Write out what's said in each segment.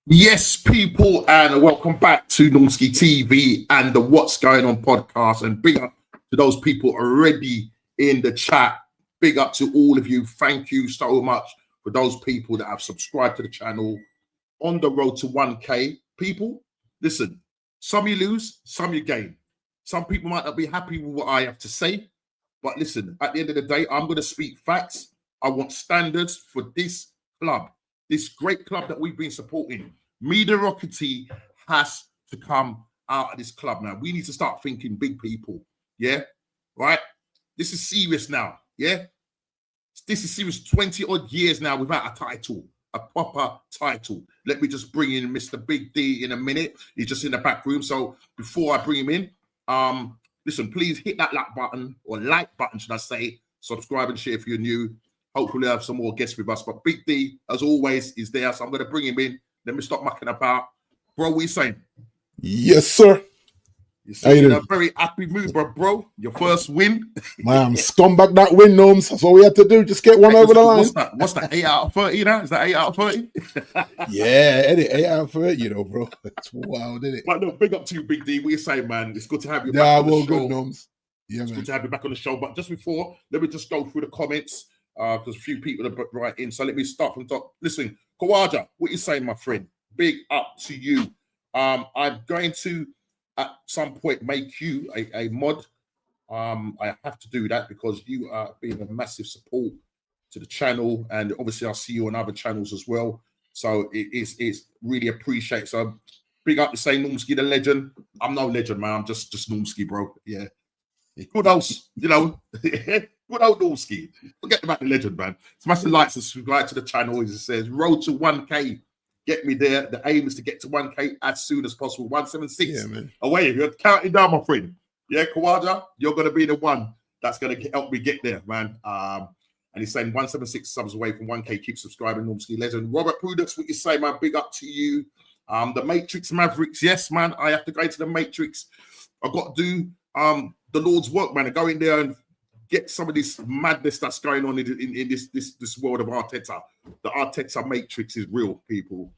Yes, people, and welcome back to Normski TV and the What's Going On podcast. And big up to those people already in the chat. Big up to all of you. Thank you so much for those people that have subscribed to the channel on the road to 1K. People, listen, some you lose, some you gain. Some people might not be happy with what I have to say, but listen, at the end of the day, I'm going to speak facts. I want standards for this club. This great club that we've been supporting. Mediocrity has to come out of this club now. We need to start thinking big, people. Yeah? Right? This is serious now. Yeah? This is serious. 20 odd years now without a title. A proper title. Let me just bring in Mr. Big D in a minute. He's just in the back room. So before I bring him in, listen, please hit that like button, or like button, should I say. Subscribe and share if you're new. Hopefully, I have some more guests with us. But Big D, as always, is there. So I'm going to bring him in. Let me stop mucking about. Bro, what are you saying? Yes, sir. You're in a very happy mood, bro. Your first win. Man, scumbag that win, Gnomes. That's all we had to do. Just get one over the line. What's that? 8 out of 30 now? Is that 8 out of 30? Yeah, Eddie, 8 out of 30, bro. That's wild, isn't it? But no, big up to you, Big D. What are you saying, man? It's good to have you back Yeah, on the well, show. good, Gnomes. Yeah, it's man. good to have you back on the show. But just before, let me just go through the comments. Because a few people are right in. So let me start from the top. Listen, Kawaja, what you saying, my friend? Big up to you. I'm going to, at some point, make you a mod. I have to do that because you are being a massive support to the channel. And obviously, I'll see you on other channels as well. So it's really appreciated. So big up to say Normski the legend. I'm no legend, man. I'm just Normski, bro. Yeah. Good old, good old Normski. Forget about the legend, man. Smash the likes and subscribe to the channel. As it says, road to 1K. Get me there. The aim is to get to 1K as soon as possible. 176. Yeah, man. Away. You're counting down, my friend. Yeah, Kawaja, you're going to be the one that's going to help me get there, man. And he's saying 176 subs away from 1K. Keep subscribing, Normski legend. Robert Prudence, what you say, man? Big up to you. The Matrix Mavericks. Yes, man. I have to go to the Matrix. I've got to do the Lord's work, man, and go in there and get some of this madness that's going on in this world of Arteta. The Arteta Matrix is real, people.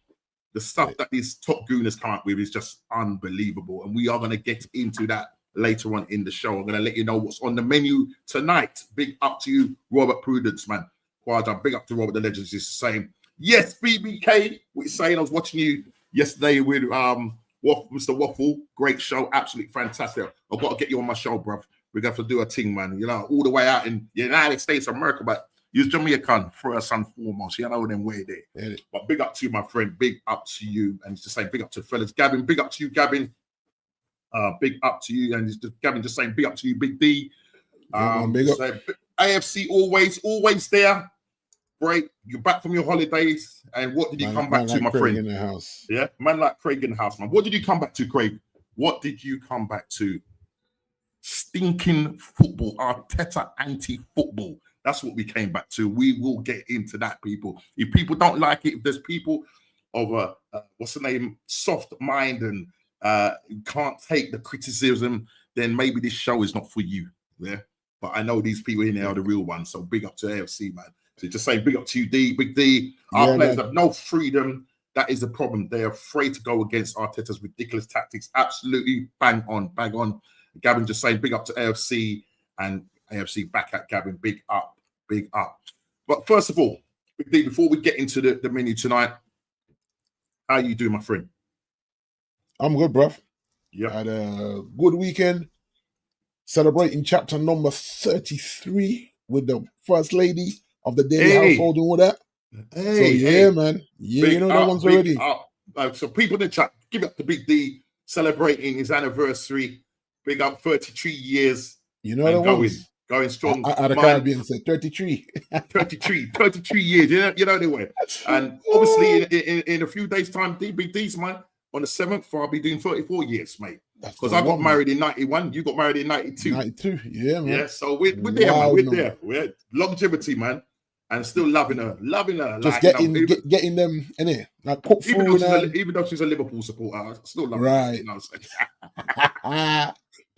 The stuff that these top gooners come up with is just unbelievable. And we are going to get into that later on in the show. I'm going to let you know what's on the menu tonight. Big up to you, Robert Prudence, man. Quadra, big up to Robert the Legends is the same. Yes, BBK, what you saying? I was watching you yesterday with Mr. Waffle. Great show, absolutely fantastic. I've got to get you on my show, bruv. We're going to have to do a thing, man. All the way out in the United States of America, but you're Jamaican first and foremost. You know them way there. Yeah. But big up to you, my friend. Big up to you. And he's just saying big up to the fellas. Gavin, big up to you, Gavin. Big up to you. And he's just, Gavin just saying big up to you, Big D. Big up. AFC always there. Great. You're back from your holidays. And what did you come back to, my friend? In the house. Yeah, man like Craig in the house, man. What did you come back to, Craig? What did you come back to? Stinking football, Arteta anti-football. That's what we came back to. We will get into that, people. If people don't like it, if there's people of a what's the name, soft mind and can't take the criticism, then maybe this show is not for you. Yeah, but I know these people in there are the real ones. So big up to AFC, man. So just saying big up to you, D, Big D. Our players have no freedom. That is the problem. They're afraid to go against Arteta's ridiculous tactics. Absolutely bang on. Gavin just saying big up to AFC, and AFC back at Gavin. Big up. But first of all, Big D, before we get into the menu tonight, how you doing, my friend? I'm good, bruv. Yeah. Had a good weekend celebrating chapter number 33 with the first lady of the daily household and all that. Man. Yeah, you know that one's already. So people in the chat, give up to Big D celebrating his anniversary. Big up 33 years. You know the ones. Going strong. Out of the Caribbean said 33. 33 years. You know the way. And obviously in a few days' time, Big D's, man, on the 7th, I'll be doing 34 years, mate. Because I got married in 91. You got married in 92. 92, yeah, man. Yeah, so we're there, man. We're there. We're longevity, man. And still loving her. Just like, getting them in it. Like cook food. Even though she's a Liverpool supporter, I still love her. Right. You know what I'm saying?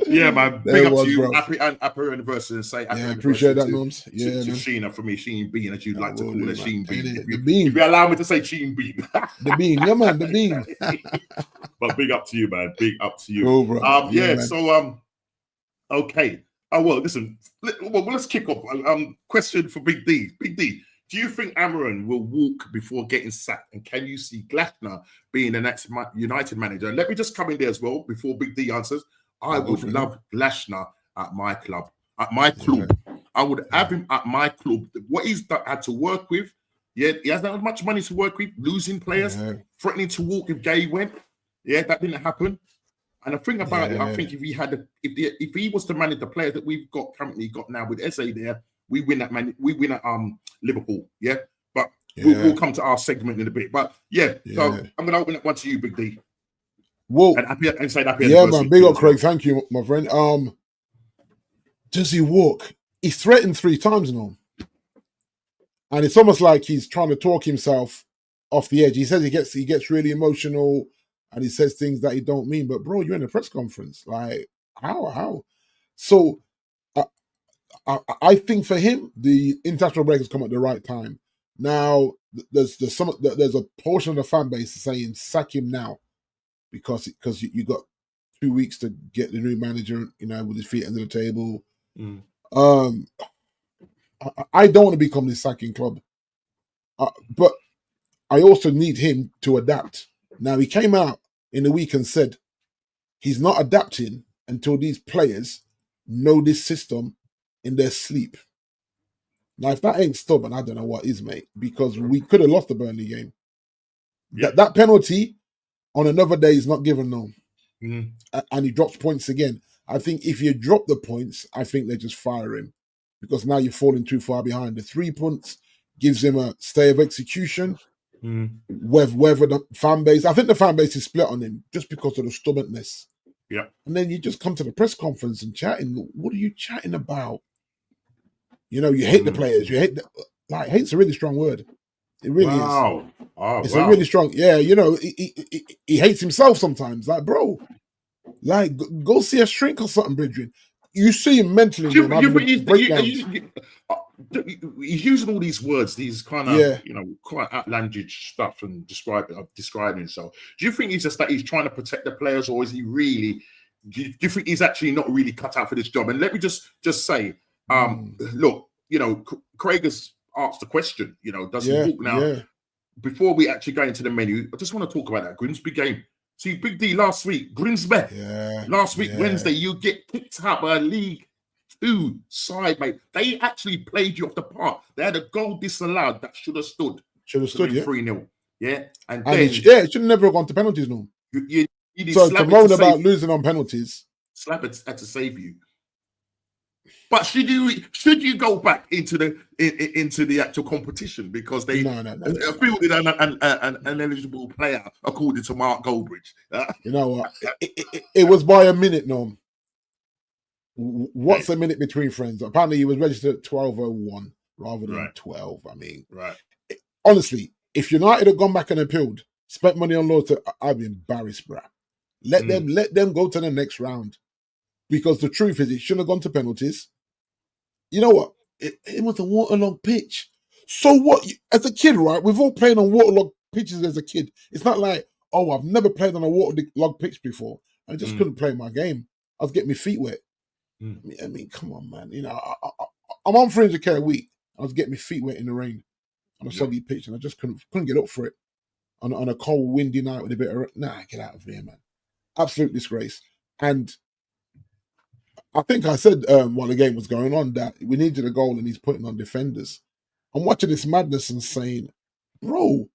Yeah, man. There Big it up to was, you. bro. Happy anniversary, and say happy Yeah, anniversary appreciate that, Norms. to Yeah, man. Sheena for me, Sheen Bean, as you'd I like to will call do, her, man. Sheen Bean. The If bean. you allow me to say Sheen Bean. The bean. Yeah, man, the bean. But big up to you, man. Big up to you. Cool, bro. Yeah, Yeah, man. so okay. Oh well, listen. Let's kick off. Question for Big D. Big D, do you think Amaran will walk before getting sacked? And can you see Glasner being the next United manager? And let me just come in there as well before Big D answers. I would love Glasner at my club. At my club. Yeah. I would have him at my club. What he's had to work with, yeah, he hasn't had much money to work with, losing players, threatening to walk if Gay went. Yeah, that didn't happen. And the thing about it, I think if he was to manage the players that we've got currently got now with Eze there, we win at Liverpool. Yeah, but we'll come to our segment in a bit. But so I'm gonna open that one to you, Big D. Whoa, and say happy yeah, anniversary. man. Big up, Craig. Thank you, my friend. Does he walk? He's threatened 3 times now, and it's almost like he's trying to talk himself off the edge. He says he gets really emotional. And he says things that he don't mean. But bro, you're in a press conference. Like, how? So I think for him, the international break has come at the right time. Now there's a portion of the fan base saying sack him now because you got 2 weeks to get the new manager, with his feet under the table. I don't want to become this sacking club, but I also need him to adapt. Now he came out in the week and said he's not adapting until these players know this system in their sleep. Now, if that ain't stubborn, I don't know what is, mate, because we could have lost the Burnley game. Yeah. That penalty on another day is not given now. And he drops points again. I think if you drop the points, I think they just fire him because now you're falling too far behind. The 3 points gives him a stay of execution. Whether the fan base, I think the fan base is split on him just because of the stubbornness. Yeah. And then you just come to the press conference and chatting. What are you chatting about? You hate the players. You hate hate's a really strong word. It really is. It's a really strong. Yeah, he hates himself sometimes. Like, bro, like go see a shrink or something, Bridget. You see him mentally. He's using all these words, these kind of quite outlandish stuff and describing himself. Do you think he's just that he's trying to protect the players, or is he really? Do you think he's actually not really cut out for this job? And let me just say, look, Craig has asked a question. Does he walk now? Yeah. Before we actually go into the menu, I just want to talk about that Grimsby game. See, Big D last week, Grimsby. Last week, Wednesday, you get kicked out by a League 2 side, mate. They actually played you off the park. They had a goal disallowed that should have stood. Should have stood, 3-0. Yeah. And then it should never have gone to penalties, no. So to moan about losing on penalties. Slab had to save you. But should you go back into the actual competition because they fielded an eligible player according to Mark Goldbridge? You know what? It was by a minute, Norm. What's a minute between friends? Apparently, he was registered at 12:01 rather than 12. I mean, honestly, if United had gone back and appealed, spent money on laws, I'd be embarrassed, bruh. Let them go to the next round because the truth is, it shouldn't have gone to penalties. You know what? It was a waterlogged pitch. So what? As a kid, right? We've all played on waterlogged pitches as a kid. It's not like, oh, I've never played on a waterlogged pitch before. I just couldn't play my game. I was getting my feet wet. I mean, come on, man. I'm on 300k a week. I was getting my feet wet in the rain on a soggy pitch, and I just couldn't get up for it on a cold, windy night with a bit of get out of here, man. Absolute disgrace. And I think I said while the game was going on that we needed a goal and he's putting on defenders. I'm watching this madness and saying, bro,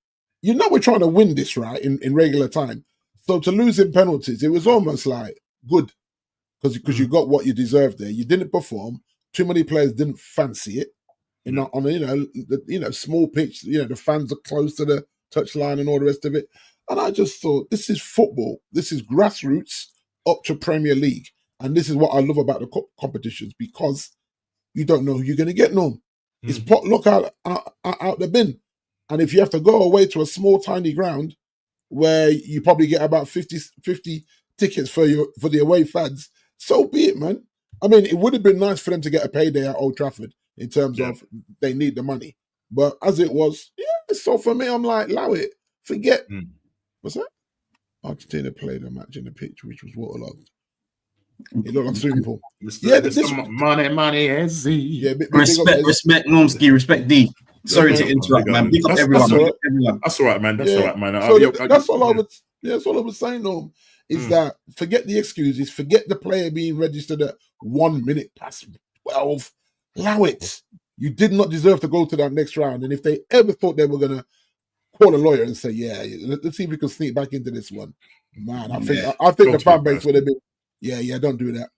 we're trying to win this, right, in regular time. So to lose in penalties, it was almost like good because you got what you deserved there. You didn't perform. Too many players didn't fancy it. On a small pitch, the fans are close to the touchline and all the rest of it. And I just thought, this is football. This is grassroots up to Premier League. And this is what I love about the competitions because you don't know who you're going to get, no. It's pot luck out the bin. And if you have to go away to a small, tiny ground where you probably get about 50 tickets for the away fans, so be it, man. I mean, it would have been nice for them to get a payday at Old Trafford in terms of they need the money. But as it was, so for me, I'm like, allow it. Forget. What's that? Argentina played a match in the pitch, which was waterlogged. It looked like swimming pool. Money, as respect, Normski, respect D. Sorry to interrupt, man. Big up everyone. That's all right, man. That's all right, man. So that's all I would. That's all I was saying, Norm. Is that forget the excuses, forget the player being registered at 1 minute past 12. Allow it. You did not deserve to go to that next round. And if they ever thought they were gonna call a lawyer and say, let's see if we can sneak back into this one, man, I think the fan base would have been, don't do that.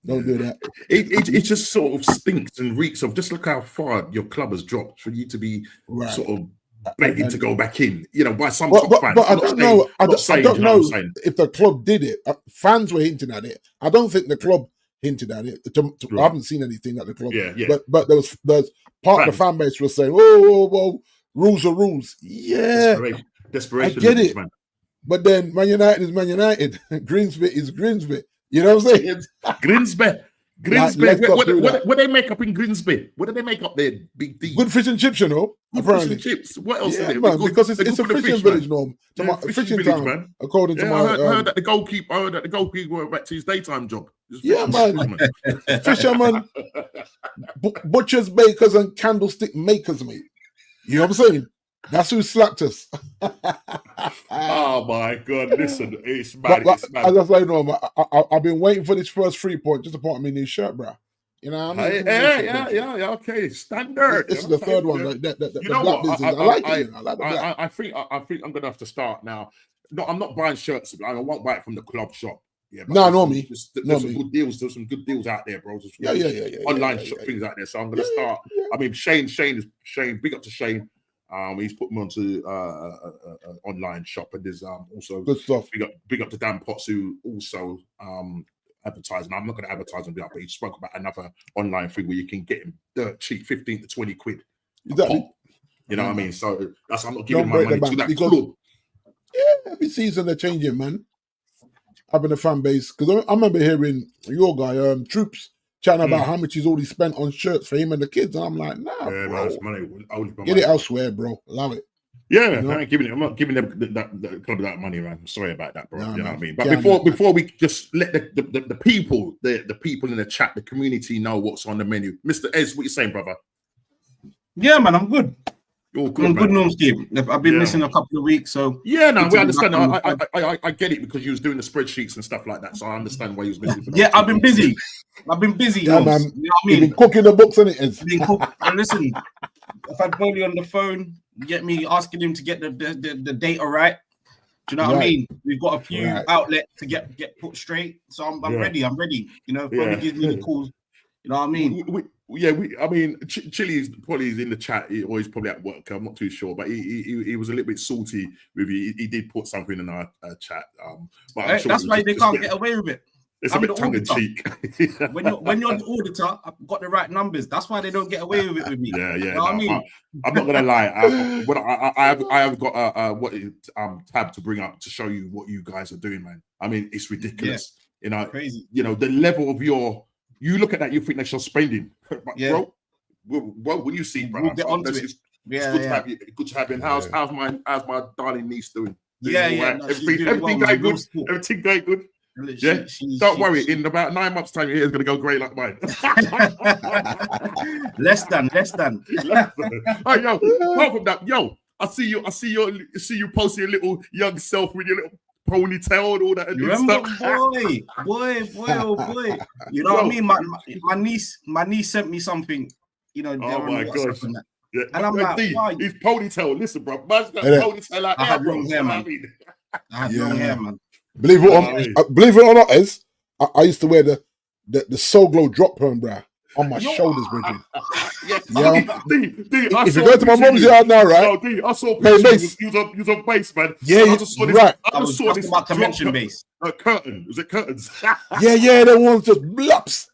Don't do that. It just sort of stinks and reeks of, just look how far your club has dropped for you to be sort of begging to go back in, by some top fans. But I don't know. I don't know if the club did it. Fans were hinting at it. I don't think the club hinted at it. I haven't seen anything at the club. But there's part of the fan base was saying, whoa, rules are rules. Yeah, desperation. I get it, man. But then Man United is Man United. Grimsby is Grimsby. You know what I'm saying? Grimsby. What they make up in Grimsby? What do they make up there? Big D. Good fish and chips, Good fish and chips. What else is it? Man, because it's a fishing village, Norm. Fishing town, man. According to my... I heard that the goalkeeper went back to his daytime job. Man. Fishermen, butchers, bakers, and candlestick makers, mate. You know what I'm saying? That's who slapped us. Oh my God! Listen, it's mad. As I say, Norm, I've been waiting for this first 3 point just to put on my new shirt, bro. You know what I mean? Yeah. Okay, standard. This is the third one. Like, the black business. I like it. I like the black. I think I'm gonna have to start now. No, I'm not buying shirts. I won't buy it from the club shop. Yeah, no, normally there's some good deals. There's some good deals out there, bro. Online things out there. So I'm gonna start. I mean, Shane. Big up to Shane. He's put me onto online shop, and there's also good stuff. Big up to Dan Potts, who also advertising. I'm not going to advertise on that, but he spoke about another online thing where you can get him dirt cheap, 15 to 20 quid. Exactly. You know what I mean? So that's I'm not giving my money to that club. Yeah, every season they're changing, man. Having a fan base, because I remember hearing your guy Troops chatting about how much he's already spent on shirts for him and the kids, and I'm like, nah, bro. Get it elsewhere, bro. Allow it. Yeah, I ain't giving it. I'm not giving them the club that money, man. I'm sorry about that, bro. You know what I mean? But before we just let the people, the people in the chat, the community know what's on the menu. Mr. Ez, what you saying, brother? Yeah, man, I'm good. You're good, I'm good, Normski. I've been missing a couple of weeks, so we understand. I get it because you was doing the spreadsheets and stuff like that, so I understand why you was missing. I've been busy. Man. You know what I mean? You've been cooking the books, and And listen, I've had Bowley on the phone. Get me asking him to get the data right. Do you know what I mean? We've got a few outlets to get put straight, so I'm ready. I'm ready. You know, Bowley gives me the calls. You know what I mean? I mean, Chili's probably in the chat, or he's probably at work. I'm not too sure, but he was a little bit salty with you. He did put something in our chat. But sure that's why they can't get away with it. It's a bit tongue in cheek. when you're the auditor, I've got the right numbers. That's why they don't get away with it with me. Yeah. You know what I mean? I'm not gonna lie. I have got a tab to bring up to show you what you guys are doing, man. I mean, it's ridiculous. You know, crazy. You know, the level of you look at that, you think that's your spending. But bro, when you see, bro, we'll get onto it. It's good to have you. How's my darling niece doing? Everything going good. Everything going good. Don't worry. In about 9 months' time, your hair's gonna go grey like mine. less than. Oh, yo, apart from that, I see you posting your little young self with your little ponytail and all that. You remember, boy. You know what I mean? My niece sent me something. You know, oh my gosh. Yeah. And I'm like, his ponytail. Listen, bro, man's got ponytail like I had long hair, man. I had long hair, man. Believe it or not, Ez, I used to wear the Soul Glow drop perm bra on my shoulders, Bridget. If you go to my mom's yard now, right? I saw pictures. You was on base, man. Yeah, I just saw this. I was about to mention base. Curtain. Was it curtains? yeah, they ones just blops.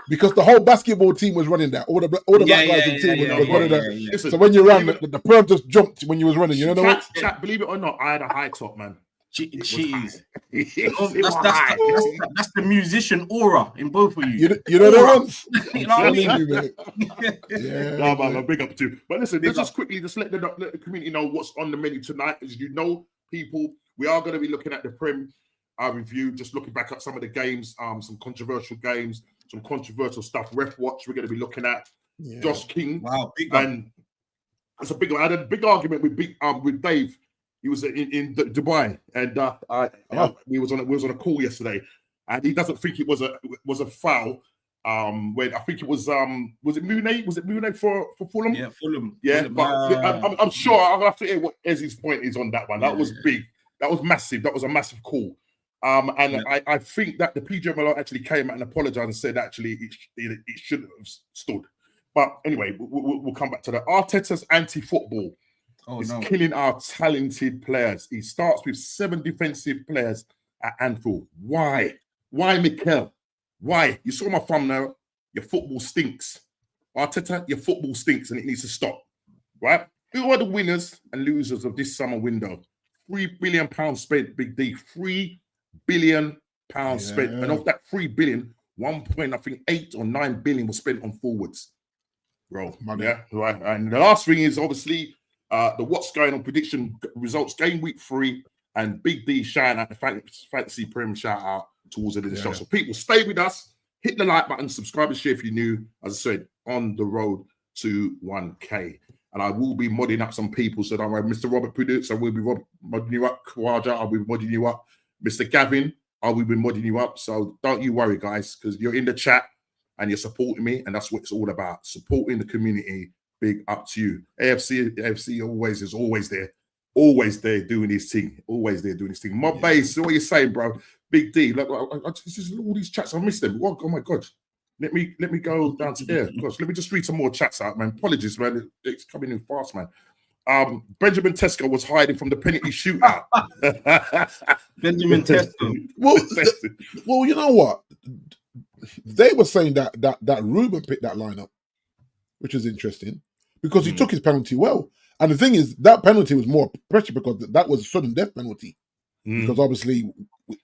Because the whole basketball team was running that. All the black guys in the team was running that. Listen, so when you ran, the perm just jumped when you was running. You know what? Chat, believe it or not, I had a high top, man. Jeez. That's the musician aura in both of you. You know the ones? You know what I mean? No, man, big up to you. But listen, let's just quickly let the community know what's on the menu tonight. As you know, people, we are going to be looking at the Prem review, just looking back at some of the games, some controversial games, some controversial stuff. Ref watch, we're going to be looking at Josh King. Wow, big up. And it's a big. I had a big argument with Dave. He was in Dubai, and we was on a call yesterday, and he doesn't think it was a foul. When I think it was it Mooney? Was it Mooney for Fulham? Yeah, Fulham. Yeah, Fulham. but I'm sure I'll have to hear what Ezzy's point is on that one. That was big. That was massive. That was a massive call. I think that the PGMOL actually came out and apologized and said actually it shouldn't have stood. But anyway, we'll come back to that. Arteta'S anti-football is killing our talented players. He starts with 7 defensive players at Anfield. Why? Why, Mikel? Why? You saw my thumbnail. Your football stinks. Arteta, your football stinks and it needs to stop. Right? Who are the winners and losers of this summer window? £3 billion spent, Big D. £3 billion spent. And of that $3 billion, 1.8 or 9 billion was spent on forwards. Bro, yeah, right. And the last thing is obviously the what's going on prediction results game week 3 and Big D shouting at the fantasy Prem shout out towards the end of the show. So people, stay with us, hit the like button, subscribe and share if you're new. As I said, on the road to 1K. And I will be modding up some people. So don't worry, Mr. Robert Pudux, I will be modding you up. Kawaja, I will be modding you up. Mr. Gavin, I will be modding you up. So don't you worry, guys, because you're in the chat and you're supporting me, and that's what it's all about. Supporting the community. Big up to you. AFC is always there doing his thing. Always there doing his thing. My base, what are you saying, bro? Big D. Look, this is all these chats. I missed them. Oh my god. Let me go down to there. Gosh, let me just read some more chats out, man. Apologies, man. It's coming in fast, man. Benjamin Tesco was hiding from the penalty shootout. Benjamin Tesco. Well, you know what? They were saying that Ruben picked that lineup, which is interesting because he took his penalty well. And the thing is, that penalty was more pressure because that was a sudden death penalty. Because obviously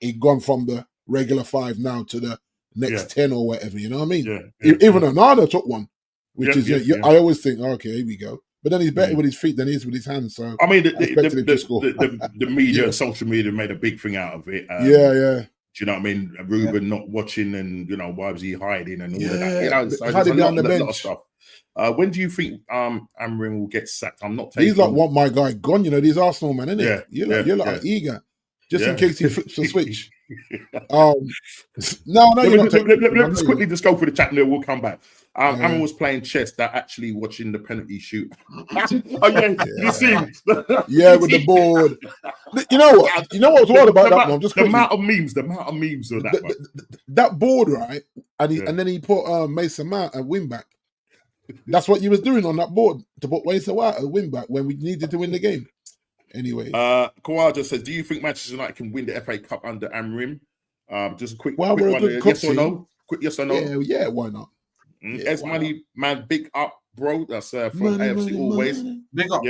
it gone from the regular 5 now to the next 10 or whatever. You know what I mean? Even Onana took one, which I always think, okay, here we go. But then he's better with his feet than he is with his hands. So I mean, the media and social media made a big thing out of it. Do you know what I mean? Ruben not watching, and why was he hiding and all of that? So there's a lot of stuff. When do you think Amorim will get sacked? I'm not taking. He's like, want my guy gone. These Arsenal man, isn't it? You're like eager, just in case he flips the switch. No, let's quickly just go through the chat and we'll come back. Amorim was playing chess. That actually watching the penalty shoot. You see him? With the board. You know what? You know what's wild about that one? Just the amount of memes of that. That board, right? And then he put Mason Mount at wing back. That's what he was doing on that board to put Mason Mount at wing back when we needed to win the game. Anyway, Kawaja says, "Do you think Manchester United can win the FA Cup under Amorim?" Just a quick we're one. a good Yes or no? Quick yes or no? Yeah, why not? Money, man, big up, bro. That's from AFC always. Big up.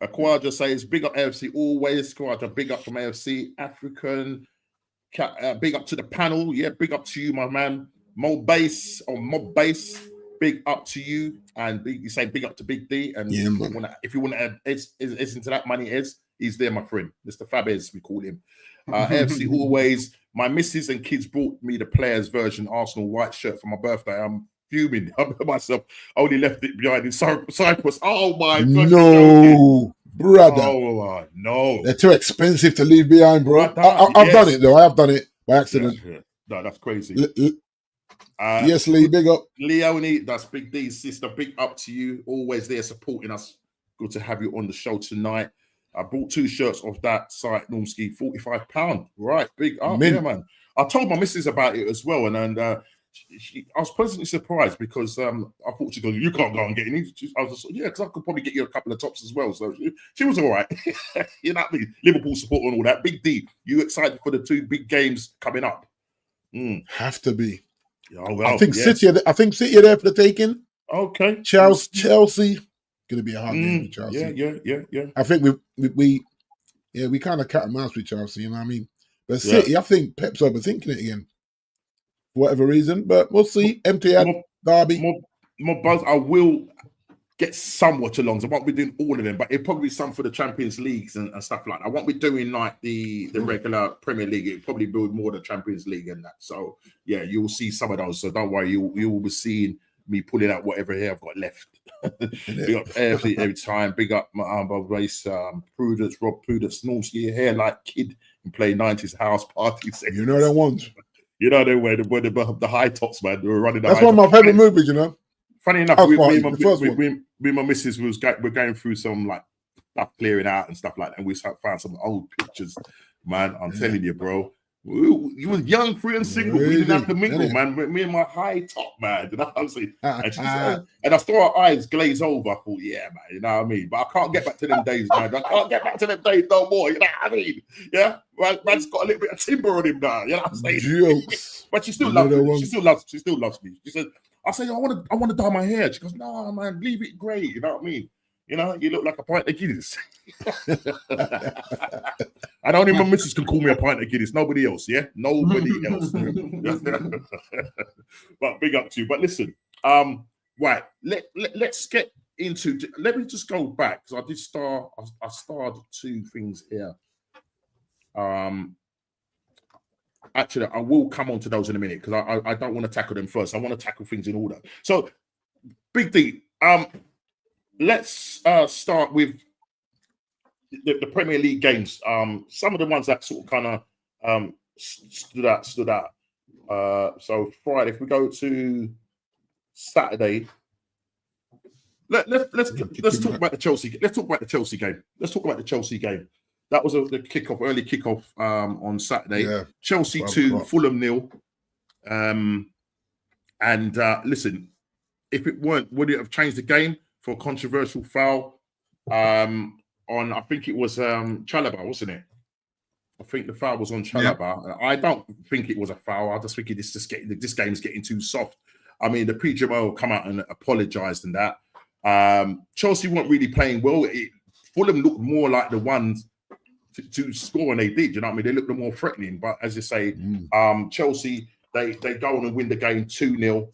Kawaja says, big up AFC always. Kawaja, big up from AFC. African, big up to the panel. Yeah, big up to you, my man. Mob Base, big up to you. And you say big up to Big D. And if you want to add Eds into that money, he's there, my friend. Mr. Fabez, we call him. AFC always. My missus and kids brought me the players version Arsenal white shirt for my birthday. I'm fuming. I myself only left it behind in Cyprus. Oh my god! No, brother. Oh no, they're too expensive to leave behind, bro. I've done it though. I have done it by accident. No, that's crazy. Yes, Lee. Big up, Leonie. That's Big D's sister. Big up to you. Always there supporting us. Good to have you on the show tonight. I bought 2 shirts off that site, Normski, £45. Right, big up, yeah, man. I told my missus about it as well, and I was pleasantly surprised because I thought she'd go, you can't go and get any. I was just, because I could probably get you a couple of tops as well. So she was all right. You know what I mean? Liverpool support and all that. Big D, you excited for the 2 big games coming up? Have to be. Oh, well, I think City are there for the taking. Okay. Chelsea. Going to be a hard game with Chelsea. Yeah. I think we Yeah, we kind of cat and mouse with Chelsea, you know what I mean? But City, I think Pep's overthinking it again. For whatever reason. But we'll see. MTN, Derby. More buzz. I will get some watch alongs. I won't be doing all of them, but it'll probably be some for the Champions Leagues and stuff like that. I won't be doing like the regular Premier League. It'll probably be more the Champions League and that. So yeah, you will see some of those. So don't worry, you will be seeing me pulling out whatever hair I've got left. Big up every time. Big up my race, Prudence, Rob Prudence, Normski, hair like kid and play 90s house parties. You know that ones. You know they were the high tops, man. They were running. That's one of my favorite movies, you know. Funny enough, me and my missus we're going through some like stuff clearing out and stuff like that, and we found some old pictures. Man, I'm telling you, bro. You was young, free, and single. We didn't have to mingle, man. Me and my high top, man. You know what I'm saying? And I saw her eyes glaze over. I thought, yeah, man. You know what I mean? But I can't get back to them days, man. I can't get back to them days no more. You know what I mean? Yeah, man's got a little bit of timber on him now. You know what I'm saying? Jokes. But she still loves me. She still loves me. She said, I say, I want to dye my hair. She goes, no, man, leave it grey. You know what I mean? You know, you look like a pint of Guinness. And only my missus can call me a pint of Guinness. Nobody else, yeah? Nobody else. But big up to you. But listen, right, let's get into... Let me just go back, because I started two things here. Actually, I will come on to those in a minute, because I don't want to tackle them first. I want to tackle things in order. So, Big D, let's start with the Premier League games. Some of the ones that sort of kind of stood out. So Friday, if we go to Saturday, let's talk about the Chelsea. Let's talk about the Chelsea game. That was the early kickoff on Saturday. Yeah. Chelsea 2, Fulham 0. And listen, if it weren't, would it have changed the game for a controversial foul on, I think it was Chalobah, wasn't it? I think the foul was on Chalobah. Yeah. I don't think it was a foul. I just think this game's getting too soft. I mean, the PGMO come out and apologised and that. Chelsea weren't really playing well. Fulham looked more like the ones to score, and they did. You know what I mean? They looked more threatening. But as you say, Chelsea, they go on and win the game 2-0.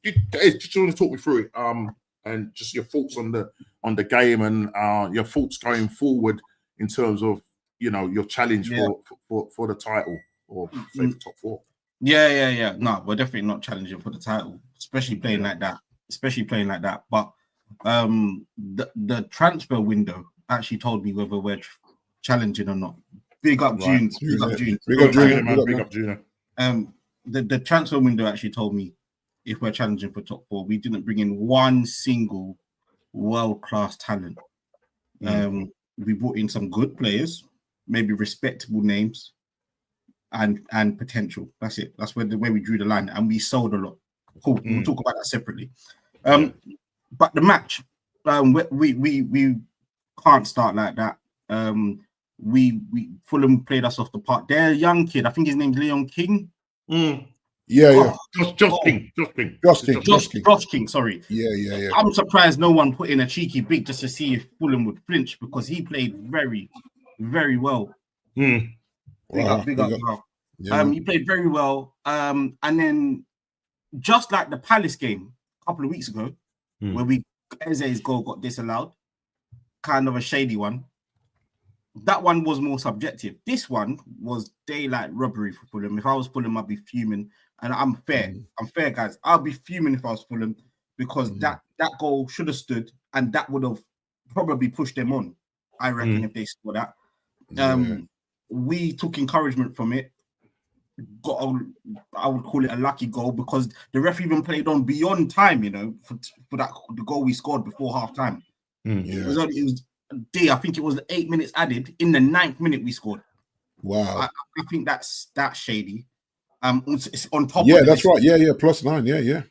Just want to talk me through it. And just your thoughts on the game and your thoughts going forward in terms of, you know, your challenge for the title or say for top 4. Yeah. No, we're definitely not challenging for the title, especially playing like that. But the transfer window actually told me whether we're challenging or not. Big up June. Big up June. The transfer window actually told me if we're challenging for top 4. We didn't bring in one single world-class talent. We brought in some good players, maybe respectable names, and potential. That's it. That's where we drew the line, and we sold a lot. Cool. We'll talk about that separately. But the match, we can't start like that. We Fulham played us off the park. Their young kid, I think his name's Leon King. Yeah. Josh King, sorry. Yeah. I'm surprised no one put in a cheeky big just to see if Fulham would flinch, because he played very, very well. Big up. Yeah. He played very well. And then just like the Palace game a couple of weeks ago, where Eze's goal got disallowed, kind of a shady one. That one was more subjective. This one was daylight robbery for Fulham. If I was Fulham, I'd be fuming. And I'm fair. I'm fair, guys. I'll be fuming if I was Fulham, because that goal should have stood, and that would have probably pushed them on, I reckon, if they scored that. We took encouragement from it. I would call it a lucky goal, because the ref even played on beyond time, you know, for the goal we scored before half time. It was I think it was 8 minutes added. In the 9th minute, we scored. Wow. I think that's shady. It's on top. Yeah, that's right. Yeah, +9. Yeah.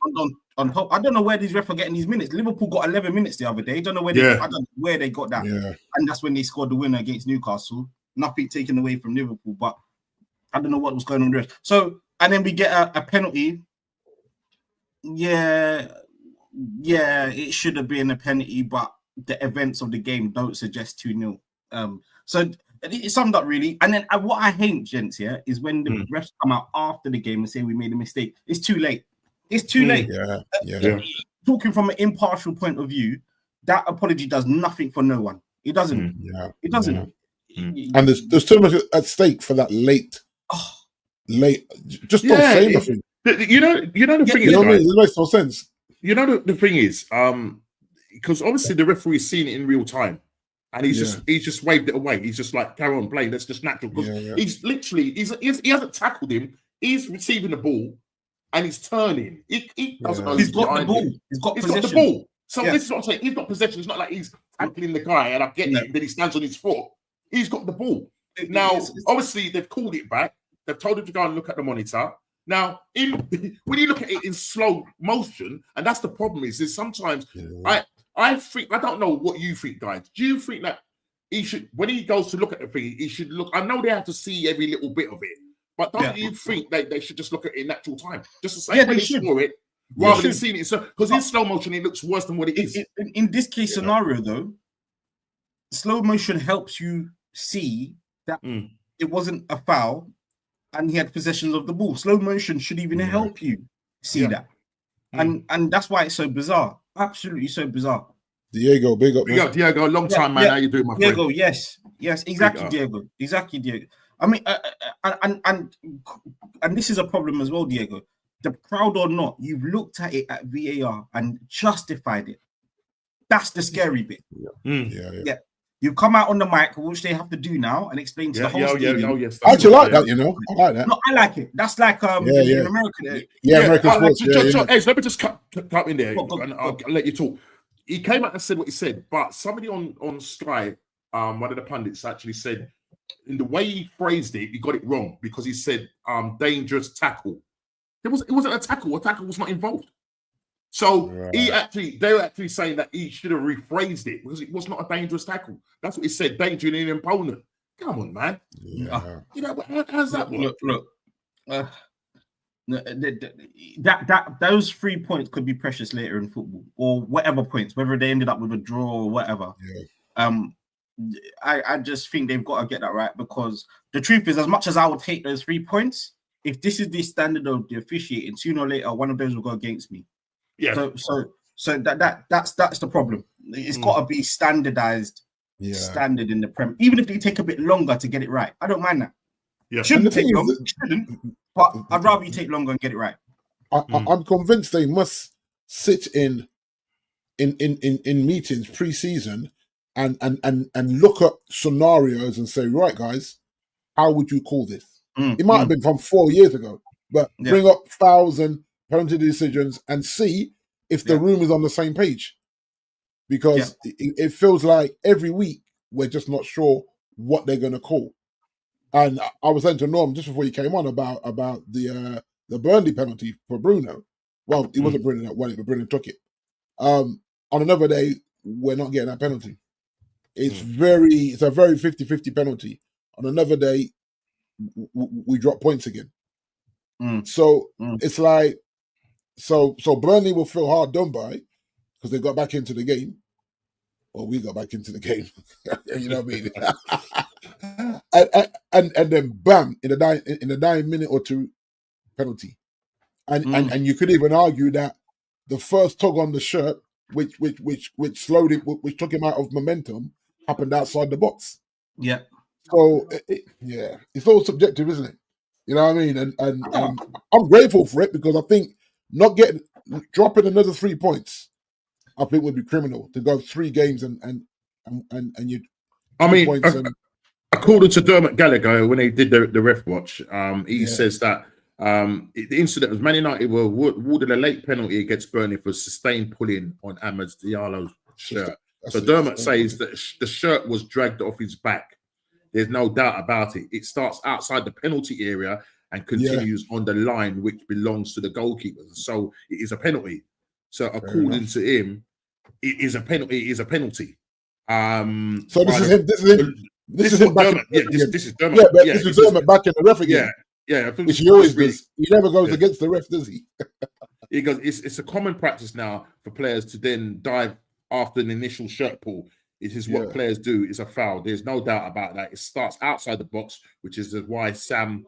On top. I don't know where these refs are getting these minutes. Liverpool got 11 minutes the other day. I don't know where they got that. Yeah. And that's when they scored the winner against Newcastle. Nothing taken away from Liverpool, but I don't know what was going on there. So, and then we get a penalty. Yeah, it should have been a penalty, but the events of the game don't suggest 2-0. So it summed up really. And then what I hate, gents, is when the refs come out after the game and say we made a mistake. It's too late. It's too late. Yeah. Talking from an impartial point of view, that apology does nothing for no one. It doesn't. It doesn't. And there's too much at stake for that late. Just don't say nothing. You know the thing is, you know what I mean? It makes no sense. You know the thing is, because obviously the referee's seen it in real time, and he's just waved it away. He's just like, carry on playing. That's just natural. Because he's literally he hasn't tackled him. He's receiving the ball, and he's turning. He doesn't know. He's got the ball. He's got the ball. So this is what I'm saying. He's got possession. It's not like he's tackling the guy, and I get it. Then he stands on his foot. He's got the ball. Now, obviously, they've called it back. They've told him to go and look at the monitor. Now, when you look at it in slow motion, and that's the problem is sometimes I think, I don't know what you think, guys. Do you think that he should, when he goes to look at the thing, he should look? I know they have to see every little bit of it, but don't you think they should just look at it in natural time, just the same way they saw it, rather than seeing it? So, because in slow motion, it looks worse than what it is. In this case scenario, though, slow motion helps you see that it wasn't a foul. And he had possessions of the ball. Slow motion should even help you see that. And that's why it's so bizarre. Absolutely so bizarre. Diego, big up. Diego, long time, man. How you doing, my Diego, friend? Yes, exactly, Diego. Exactly, Diego. I mean, and this is a problem as well, Diego. The crowd or not, you've looked at it at VAR and justified it. That's the scary bit. Yeah. You come out on the mic, which they have to do now, and explain to the whole stadium. I actually like that, you know. I like that. No, I like it. That's like in America. American sports. Hey, so let me just cut in there, and I'll let you talk. He came out and said what he said, but somebody on Sky, one of the pundits actually said, in the way he phrased it, he got it wrong because he said dangerous tackle. It wasn't a tackle. A tackle was not involved. So they were actually saying that he should have rephrased it because it was not a dangerous tackle. That's what he said, danger in an opponent. Come on, man. You know, how's that work? Look, those 3 points could be precious later in football, or whatever points, whether they ended up with a draw or whatever. I just think they've got to get that right, because the truth is, as much as I would hate those 3 points, if this is the standard of the officiating, sooner or later one of those will go against me. Yeah. So that's the problem. It's got to be standardized, standard in the Prem. Even if they take a bit longer to get it right, I don't mind that. Yeah. Shouldn't take long. But I'd rather you take longer and get it right. I'm convinced they must sit in meetings pre-season and look at scenarios and say, right, guys, how would you call this? It might have been from 4 years ago, but bring up 1,000 penalty decisions and see if the room is on the same page, because it feels like every week we're just not sure what they're going to call. And I was saying to Norm just before you came on about the Burnley penalty for Bruno. Well, it wasn't Bruno that won it, but Bruno took it. On another day, we're not getting that penalty. It's a very 50-50 penalty. On another day, we drop points again. So it's like, so Burnley will feel hard done by because they got back into the game. Well, we got back into the game. You know what I mean? and then bam, in the dying minute or two, penalty. And you could even argue that the first tug on the shirt, which slowed him, which took him out of momentum, happened outside the box. Yeah. So it's all subjective, isn't it? You know what I mean? And I'm grateful for it, because I think dropping another 3 points, I think would be criminal to go 3 games and you. I mean, according to Dermot Gallagher, when he did the ref watch, he says that the incident was Man United were awarded a late penalty against Burnley for sustained pulling on Ahmed Diallo's shirt. So Dermot says that the shirt was dragged off his back. There's no doubt about it. It starts outside the penalty area and continues on the line which belongs to the goalkeeper. So it is a penalty. So according to him, it is a penalty. It is a penalty. So this is him. This is him back. This is Dermot. Yeah, but this is Dermot back in the ref again. Yeah. Which he always does. He never goes against the ref, does he? He goes. It's a common practice now for players to then dive after an initial shirt pull. This is what players do. It's a foul. There's no doubt about that. It starts outside the box, which is why Sam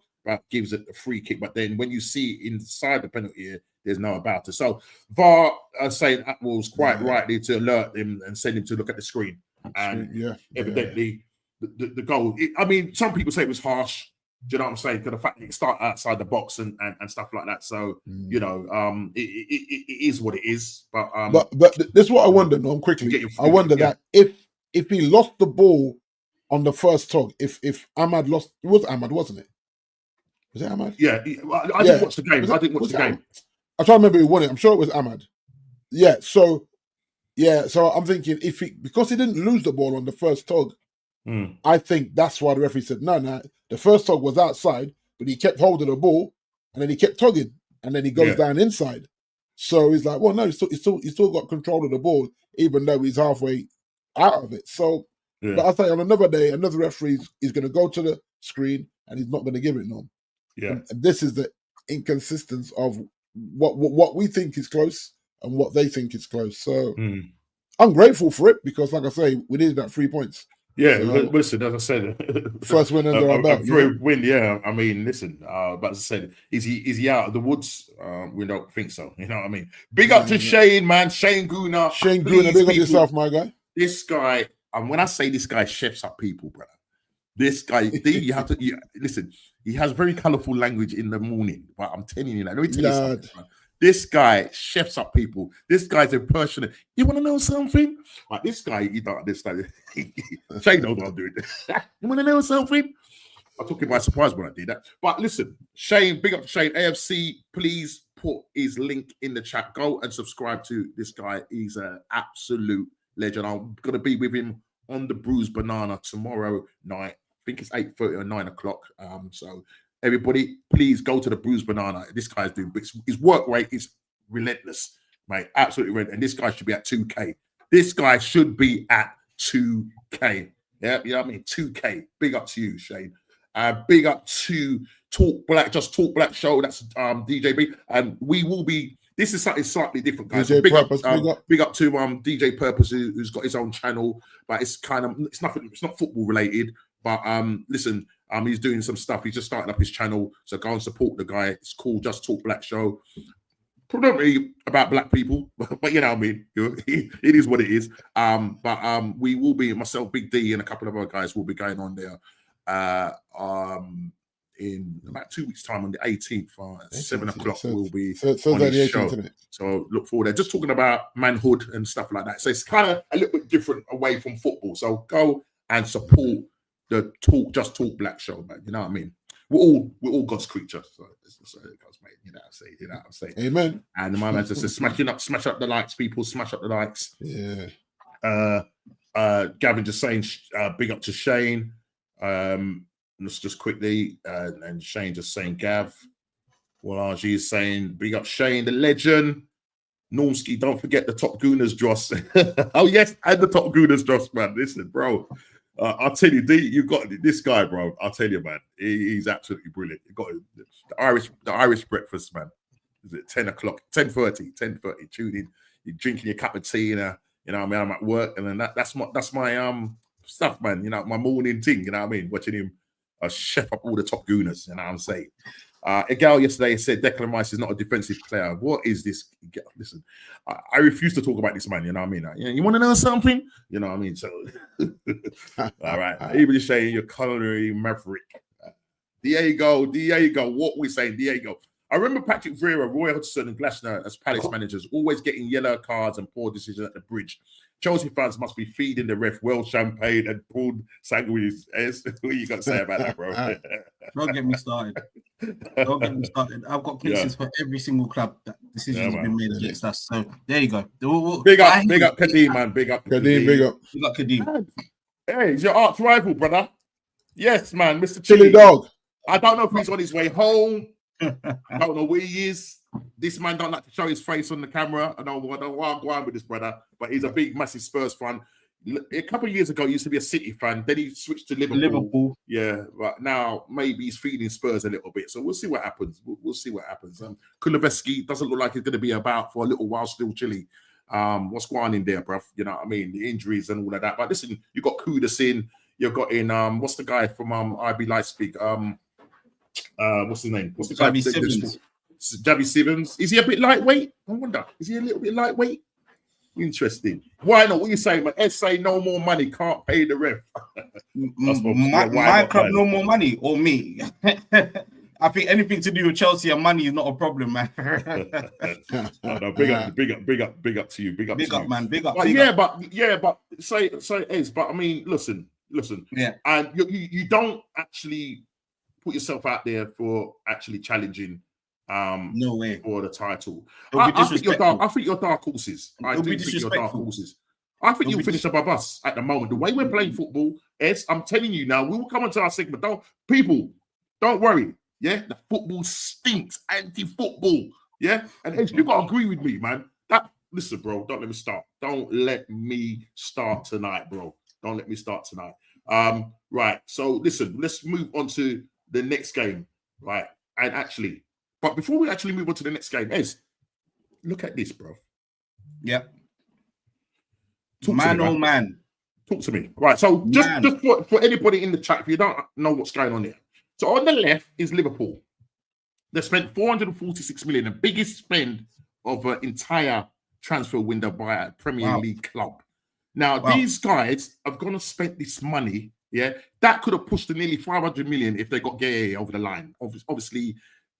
gives it a free kick. But then when you see inside the penalty area, there's no about it. So VAR saying that was quite rightly to alert him and send him to look at the screen. And evidently the goal. I mean, some people say it was harsh. Do you know what I'm saying? Because the fact that it start outside the box and stuff like that. So you know, it is what it is. But this is what I wonder. No, quickly. I wonder that if he lost the ball on the first tug, if Ahmad lost, it was Ahmad, wasn't it? Was it Ahmad? Yeah, I didn't watch the game. I didn't watch the game. I try to remember who won it. I'm sure it was Ahmad. Yeah. So I'm thinking because he didn't lose the ball on the first tug, I think that's why the referee said no. The first tug was outside, but he kept holding the ball, and then he kept tugging, and then he goes down inside. So he's like, well, no, he's still got control of the ball, even though he's halfway out of it. So, but I say on another day, another referee is going to go to the screen and he's not going to give it no. Yeah, and this is the inconsistency of what we think is close and what they think is close. So I'm grateful for it because, like I say, we needed that 3 points. Yeah, so, listen, as I said, first win under our belt. Win, yeah. I mean, listen, but as I said, is he out of the woods? We don't think so. You know what I mean? Big up to Shane, man. Shane Guna. Shane Guna, big up yourself, my guy. This guy, and when I say this guy chefs up people, brother, this guy, you have to listen. He has very colourful language in the morning, but I'm telling you, let me tell you something. Man. This guy chefs up people. This guy's impersonate. You want to know something? Like this guy, you don't understand. Shane knows what I'm doing. You want to know something? I took him by surprise when I did that. But listen, Shane, big up to Shane. AFC, please put his link in the chat. Go and subscribe to this guy. He's an absolute legend. I'm going to be with him on the Bruised Banana tomorrow night. I think it's 8:30 or 9 o'clock. So everybody, please go to the Bruised Banana. This guy's doing his work rate is relentless, mate. Absolutely relentless. And this guy should be at 2K. This guy should be at 2K. Yeah, you know what I mean? 2K. Big up to you, Shane. Big up to Talk Black Show. That's DJB. And we will be. This is something slightly different, guys. Big up to DJ Purpose, who's got his own channel, but it's not football related. But listen, he's doing some stuff. He's just starting up his channel, so go and support the guy. It's called Just Talk Black Show. Predominantly about black people, but you know what I mean. It is what it is. But we will be, myself, Big D, and a couple of other guys will be going on there. In about 2 weeks' time on the 18th, 7 o'clock, we'll be on his show. So look forward there. Just talking about manhood and stuff like that. So it's kind of a little bit different away from football. So go and support the Just Talk Black Show, man. You know what I mean? We're all God's creatures. So God's made. You know what I'm saying? Amen. And my man just says, smash up the likes, people. Smash up the likes. Yeah. Gavin just saying, big up to Shane. Let's just quickly, and Shane just saying, Gav. Well, RG is saying, big up Shane, the legend. Normski, don't forget the Top Gooners dross. Oh, yes, and the Top Gooners dross, man. Listen, bro. I'll tell you, D, you've got this guy, bro. I'll tell you, man. He's absolutely brilliant. You got the Irish breakfast, man. Is it 10 o'clock? 10:30. Tune in. You're drinking your cup of tea, and you know what I mean? I'm at work, and then that's my stuff, man. You know, my morning thing, you know what I mean? Watching him chef up all the Top Gooners, you know what I'm saying? A gal yesterday said Declan Rice is not a defensive player. What is this? Listen, I refuse to talk about this man, you know what I mean? You want to know something? You know what I mean? So, all right. Even saying you're culinary maverick. Diego, what we saying, Diego? I remember Patrick Vieira, Roy Hodgson, and Glasner as Palace managers always getting yellow cards and poor decisions at the bridge. Chelsea fans must be feeding the ref well champagne and pulled sandwiches. What you got to say about that, bro? Don't get me started. I've got cases for every single club that decisions have been made against us. So there you go. Big up Kadeem, man. Big up Kadeem. Big up Kadeem. Hey, he's your arch rival, brother. Yes, man, Mr. Chili Dog. I don't know if he's on his way home. I don't know where he is. This man don't like to show his face on the camera. I don't want to go on with this brother, but he's a big, massive Spurs fan. A couple of years ago, he used to be a City fan. Then he switched to Liverpool. Yeah, but now maybe he's feeding Spurs a little bit. So we'll see what happens. We'll see what happens. Kuleveski doesn't look like he's going to be about for a little while still, Chile. what's going on in there, bruv? You know what I mean? The injuries and all of that. But listen, you got Kudos in. You've got in what's the guy from IB Lightspeak? What's his name? What's the guy? Javi Simmons. Is he a bit lightweight? I wonder. Is he a little bit lightweight? Interesting. Why not? What are you saying, man? Ed say no more money, can't pay the ref. My club, no more money, or me? I think anything to do with Chelsea and money is not a problem, man. No, big up to you. Big up, man. Big up. But say Ed, but I mean, listen. Yeah. And you don't actually put yourself out there for actually challenging no way for the title. I think you're dark horses. I think you're dark horses. I think you'll finish above us at the moment. The way we're playing football, Ed, I'm telling you now, we will come into our segment. Don't worry. Yeah, the football stinks. Anti-football. Yeah, and Ed, you gotta agree with me, man. Listen, bro. Don't let me start. Don't let me start tonight, bro. Don't let me start tonight. Right. So listen, let's move on to the next game. Right. And actually, but before we actually move on to the next game, Ez, look at this, bro. Yeah. Man. Talk to me. Right. So just for anybody in the chat, if you don't know what's going on here. So on the left is Liverpool. They spent 446 million, the biggest spend of an entire transfer window by a Premier League club. Now, these guys have gone and spent this money, yeah, that could have pushed to nearly 500 million if they got Gay over the line. Obviously,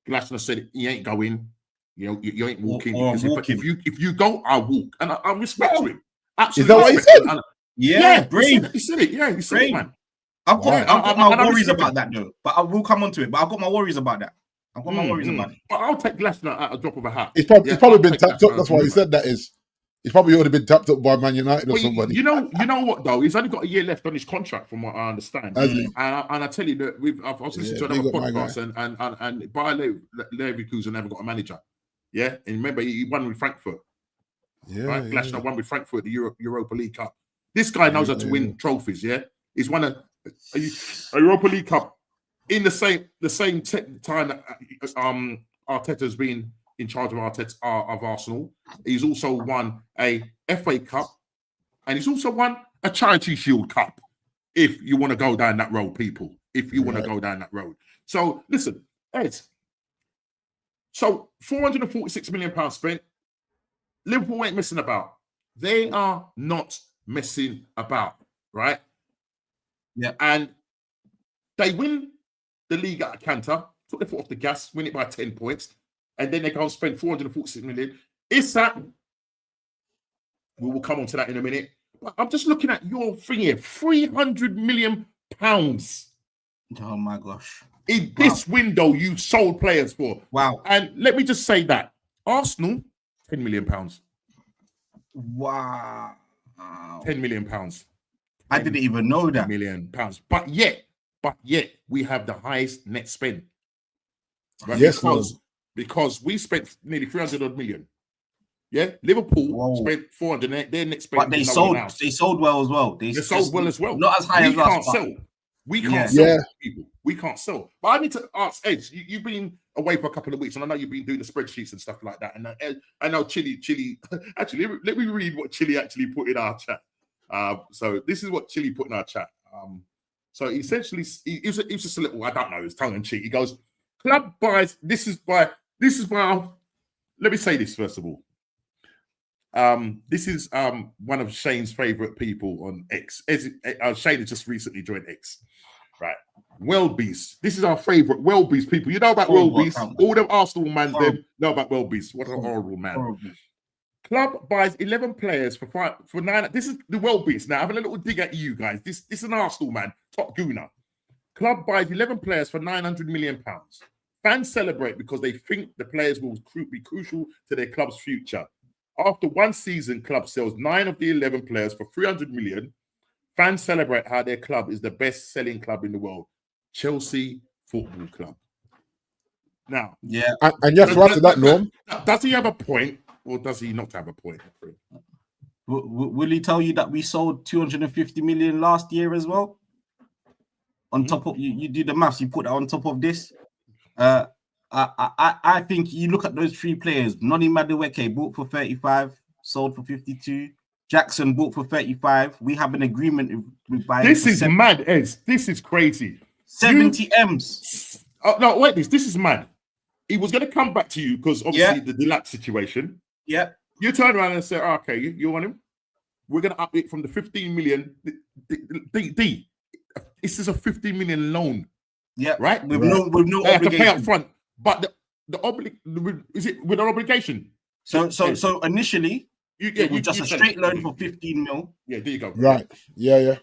Glasner said he ain't going, you ain't walking. If you go, I'll walk. And I respect him. Absolutely. Is that what he said? Yeah, brave. He said it. Yeah, he said it, man. I've got my worries about that, though. But I will come on to it. But I've got my worries about that. But I'll take Glasner at a drop of a hat. He's probably been tapped up. That's why he said that is. He's probably already been tapped up by Man United or somebody. You know what though? He's only got a year left on his contract, from what I understand. And I tell you that I was listening to another podcast, and Bayer Leverkusen never got a manager. Yeah, and remember he won with Frankfurt. Yeah, right. Glasner won with Frankfurt the Europa League Cup. This guy knows how to win trophies. Yeah, he's won a Europa League Cup in the same time that Arteta'S been in charge of Arsenal. He's also won a FA Cup, and he's also won a Charity Shield Cup. If you want to go down that road, people. If you want to go down that road. So listen, Ed. So £446 million spent. Liverpool ain't messing about. They are not messing about, right? Yeah. And they win the league at a canter, took their foot off the gas, win it by 10 points. And then they go and spend 446 million. Is that? We will come on to that in a minute. But I'm just looking at your thing here. 300 million pounds. Oh my gosh. In this window, you sold players for. Wow. And let me just say that Arsenal, 10 million pounds. Wow. 10 million pounds. I didn't even know that. £10 million. But yet, we have the highest net spend. Right? Yes, because we spent nearly 300 odd million. Yeah, Liverpool spent 400. Their net spend. But they sold well as well. They sold well as well. Not as high as us. We can't sell people. We can't sell. But I need to ask Ed. You've been away for a couple of weeks, and I know you've been doing the spreadsheets and stuff like that. And I know Chile. Actually, let me read what Chile actually put in our chat. So this is what Chile put in our chat. So essentially, it was just a little. I don't know. It's tongue in cheek. He goes, "Club buys. This is by. Let me say this first of all. This is one of Shane's favorite people on X. Shane has just recently joined X, right? Welbeast. This is our favorite Welbeast people. You know about Welbeast. All them Arsenal man them know about Welbeast. What an horrible man. Horrible. Club buys 11 players for 9. This is the Welbeast. Now having a little dig at you guys. This is an Arsenal man, top gooner. Club buys 11 players for £900 million. Fans celebrate because they think the players will be crucial to their club's future. After one season, club sells 9 of the 11 players for 300 million. Fans celebrate how their club is the best-selling club in the world, Chelsea Football Club. Now, yeah, and you have to answer that, Norm. Does he have a point, or does he not have a point? Will he tell you that we sold 250 million last year as well? On top of you do the maths, you put that on top of this. I think you look at those 3 players. Noni Madueke bought for 35, sold for 52. Jackson bought for 35. We have an agreement with buying. This is mad, Ez. This is crazy. 70 M's. Oh, no, wait, this is mad. He was going to come back to you because obviously the lapse situation. Yeah. You turn around and say, okay, you want him? We're going to up it from the 15 million. This is a 15 million loan. Yeah. Right? With no obligation. Have to pay up front. But is it with an obligation? So initially, it was just a straight loan for 15 mil. Yeah, there you go. Right. Yeah.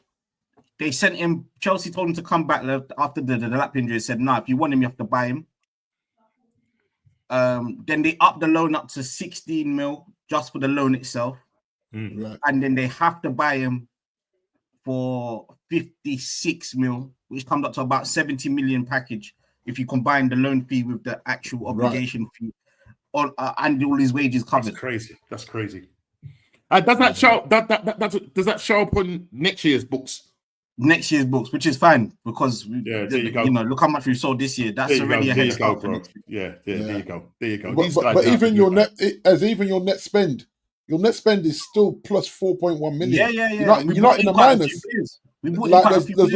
They sent him. Chelsea told him to come back after the lap injury. Said, "No, if you want him, you have to buy him." Then they upped the loan up to 16 mil just for the loan itself, Right. and then they have to buy him for 56 mil, which comes up to about 70 million package if you combine the loan fee with the actual obligation fee, and all his wages covered. That's crazy. Does that show? Does that show up on next year's books? Next year's books, which is fine because there you go. Look how much we sold this year. That's already a head start. Bro. There you go. But even your net spend, is still plus 4.1 million. Yeah. You're not in the minus. There's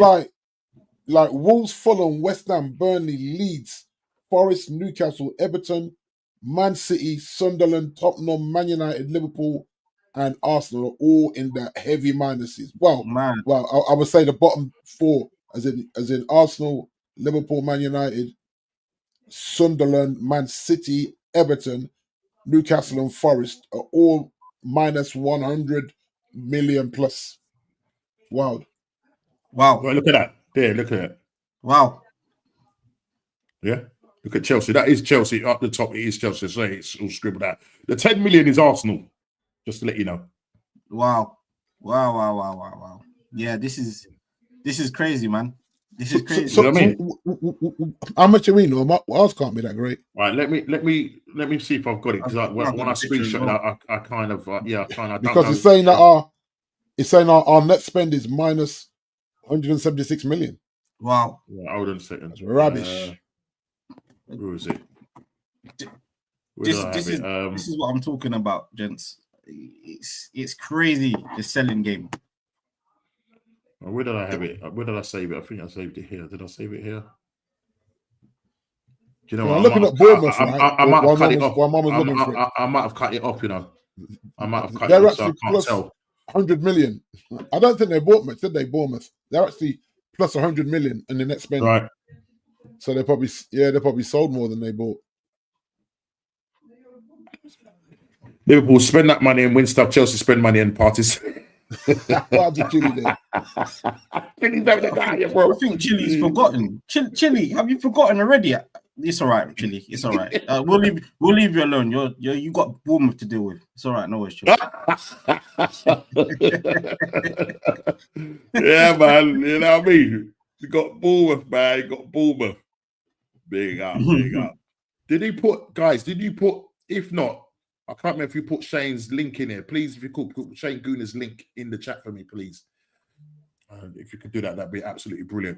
like Wolves, Fulham, West Ham, Burnley, Leeds, Forest, Newcastle, Everton, Man City, Sunderland, Tottenham, Man United, Liverpool, and Arsenal are all in the heavy minuses. I would say the bottom four, as in Arsenal, Liverpool, Man United, Sunderland, Man City, Everton, Newcastle, and Forest are all minus 100 million plus. Wow. Well, look at that. There, look at that. Wow. Yeah. Look at Chelsea. That is Chelsea. Up the top, it is Chelsea. So it's all scribbled out. The 10 million is Arsenal. Just to let you know. Wow. Yeah, this is crazy, man. This is crazy. You know what I mean? How much you mean? Ours can't be that great. Right, let me see if I've got it because when I screenshot that, I kind of because it's saying that our net spend is minus 176 million. Wow. Yeah, hold on a second. That's rubbish. Where is it? This is what I'm talking about, gents. It's crazy, the selling game. Where did I have it? Where did I save it? I think I saved it here. Did I save it here? Do you know what? I'm looking at Bournemouth. I might have cut it off. I might have cut it off, you know. I might have cut it off, so I can't tell. 100 million. I don't think they bought much, did they, Bournemouth? They're actually plus 100 million in the net spend. Right. So they probably sold more than they bought. Liverpool spend that money and win stuff. Chelsea spend money and parties. Why did Chile there? I think Chile's forgotten. Chile, have you forgotten already? It's all right, Chile. It's all right. We'll leave you alone. You got Bournemouth to deal with. It's all right. No worries, Chile. Yeah, man. You know what I mean? You got Bournemouth, man. You got Bournemouth. Big up. Did you put, if not, I can't remember if you put Shane's link in here. Please, if you could put Shane Gooner's link in the chat for me, please. If you could do that, that'd be absolutely brilliant.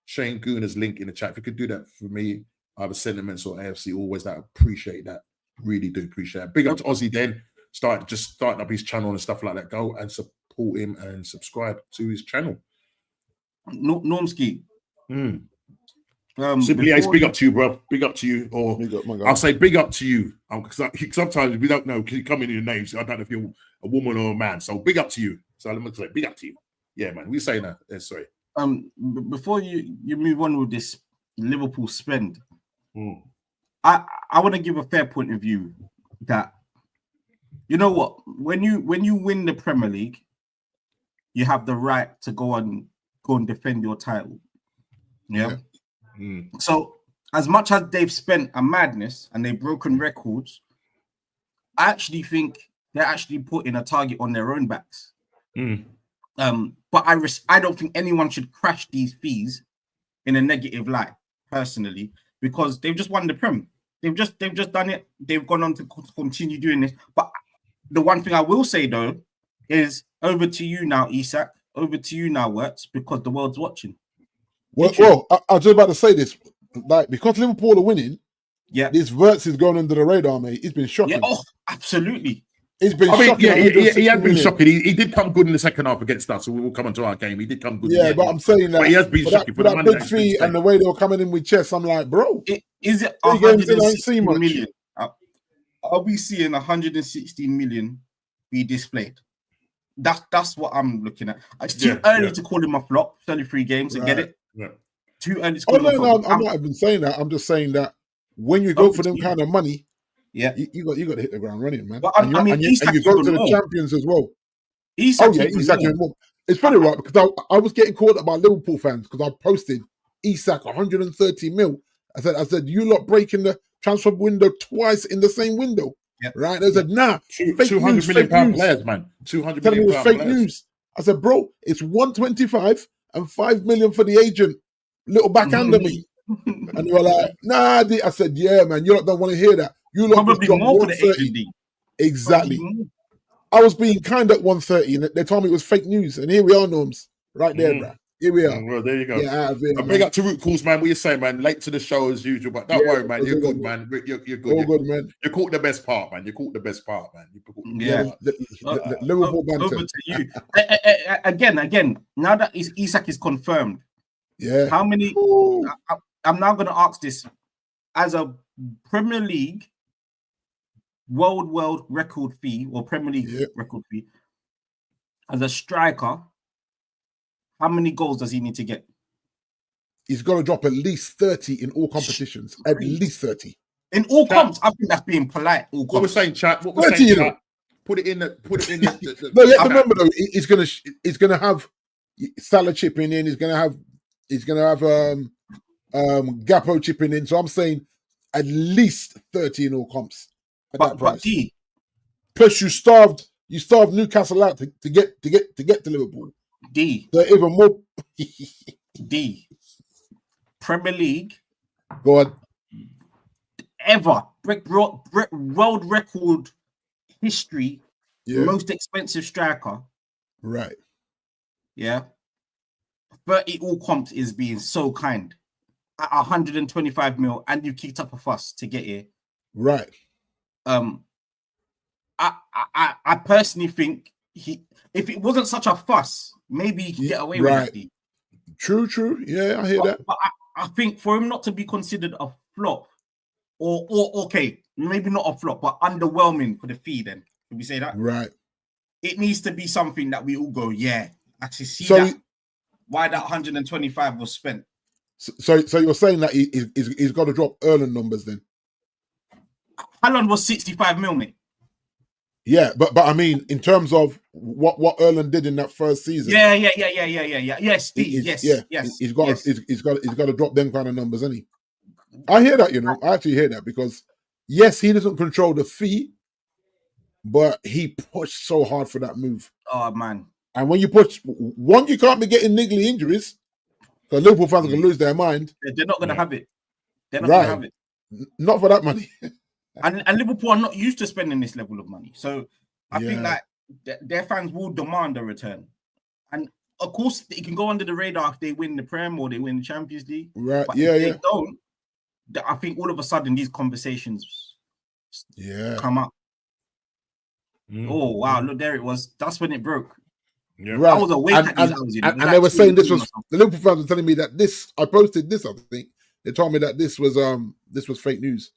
Shane Gooner's link in the chat. If you could do that for me, either Sentiments or AFC, always that. Appreciate that. Really do appreciate it. Big up to Ozzy then. Starting up his channel and stuff like that. Go and support him and subscribe to his channel. Normski. Simply Ace, big up to you, bro. Big up to you. Or I'll say big up to you. Because sometimes we don't know because you come in your names. I don't know if you're a woman or a man. So big up to you. So let me say big up to you. Yeah, man. We're saying that. Sorry. Before you move on with this Liverpool spend, I want to give a fair point of view that you know what, when you win the Premier League, you have the right to go and defend your title. Yeah. So as much as they've spent a madness and they've broken records, I actually think they're actually putting a target on their own backs. But I don't think anyone should crash these fees in a negative light, personally, because they've just won the Prem. They've just done it. They've gone on to continue doing this. But the one thing I will say though is over to you now, Isak. Over to you now, Wirtz, because the world's watching. Well, I was just about to say this. Like, because Liverpool are winning, yeah, this Wirtz is going under the radar, mate. It's been shocking. Yeah, absolutely. He's been shocking. Yeah, he has been million. shocking. He did come good in the second half against us, so we will come onto our game. He did come good. Yeah, but I'm saying that. But he has been shocking for that big fee and the way they were coming in with chess. I'm like, bro, is it 160 million? Are we seeing 160 million be displayed? That's what I'm looking at. It's too early to call him a flop. It's only 3 games to get it. Yeah. Too early to call him a flop. I'm not even saying that. I'm just saying that when you go for them kind of money, you got to hit the ground running, man. But and you go to the champions as well. Isak. It's funny, right? Because I was getting caught up by Liverpool fans because I posted Isak 130 mil. I said, you lot breaking the transfer window twice in the same window. Yep. Right? They said, nah, 200 million pound players, man. 200 million pound fake news. I said, bro, it's 125 and 5 million for the agent. Little backhander me. And they were like, nah. I said, yeah, man, you lot don't want to hear that. You lot probably more for the agent. Exactly. I was being kind at 130 and they told me it was fake news. And here we are, Norms. Right there, bro. Here we are. Well, there you go. Yeah, bring up to Root Calls, man. What you saying, man? Late to the show as usual, but don't worry, man. You're good, man. You're good. All good, man. You caught the best part, man. The Liverpool banter. Over to you. Again. Now that Isak is confirmed, how many? I'm now going to ask this as a Premier League world record fee or Premier League record fee as a striker. How many goals does he need to get? He's got to drop at least 30 in all competitions. At least 30. In all comps, I think that's being polite. What we're saying, chat. What we're saying, chat. Put it in the. No, you have to remember though. He's gonna have Salah chipping in. He's gonna have Gakpo chipping in. So I'm saying at least 30 in all comps. But plus you starved Newcastle out to get to Liverpool. So even more. Premier League. Go on. Ever world record history. Most expensive striker. Right. Yeah. 30 all comps is being so kind. At 125 mil, and you kicked up a fuss to get here. Right. I personally think if it wasn't such a fuss, maybe he could get away with that. True. Yeah, I hear that. But I think for him not to be considered a flop, or okay, maybe not a flop, but underwhelming for the fee, then can we say that? Right. It needs to be something that we all go, actually see that why that 125 was spent. So you're saying that he's got to drop Erland numbers then? Haaland was 65 mil, mate. Yeah, but I mean, in terms of what Erland did in that first season. Yeah. Yes. He's got to drop them kind of numbers, hasn't he? I hear that, I actually hear that because yes, he doesn't control the fee, but he pushed so hard for that move. Oh man! And when you push, you can't be getting niggly injuries because Liverpool fans are gonna lose their mind. They're not gonna have it. They're not gonna have it. Not for that money. And Liverpool are not used to spending this level of money. So I think that their fans will demand a return. And of course, it can go under the radar if they win the Prem or they win the Champions League. Right. But if they don't, I think all of a sudden these conversations come up. Oh, wow. Look, there it was. That's when it broke. Yeah. Right. I was awake at these hours. And they were saying this was, the Liverpool fans were telling me that I posted this, I think. They told me that this was fake news.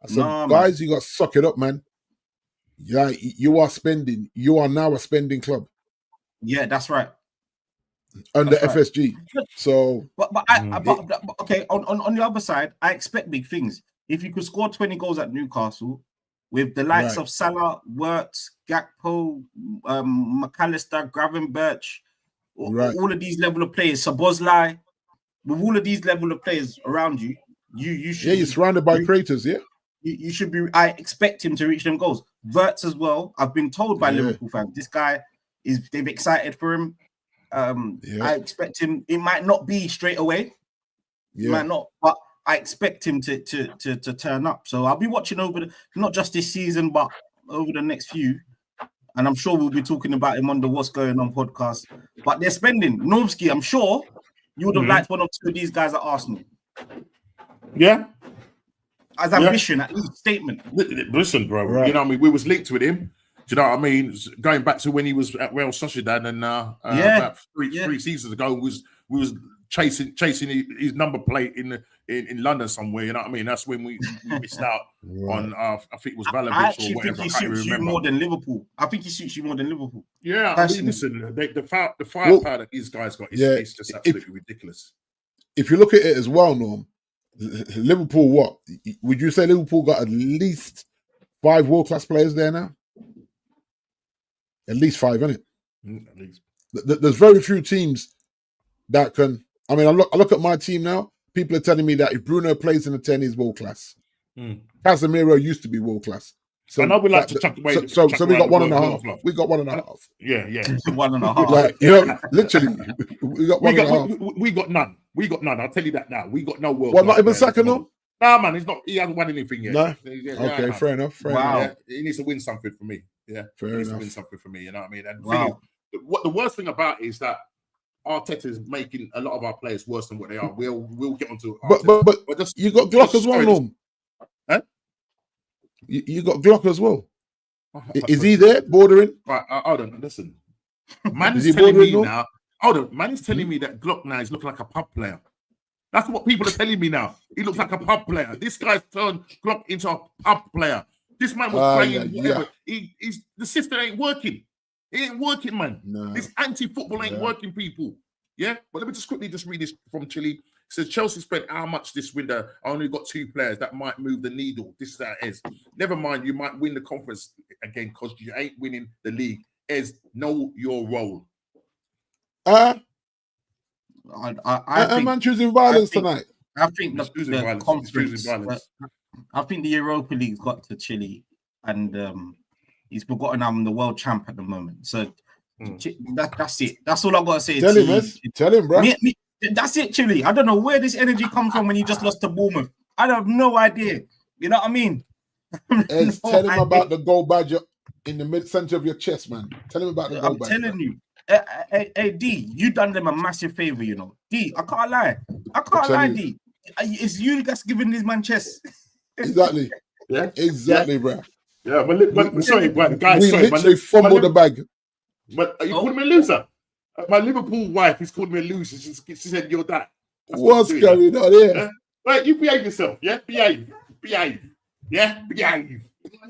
I said, guys, you got to suck it up, man. Yeah, you are spending. You are now a spending club. Yeah, that's right. Under FSG. So, but okay. On the other side, I expect big things. If you could score 20 goals at Newcastle with the likes of Salah, Wirtz, Gakpo, McAllister, Gravenberch, all of these level of players, Szoboszlai, with all of these level of players around you, you should. Yeah, you're surrounded by creators. Yeah. You should be. I expect him to reach them goals. Wirtz as well. I've been told by Liverpool fans, this guy they've excited for him. I expect him. It might not be straight away. It might not, but I expect him to turn up. So I'll be watching over not just this season, but over the next few. And I'm sure we'll be talking about him on the What's Going On podcast. But they're spending. Normski, I'm sure you would have liked one or two of these guys at Arsenal. Yeah. As ambition, at least statement. Listen, bro. You know what I mean? We was linked with him. you know what I mean? Going back to when he was at Real Sociedad and about three seasons ago, we was chasing his number plate in London somewhere. You know what I mean? That's when we missed out on. I think it was Valevich I actually or whatever. think he suits you more than Liverpool. I think he suits you more than Liverpool. Yeah, I mean, listen, the firepower that these guys got is just absolutely ridiculous. If you look at it as well, Norm, Liverpool, what would you say? Liverpool got at least 5 world-class players there now. At least 5, isn't it? At least. There's very few teams that can. I mean, I look at my team now. People are telling me that if Bruno plays in the 10, he's world class. Casemiro used to be world class. So I know we like to chuck away. So we got 1.5. We got 1.5. Yeah. 1.5. Like, you know, literally, we got 1.5. We got none. We got none. I'll tell you that now. We got no world. Well, not even second, no? Nah, man, he hasn't won anything yet. No. Okay, fair enough. Fair enough. Yeah, he needs to win something for me. Yeah, fair he needs enough. to win something for me. You know what I mean? And Wow. the worst thing about it is that Arteta is making a lot of our players worse than what they are. We'll get onto Arteta. But just, you got Glock as well, Norm. Huh? You got Glock as well. Is he there bordering? Right, hold on. Listen, man is telling me now. Hold on, man is telling me that Glock now is looking like a pub player. That's what people are telling me now. He looks like a pub player. This guy's turned Glock into a pub player. This man was playing whatever. He's the system ain't working. It ain't working, man. No. This anti-football ain't working, people. Yeah? But let me just quickly read this from Chile. It says Chelsea spent how much this window? I only got 2 players that might move the needle. This is how it is. Never mind, you might win the conference again because you ain't winning the league. Know your role. I think man choosing violence tonight. I think the conference. I think the Europa League's got to Chile, and he's forgotten I'm the world champ at the moment. So that's it. That's all I got to say. Tell him, bro. That's it, Chile. I don't know where this energy comes from when you just lost to Bournemouth. I have no idea. You know what I mean? Tell him about the gold badge in the mid-center of your chest, man. Tell him about the gold badge. I'm telling you. Hey, D, you done them a massive favor, you know. D, I can't lie. D. It's you that's giving this man chest. Exactly. Yeah. Exactly, bro. Yeah, but sorry, guys. We literally fumbled the bag. But you called me a loser. My Liverpool wife has called me a loser. She said you're that. What's going on here? Yeah? Right, you behave yourself. Yeah, behave. Yeah, behave.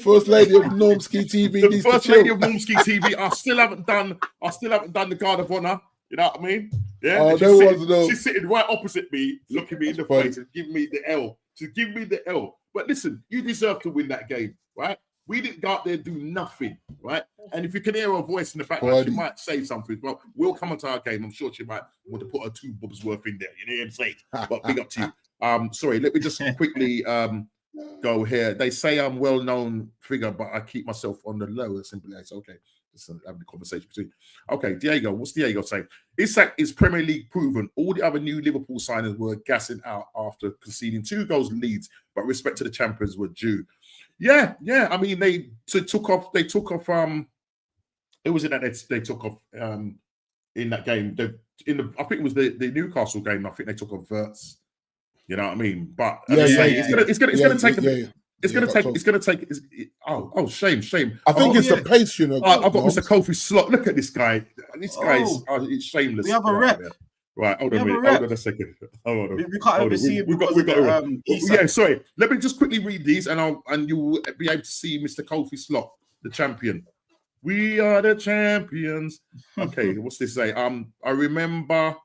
First lady of Normski TV. The first lady of Normski TV. I still haven't done the guard of honor. You know what I mean? Yeah. She's sitting right opposite me, looking me in the face and giving me the L. She's giving me the L. But listen, you deserve to win that game, right? We didn't go out there and do nothing, right? And if you can hear her voice in the background, she might say something. Well, we'll come onto our game. I'm sure she might want to put her 2 bobs worth in there. You know what I'm saying? But big up to you. Sorry, let me just quickly go here. They say I'm well-known figure, but I keep myself on the low. Simply, it's okay. Just having a conversation between. Okay, Diego. What's Diego saying? Isak is Premier League proven. All the other new Liverpool signings were gassing out after conceding 2 goals leads, but respect to the champions were due. Yeah. I mean, they took off. It was in that they took off in that game. I think it was the Newcastle game. I think they took off Verts. You know what I mean? But it's gonna take. Oh, shame. I think it's the pace, you know. I've got Mr. Kofi Slot. Look at this guy. This guy's it's shameless. We have a rep. Right, hold on a minute. Hold on a second. Hold on. We can't oversee it. We got sorry. Let me just quickly read these, and you will be able to see Mr. Kofi Slot, the champion. We are the champions. Okay, what's this say? I remember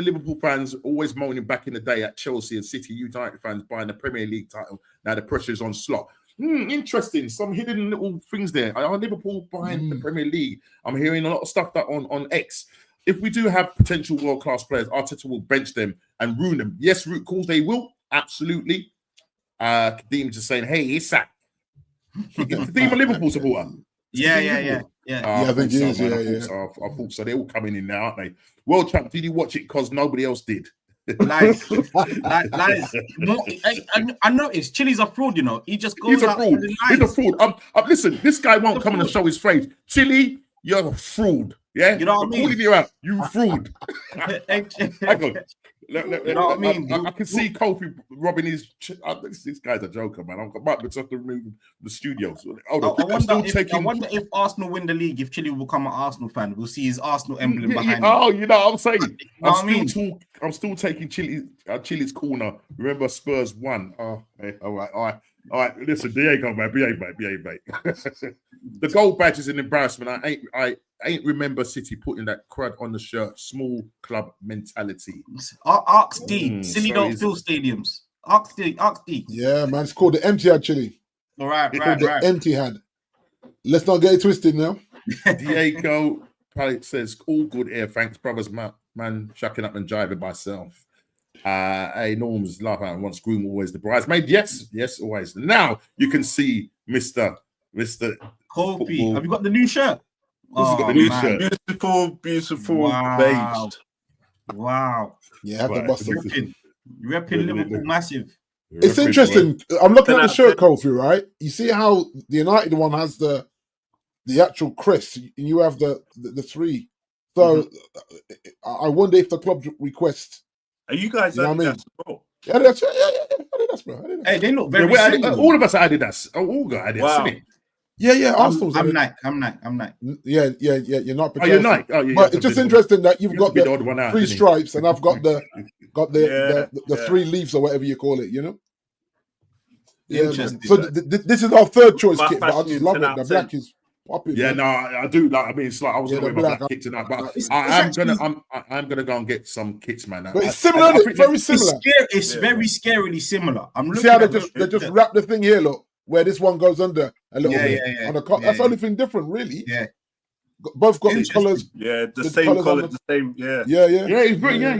Liverpool fans always moaning back in the day at Chelsea and City United fans buying the Premier League title. Now the pressure is on Slot. Interesting. Some hidden little things there. Are Liverpool buying the Premier League? I'm hearing a lot of stuff that on X. If we do have potential world-class players, Arteta will bench them and ruin them. Yes, root calls, they will. Absolutely. Kadeem just saying, hey, Isak. Kadeem a Liverpool supporter. Yeah. I think he is. I thought so. They're all coming in now, aren't they? World Champ, did you watch it because nobody else did? Lies. No, I noticed Chile's a fraud, you know. He just goes He's a fraud. He's a fraud. Listen, this guy won't come on and show his face. Chile, you're a fraud. Yeah, You know what I'm I mean? calling you out. You fraud. Hang on. You know what I mean? I can see Kofi robbing his. This guy's a joker, man. I might just have to remove the studio. So, hold on. I wonder if Arsenal win the league, if Chile will become an Arsenal fan. We'll see his Arsenal emblem behind him. Oh, you know what I'm saying? You I'm still taking Chile's corner. Remember, Spurs won. Oh, hey, all right. Listen, Diego, man, behave, mate. The gold badge is an embarrassment. I ain't remember City putting that crud on the shirt. Small club mentality. Ask D. Silly don't fill stadiums. Ask D. Yeah, man. It's called the Empty-Had Chile. All right. The Empty-Had. Let's not get it twisted now. Diego Pallet says, all good here. Thanks, brothers, man. Shucking up and jiving myself. Hey, Norm's laugh out. Once groom, always the bridesmaid. Yes, always. Now you can see Mr. Kofi. Have you got the new shirt? Got the new shirt. Beautiful beige. Wow. Yeah, have to bust it. Repping Liverpool massive. It's interesting. I'm looking at the shirt, Kofi, right? You see how the United one has the actual crest, and you have the three. So I wonder if the club request. Are you guys Adidas, bro? Yeah, Adidas, bro. Hey, they look very similar. All of us are Adidas. All got Adidas, Wow. isn't it? Yeah. Arsenal's I'm Nike. Yeah. You're not. Oh, you're Nike. Oh, yeah. But it's just interesting that you've got the odd one out, three stripes, and I've got the three leaves or whatever you call it. You know. Yeah, man. So this is our third choice kit, but I just love it. The black is popping. Yeah, man. no, I do. Like, I mean, it's like I was going to wear my black kit tonight, but I'm gonna go and get some kits, man. But it's similar. Very similar. It's very scarily similar. I'm looking. See how they just wrap the thing here. Look, where this one goes under a little bit. On the that's the only thing different, really. Yeah. Both got the colours. Yeah, the same colour, the same. Yeah. It's great. Yeah.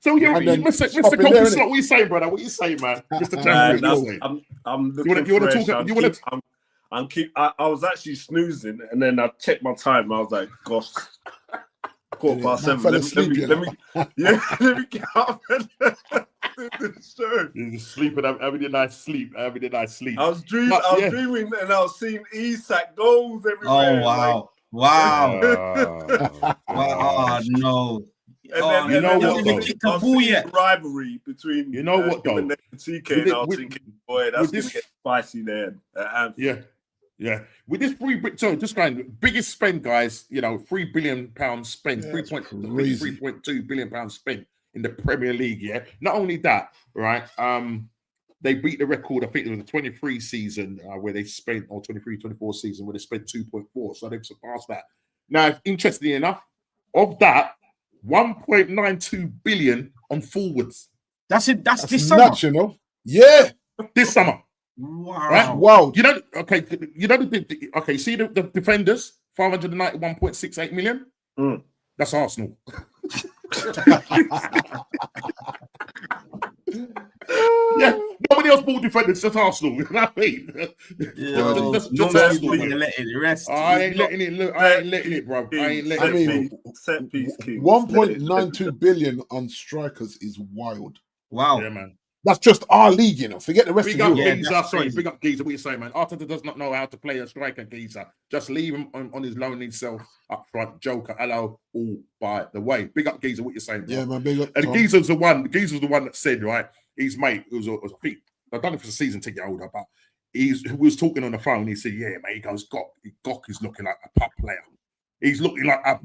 So Mr. Kofi Slot, what you saying, brother? What you saying, man? Mr. Champion, I'm looking. You want to talk? I was actually snoozing, and then I checked my time. I was like, "Gosh, 7:15. Let me get up and do the show." You're just sleeping, having a nice sleep. I was dreaming, and I was seeing Isak goals everywhere. Oh wow! Oh no! And then I was seeing rivalry between him and TK, and I was thinking, boy, that's going to get spicy there at Anfield. Yeah. With this just going biggest spend, guys. £3 billion spent, 3.2 billion pounds spent in the Premier League. Yeah. Not only that, right? They beat the record. I think it was the 23 season where they spent, or 23-24 season where they spent 2.4. So they've surpassed that. Now, interestingly enough, of that, 1.92 billion on forwards. That's it. That's this nuts, summer. Yeah, this summer. Wow. Right? Wow. See the defenders, 591.68 million. That's Arsenal. Yeah, nobody else bought defenders, just Arsenal. You know what I mean? Just Arsenal. Let it rest. I ain't letting it, bro. Set piece king. 1.92 billion on strikers is wild. Wow. Yeah, man. That's just our league, Forget the rest big of Europe. Europe. Big up Geezer. What you say, man? Arteta does not know how to play a striker, Geezer. Just leave him on his lonely self up front. Joker, hello, all by the way. Big up Geezer. What you saying, bro? Yeah, man. Big up. And Geezer's the one that said, right, his mate was Pete. I don't know if it's a season ticket holder, but he was talking on the phone. He said, yeah, man, he goes, Gok is looking like a pub player. He's looking like a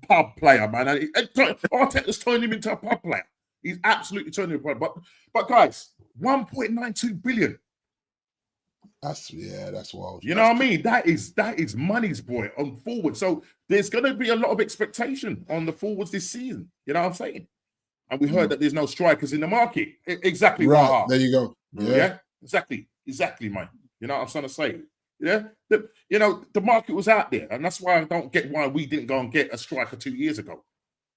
pub player, man. Arteta's turned him into a pub player. He's absolutely turning him into a pub player. But guys, 1.92 billion. That's wild. You know what I mean? That is money's boy on forward. So there's going to be a lot of expectation on the forwards this season. You know what I'm saying? And we heard that there's no strikers in the market. Exactly. Right. There you go. Yeah. Exactly, mate. You know what I'm trying to say? Yeah. The market was out there, and that's why I don't get why we didn't go and get a striker 2 years ago.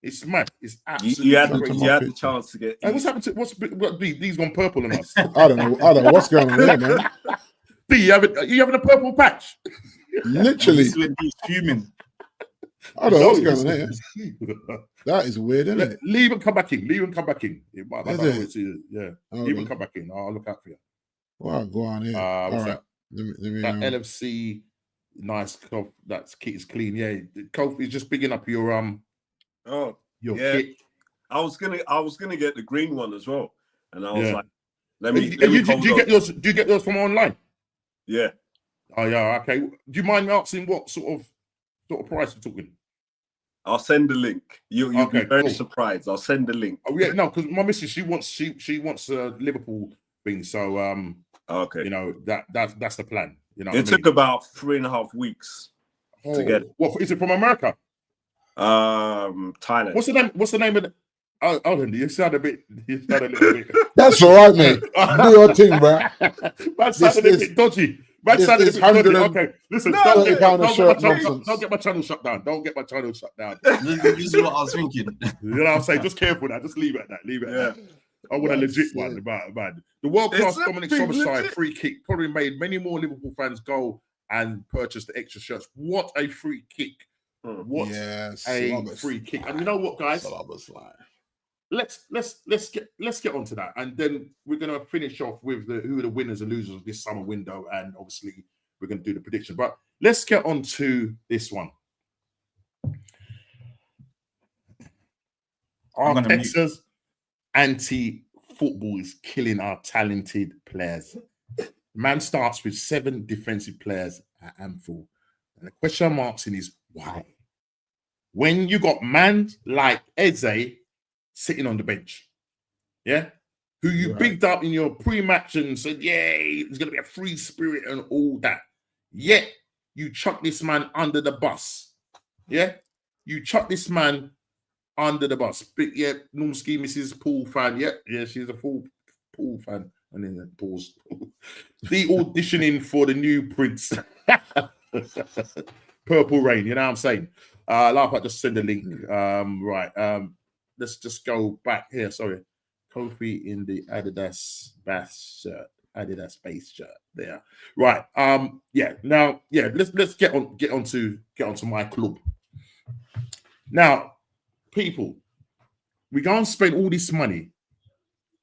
It's mad. It's absolutely. You had the chance to get. Hey, what's happened to what these gone purple on us? I don't know what's going on there, man. You having a purple patch? Literally. He's fuming. I don't know what's going on there. That is weird, isn't it? Leave and come back in. Yeah. Leave and come back in. I'll look out for you. Well, go on here. All right. LFC Nice, Kof. That kit is clean. Yeah, Kof is just bigging up your your kit. I was gonna get the green one as well, and I was like, let do me you get yours? Do you get yours from online? Yeah. Oh yeah, okay. Do you mind me asking what sort of price you're talking? I'll send the link. You'll be very surprised. I'll send the link. Oh yeah, no, because my missus she wants a Liverpool thing, so okay, you know that's the plan. You know, it took about 3.5 weeks to get. What is it from America? Thailand. What's the name of it? Oh, you sound a little bit. That's all right, mate. Do your thing, bro. Man sounded a bit dodgy. Man sounded a bit dodgy. Okay, listen, don't get my channel shut down. Don't get my channel shut down. This is what I was thinking. You know what I'm saying? Just careful now. Just leave it at that. Leave it at that. I want a legit one. Man. The world-class Dominic Szoboszlai free kick probably made many more Liverpool fans go and purchase the extra shirts. What a free kick. What a free kick. And you know what, guys? Let's get onto that, and then we're gonna finish off with who are the winners and losers of this summer window, and obviously we're gonna do the prediction. But let's get on to this one. Arteta'S anti-football is killing our talented players. Man starts with 7 defensive players at Anfield, and the question I'm asking is why? When you got man like Eze sitting on the bench, who you bigged up in your pre-match and said, there's going to be a free spirit and all that. Yet, you chuck this man under the bus. You chuck this man under the bus. But Normski, Mrs. Pool fan. Yeah, she's a full Pool fan. And then pause. The auditioning for the new Prince. Purple Rain, you know what I'm saying? Laugh at just send a link. Let's just go back here. Sorry, Kofi in the Adidas bass shirt, Adidas base shirt. There, right. Let's get onto my club. Now, people, we go and spend all this money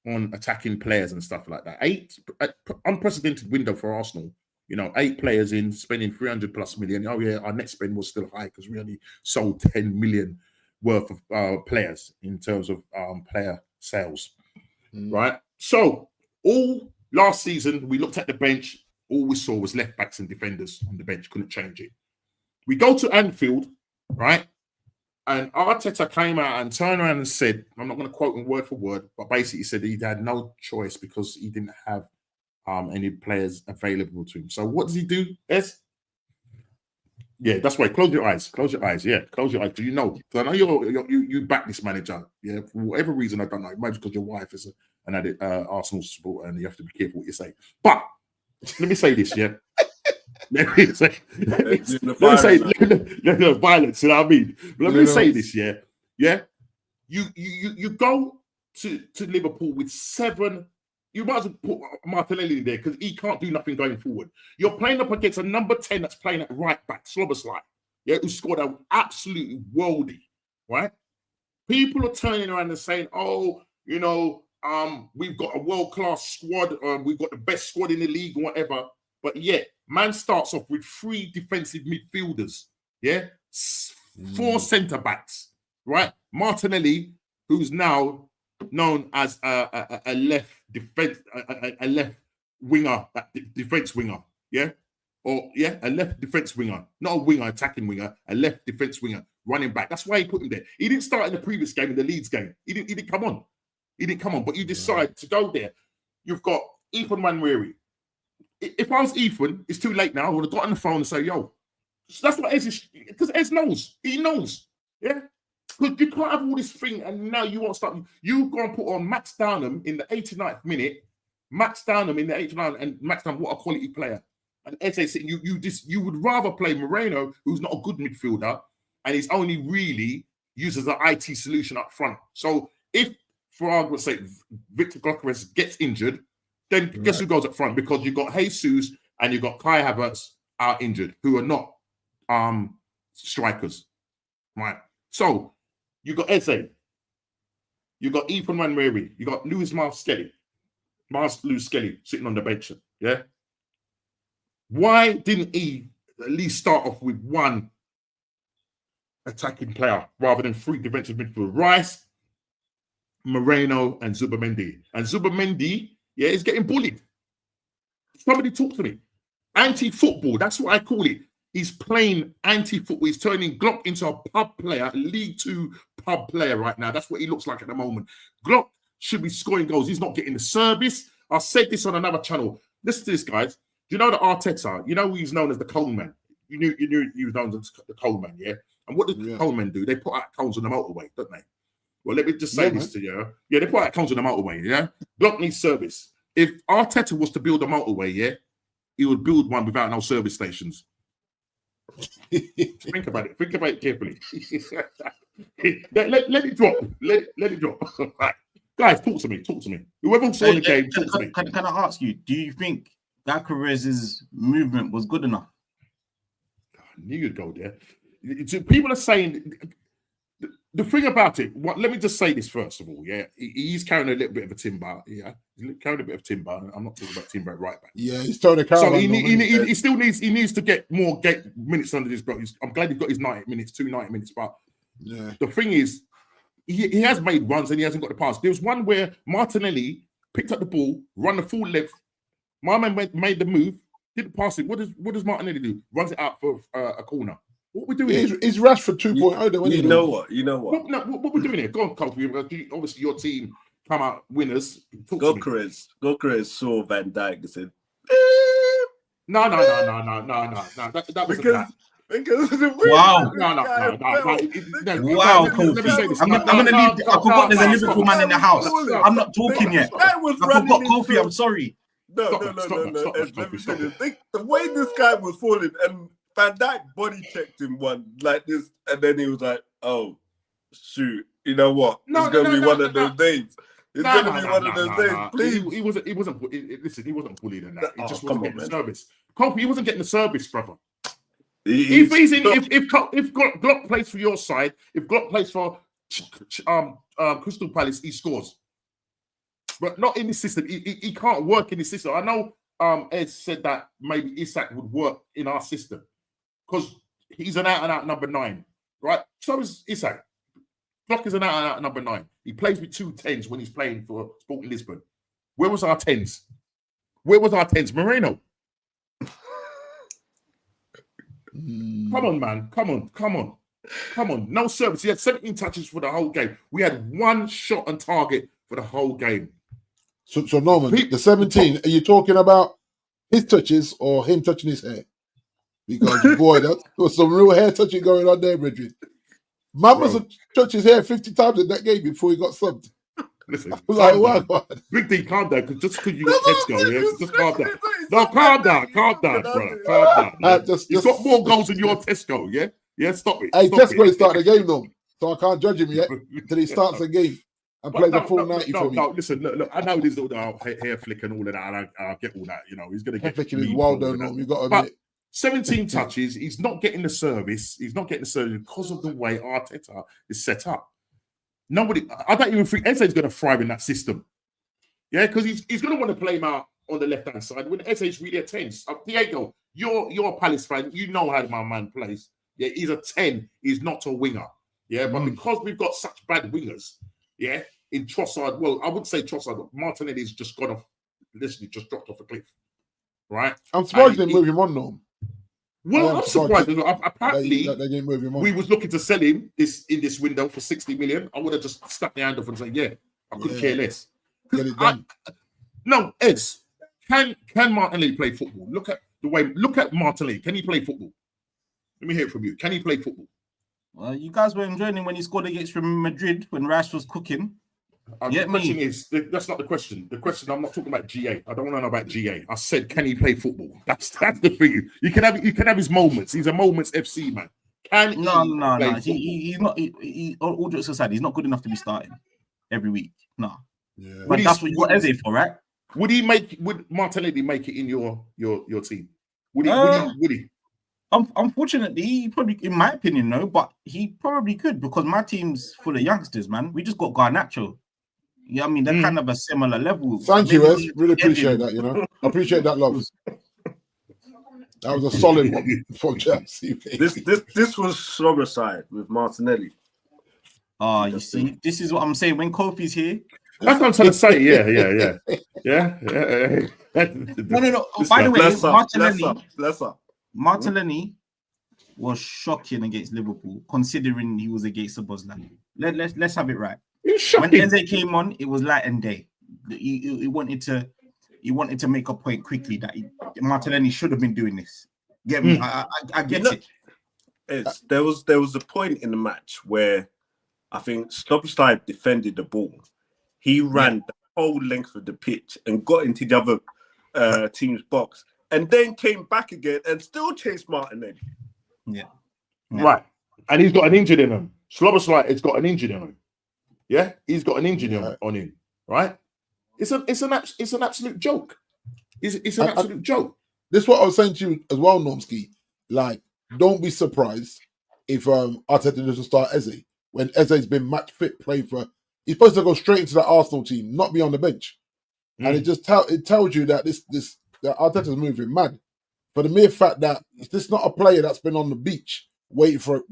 on attacking players and stuff like that. 8 unprecedented window for Arsenal. You know, 8 players in, spending 300+ million. Oh yeah, our net spend was still high because we only sold 10 million worth of players in terms of player sales, right? So all last season we looked at the bench, all we saw was left backs and defenders on the bench, couldn't change it. We go to Anfield, right? And Arteta came out and turned around and said, I'm not going to quote him word for word, but basically he said he had no choice because he didn't have any players available to him. So what does he do? Yeah, that's right. Close your eyes. Close your eyes. Yeah, close your eyes. Do you know? So I know you back this manager. Yeah, for whatever reason, I don't know. Maybe because your wife is an Arsenal supporter and you have to be careful what you say. But let me say this, yeah. Let me say violence. You know what I mean? Let me say this, yeah. Yeah, you go to Liverpool with 7. You might as well put Martinelli there because he can't do nothing going forward. You're playing up against a number 10 that's playing at right back, Szoboszlai, who scored an absolutely worldie, right? People are turning around and saying, we've got a world-class squad, we've got the best squad in the league, or whatever. But yet, man starts off with 3 defensive midfielders, 4 centre-backs, right? Martinelli, who's now known as a left defense, a left winger, defense winger, a left defense winger, not a winger, attacking winger, a left defense winger, running back. That's why he put him there. He didn't start in the previous game, in the Leeds game. He didn't come on. He didn't come on, but you decide to go there. You've got Ethan Nwaneri. If I was Ethan, it's too late now. I would have got on the phone and say, yo. So that's what Ez is, because Ez knows. He knows. Yeah. Because you can't have all this thing and now you won't start. You go and put on Max Downham in the 89th minute. Max Downham in the 89th, and Max Downham, what a quality player. And Eze sitting, you would rather play Moreno, who's not a good midfielder, and he's only really used as an IT solution up front. So if, for argument's sake, Victor Gyokeres gets injured, then guess who goes up front? Because you've got Jesus and you've got Kai Havertz are injured, who are not strikers. Right. So you got Eze, you got Ethan Nwaneri, you got Lewis Skelly sitting on the bench. Yeah. Why didn't he at least start off with one attacking player rather than 3 defensive midfielders. Rice, Moreno, and Zubamendi. And Zubamendi, is getting bullied. Somebody talk to me. Anti-football, that's what I call it. He's playing anti-football. He's turning Glock into a pub player, League 2 pub player right now. That's what he looks like at the moment. Glock should be scoring goals. He's not getting the service. I said this on another channel. Listen to this, guys. Do you know that Arteta, he's known as the coalman? You knew he was known as the coalman, yeah? And what did the coalmen do? They put out coals on the motorway, don't they? Well, let me just say this to you. Yeah, they put out coals on the motorway, yeah? Glock needs service. If Arteta was to build a motorway, he would build one without no service stations. Think about it. Think about it carefully. let it drop. Let it drop. Right. Guys, talk to me. Whoever saw the game, talk to me. Can I ask you, do you think Wknd's movement was good enough? I knew you'd go there. People are saying the thing about it. Let me just say this first of all. Yeah, he's carrying a little bit of a timber. Yeah, he's carrying a bit of timber. I'm not talking about timber at right back. Yeah, he's throwing a So he still needs to get more minutes under his belt. I'm glad he got his 90 minutes, 90 minutes. But the thing is, he has made runs and he hasn't got the pass. There was one where Martinelli picked up the ball, run the full length. My man made the move, didn't pass it. What does Martinelli do? Runs it out for a corner. What we doing? He's Rashford 2.0. You know what? What we doing here? Go on, Kofi. Obviously, your team come out winners. Gokres saw Van Dijk and said, No. That was because wow. No. Wow, Kofi. I'm gonna leave. I forgot there's a Liverpool man in the house. I'm not talking yet. I forgot Kofi. I'm sorry. No. Let me say this. The way this guy was falling, and Van Dijk body checked him one like this, and then he was like, "Oh, shoot, you know what? It's gonna be one of those days. It's gonna be one of those days." Please, he wasn't. Listen, he wasn't bullied in that. He just wasn't getting the service. Kofi, he wasn't getting the service, brother. If Glock plays for your side, if Glock plays for Crystal Palace, he scores. But not in this system. He can't work in this system. I know Ed said that maybe Isak would work in our system because he's an out-and-out number 9, right? So is Isak. Glock is an out-and-out number 9. He plays with 2 10s when he's playing for Sporting Lisbon. Where was our 10s? Moreno. Come on, man. Come on. No service. He had 17 touches for the whole game. We had 1 shot on target for the whole game. So Norman, the 17, are you talking about his touches or him touching his hair? Because, boy, there was some real hair touching going on there, Bridget. Man must have touched his hair 50 times in that game before he got subbed. Listen, like, wow. Big D, calm down, because just because you got Tesco, just calm down. No, calm down, brother. Calm down. He's got more goals than your Tesco, yeah? Yeah, stop it. Hey, Tesco ain't started the game, though, so I can't judge him yet until he starts the game and plays the full 90 for me. No, listen, look, I know there's all the hair flick and all of that, and I get all that, he's going to get... Hair flicking is wild, though, Norm, you got to admit. 17 touches, he's not getting the service. He's not getting the service because of the way Arteta is set up. I don't even think Eze's going to thrive in that system. Yeah, because he's going to want to play him out on the left-hand side when Eze's really a 10. Diego, you're a Palace fan. You know how my man plays. Yeah, he's a 10. He's not a winger. Yeah, but because we've got such bad wingers, yeah, in Trossard, well, I wouldn't say Trossard, Martinelli's just got off, literally just dropped off a cliff. Right? I'm surprised they move him on, Norm. Well, I'm surprised. Apparently, we was looking to sell him in this window for 60 million. I would have just stuck the hand off and said, "Yeah, I couldn't care less." No, Ed, can Martinelli play football? Look at Martinelli. Can he play football? Let me hear it from you. Can he play football? Well, you guys were enjoying him when he scored against Real Madrid when Rice was cooking. The question is, that's not the question. The question, I'm not talking about GA. I don't want to know about GA. I said, can he play football? That's the thing. You can have his moments. He's a moments FC man. No. He's not. All jokes aside, he's not good enough to be starting every week. No. Yeah. But that's what you got Eze for, right? Would Martinelli make it in your team? Would he? Unfortunately, he probably, in my opinion, no. But he probably could because my team's full of youngsters, man. We just got Garnacho. Yeah, I mean, they're kind of a similar level. Thank you, Wes. Really appreciate that, I appreciate that, love. That was a solid one from Chelsea. This was Slobber side with Martinelli. Oh, you see, this is what I'm saying. When Kofi's here, that's what I'm trying to say. Yeah. No. By the way, Martinelli was shocking against Liverpool, considering he was against the Bosnia. Let's have it right. When Eze came on, it was light and day. He wanted to make a point quickly that Martinelli should have been doing this. Get me? I get it. There was a point in the match where I think Slobberslide defended the ball. He ran the whole length of the pitch and got into the other team's box, and then came back again and still chased Martinelli. Yeah. Right. And he's got an injury in him. Slobberslide has got an injury on him. Yeah, he's got an injury on him. Right. It's an absolute joke. It's an absolute joke. This is what I was saying to you as well, Normski. Like, don't be surprised if Arteta doesn't start Eze when Eze's been match fit, playing for. He's supposed to go straight into the Arsenal team, not be on the bench, and it tells you that that Arteta's moving mad. For the mere fact that this is not a player that's been on the beach waiting for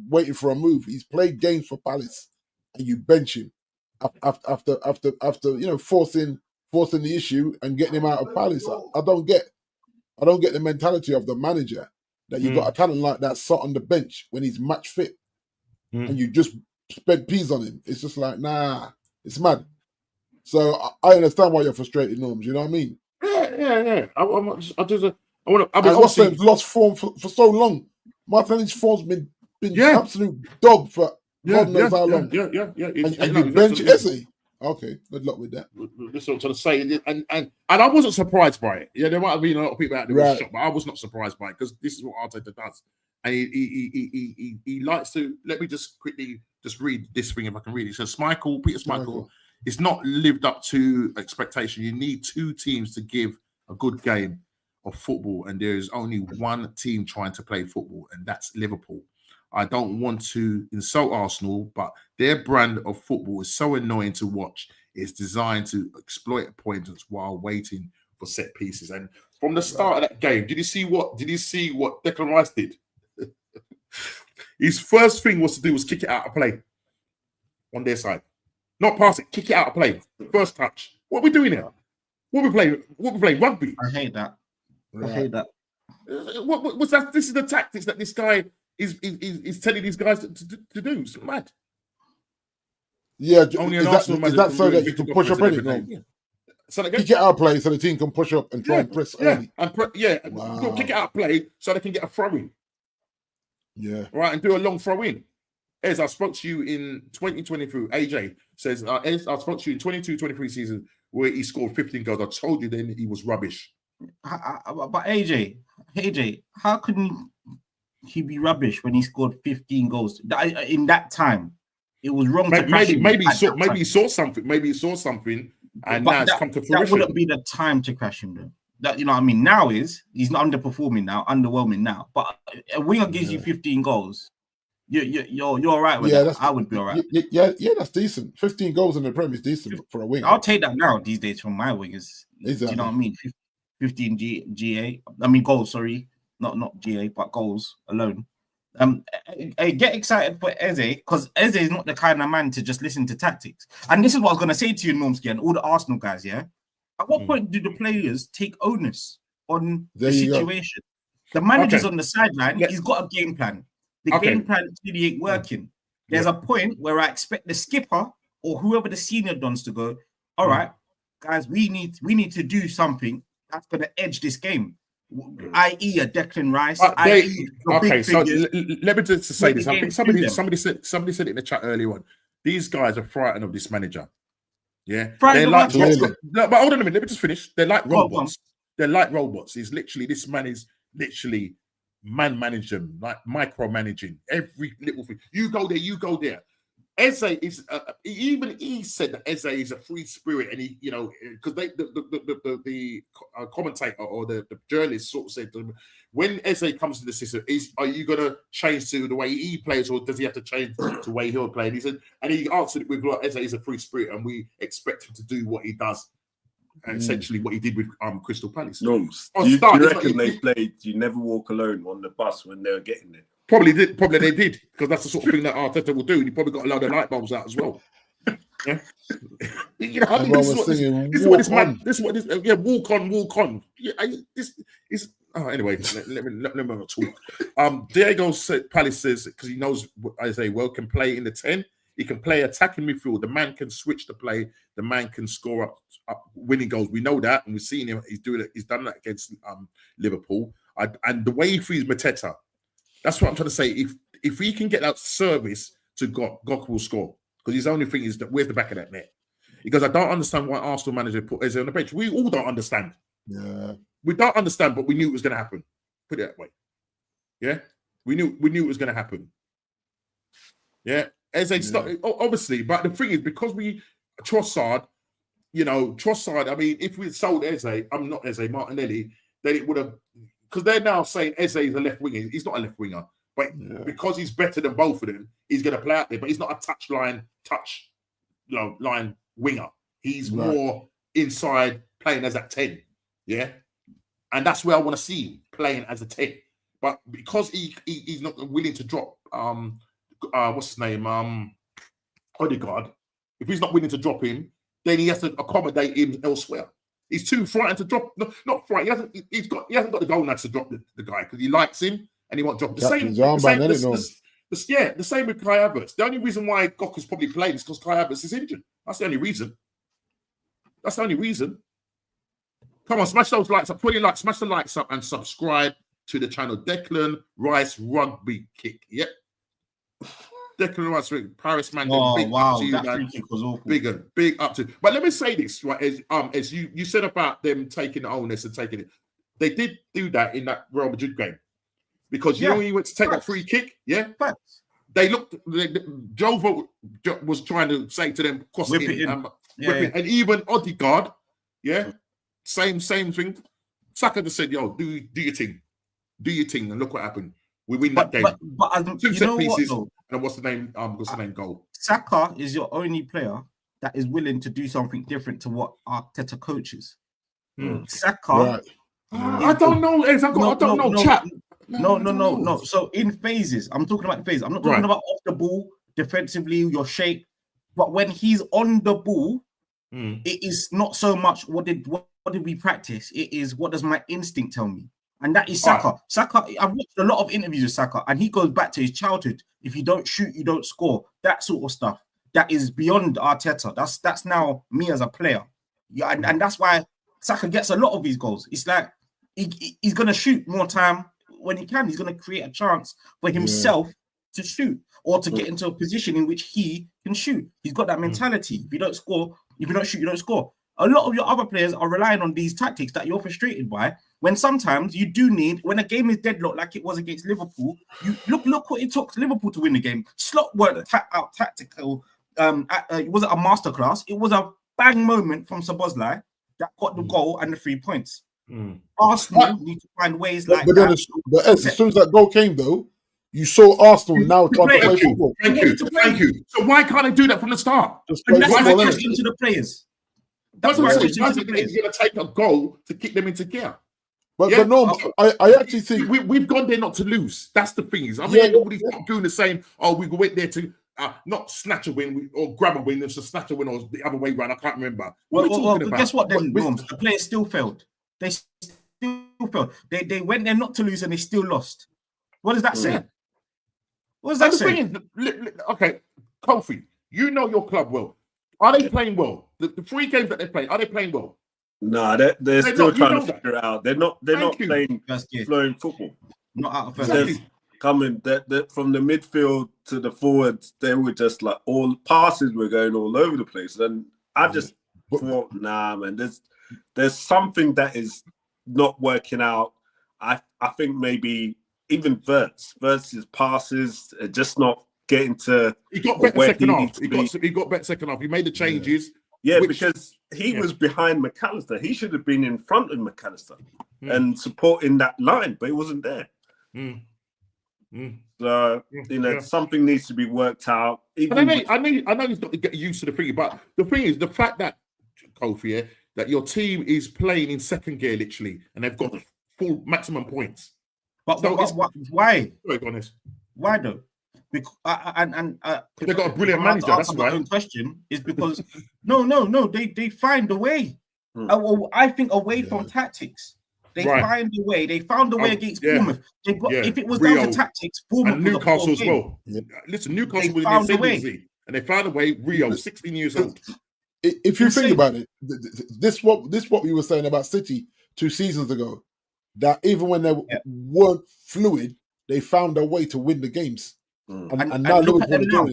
a move. He's played games for Palace, and you bench him after forcing the issue and getting him out of Palace. I don't get the mentality of the manager that you've got a talent like that sat on the bench when he's match fit and you just spend peas on him. It's just like, nah, it's mad. So I understand why you're frustrated, Norms. You know what I mean? Yeah. I've lost form for so long. Martinelli's form's been absolute dog for God knows how long. Yeah. And you bench Eze. Okay, good luck with that. That's what I'm trying to say, and I wasn't surprised by it. Yeah, there might have been a lot of people out there who were shocked, but I was not surprised by it because this is what Arteta does, and he likes to. Let me just quickly read this thing if I can read it. It says Peter Schmeichel, it's not lived up to expectation. You need two teams to give a good game of football, and there is only one team trying to play football, and that's Liverpool. I don't want to insult Arsenal, but their brand of football is so annoying to watch. It's designed to exploit opponents while waiting for set pieces. And from the start of that game, did you see what Declan Rice did? His first thing was kick it out of play on their side. Not pass it, kick it out of play. First touch. What are we doing here? What are we playing? Rugby. I hate that. I hate that. What was that? This is the tactics that this guy is telling these guys to do. It's mad. Yeah, is that so that you can push up in it? No. Yeah. So kick it out of play so the team can push up and try and press early. Wow. Kick it out of play so they can get a throw in. Yeah. Right, and do a long throw in. Ez, I spoke to you in 2023. AJ says, Ez, I spoke to you in 22-23 season where he scored 15 goals. I told you then he was rubbish. But AJ, how can he be rubbish when he scored 15 goals in that time? It was wrong to crash him. Maybe he saw something. And now it's come to fruition. That wouldn't be the time to crash him, though. That, you know what I mean? Now he's not underperforming now, underwhelming now. But a winger gives you 15 goals. You're all right with that. I would be all right. Yeah, that's decent. 15 goals in the Premier is decent for a winger. I'll take that now these days from my wingers. Exactly. Do you know what I mean? 15 goals, sorry. Not GA, but goals alone. I get excited for Eze because Eze is not the kind of man to just listen to tactics. And this is what I was going to say to you, Normski, and all the Arsenal guys, yeah? At what point do the players take onus on the situation? The manager's on the sideline. He's got a game plan. The game plan really ain't working. There's a point where I expect the skipper or whoever the senior dons to go, all right, guys, we need to do something that's going to edge this game. I.e. a Declan Rice. Let me just say this. I think somebody said it in the chat earlier on. These guys are frightened of this manager. Yeah, they're like, but hold on a minute. Let me just finish. They're like robots. They're like robots. This man is literally man managing, like micromanaging every little thing. You go there. Eze is even he said that Eze is a free spirit, and he, because the commentator or the journalist sort of said to him, when Eze comes to the system, are you going to change to the way he plays, or does he have to change to the way he'll play? And he said, and he answered it with, Eze is a free spirit, and we expect him to do what he does. essentially what he did with Crystal Palace. Norms, do you reckon they played "You Never Walk Alone" on the bus when they were getting there? Probably they did, because that's the sort of thing that Arteta will do. He probably got a load of light bulbs out as well. Yeah, you know, I mean, this is what this man. Yeah, walk on. Yeah, this is. Oh, anyway, let me not talk. Diego Palace says, because he knows Isaiah well, can play in the 10. He can play attacking midfield. The man can switch the play. The man can score up winning goals. We know that, and we've seen him. He's doing it. He's done that against Liverpool. And the way he frees Mateta, that's what I'm trying to say. If he can get that service to Gok will score, because his only thing is that where's the back of that net? Because I don't understand why Arsenal manager put Eze on the bench. We all don't understand. Yeah, we don't understand, but we knew it was going to happen. Put it that way. Yeah, we knew it was going to happen. Yeah. Eze, obviously, but the thing is, because Trossard, I mean, if we sold Eze, Martinelli, then it would have, because they're now saying Eze is a left winger. He's not a left winger, but because he's better than both of them, he's going to play out there. But he's not a line winger. He's more inside, playing as that 10. Yeah, and that's where I want to see him, playing as a 10. But because he's not willing to drop, what's his name? Odegaard. If he's not willing to drop him, then he has to accommodate him elsewhere. He's too frightened to drop. Not frightened. He hasn't got the goal now to drop the guy, because he likes him and he won't drop. The same with Kai Havertz. The only reason why Gok's probably playing is because Kai Havertz is injured. That's the only reason. Come on, smash those likes up. 20 likes. Smash the likes up and subscribe to the channel. Declan Rice Rugby Kick. Yep. Declan Rice, Paris man. Oh wow, that free kick was awful. Big up to. But let me say this, right? As you said about them taking the onus and taking it, they did do that in that Real Madrid game, because you know when he went to take that free kick, they looked. Jovo was trying to say to them, cross it in. And even Odegaard, same thing. Saka just said, "Yo, do your thing, and look what happened. We win that game." But two set pieces. And what's the name? Goal. Saka is your only player that is willing to do something different to what Arteta coaches. Saka. I don't know. I don't know. Chat. No. So in phases, I'm talking about phases. I'm not talking about off the ball, defensively, your shape. But when he's on the ball, it is not so much what did we practice. It is what does my instinct tell me, and that is Saka. Saka. I've watched a lot of interviews with Saka, and he goes back to his childhood. If you don't shoot, you don't score. That sort of stuff. That is beyond Arteta. That's now me as a player. Yeah, and that's why Saka gets a lot of these goals. It's like he's gonna shoot more time when he can. He's gonna create a chance for himself to shoot, or to get into a position in which he can shoot. He's got that mentality. If you don't score, if you don't shoot, you don't score. A lot of your other players are relying on these tactics that you're frustrated by, when sometimes you do need, when a game is deadlocked like it was against Liverpool, you look what it took Liverpool to win the game. Slot weren't out tactical. It wasn't a masterclass. It was a bang moment from Szoboszlai that got the goal and the 3 points. Arsenal need to find ways like that. But as soon as that goal came, though, you saw Arsenal now trying to play football. Thank you. So why can't they do that from the start? And that's my question to the players. That's my question to the players. You're going to take a goal to kick them into gear. But no, I actually think we've gone there not to lose. That's the thing. I mean, nobody's doing the same. Oh, we went there to not snatch a win or grab a win. It's a snatch a win, or the other way around. I can't remember. Well, guess what? Then the players still failed. They still failed. They went there not to lose and they still lost. What does that say? What does that say? Okay, Kofi, you know your club well. Are they playing well? The 3 games that they played, are they playing well? No, they're still trying to figure it out. They're not playing flowing football. Not out of first. Coming from the midfield to the forwards, they were just like all passes were going all over the place. And I just thought, nah, man, there's something that is not working out. I think maybe even Vert's passes are just not getting to. He got better second half. He got better second half. He made the changes. Yeah, because he was behind McAllister. He should have been in front of McAllister and supporting that line, but he wasn't there. So, something needs to be worked out. I know he's got to get used to the thing, but the thing is, the fact that Kofi, that your team is playing in second gear, literally, and they've got full maximum points. But So why? Sorry, go on this. Why though? Because They've got a brilliant manager. That's why. My own question is because no. They find a way. I think away from tactics. They find a way. They found a way against Bournemouth. They got if it was down to tactics, Bournemouth and Newcastle as well. Yeah. Listen, Newcastle was in the Ascendancy, and they found a way. Rio, 16 years old. If you think about it, this what we were saying about City 2 seasons ago, that even when they weren't fluid, they found a way to win the games. And now look at them now.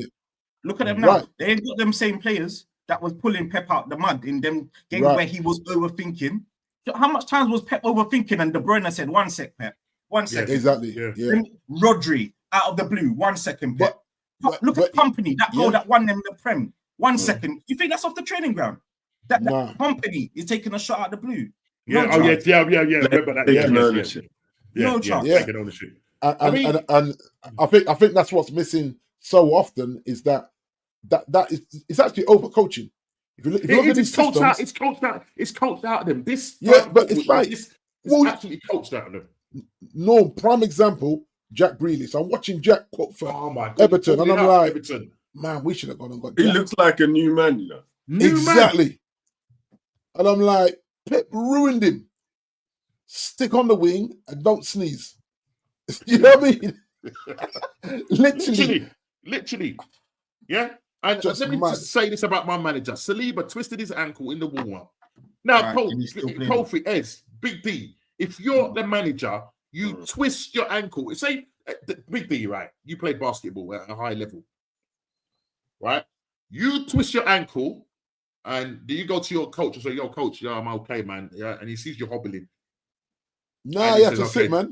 Look at them now. Right. They ain't got them same players that was pulling Pep out the mud in them games where he was overthinking. So how much times was Pep overthinking and De Bruyne said, 1 sec, Pep. 1 second. Exactly. Yeah. Rodri out of the blue, 1 second, Pep. Look at Company, that goal that won them the Prem. 1 second. You think that's off the training ground? That Company is taking a shot out of the blue. Yeah, no Remember that? Taking ownership. No chance. Taking ownership. And I think that's what's missing so often is that is it's actually overcoaching. If you look at these systems, it's coached out of them. But it's right. It's actually coached out of them. No, prime example, Jack Grealish. I'm watching Jack for Everton, and I'm like, Everton. Man, we should have gone and got Jack. He looks like a new man, you know. Exactly. And I'm like, Pep ruined him. Stick on the wing and don't sneeze. You know what I mean? Literally. Yeah. And let me just say this about my manager. Saliba twisted his ankle in the warm-up. Now, Kofi, Ez, Big D, if you're the manager, you twist your ankle. Say, Big D, right? You played basketball at a high level, right? You twist your ankle, and do you go to your coach and say, "Yo, coach, I'm okay, man." Yeah, and he sees you hobbling. Nah, you have to sit, man.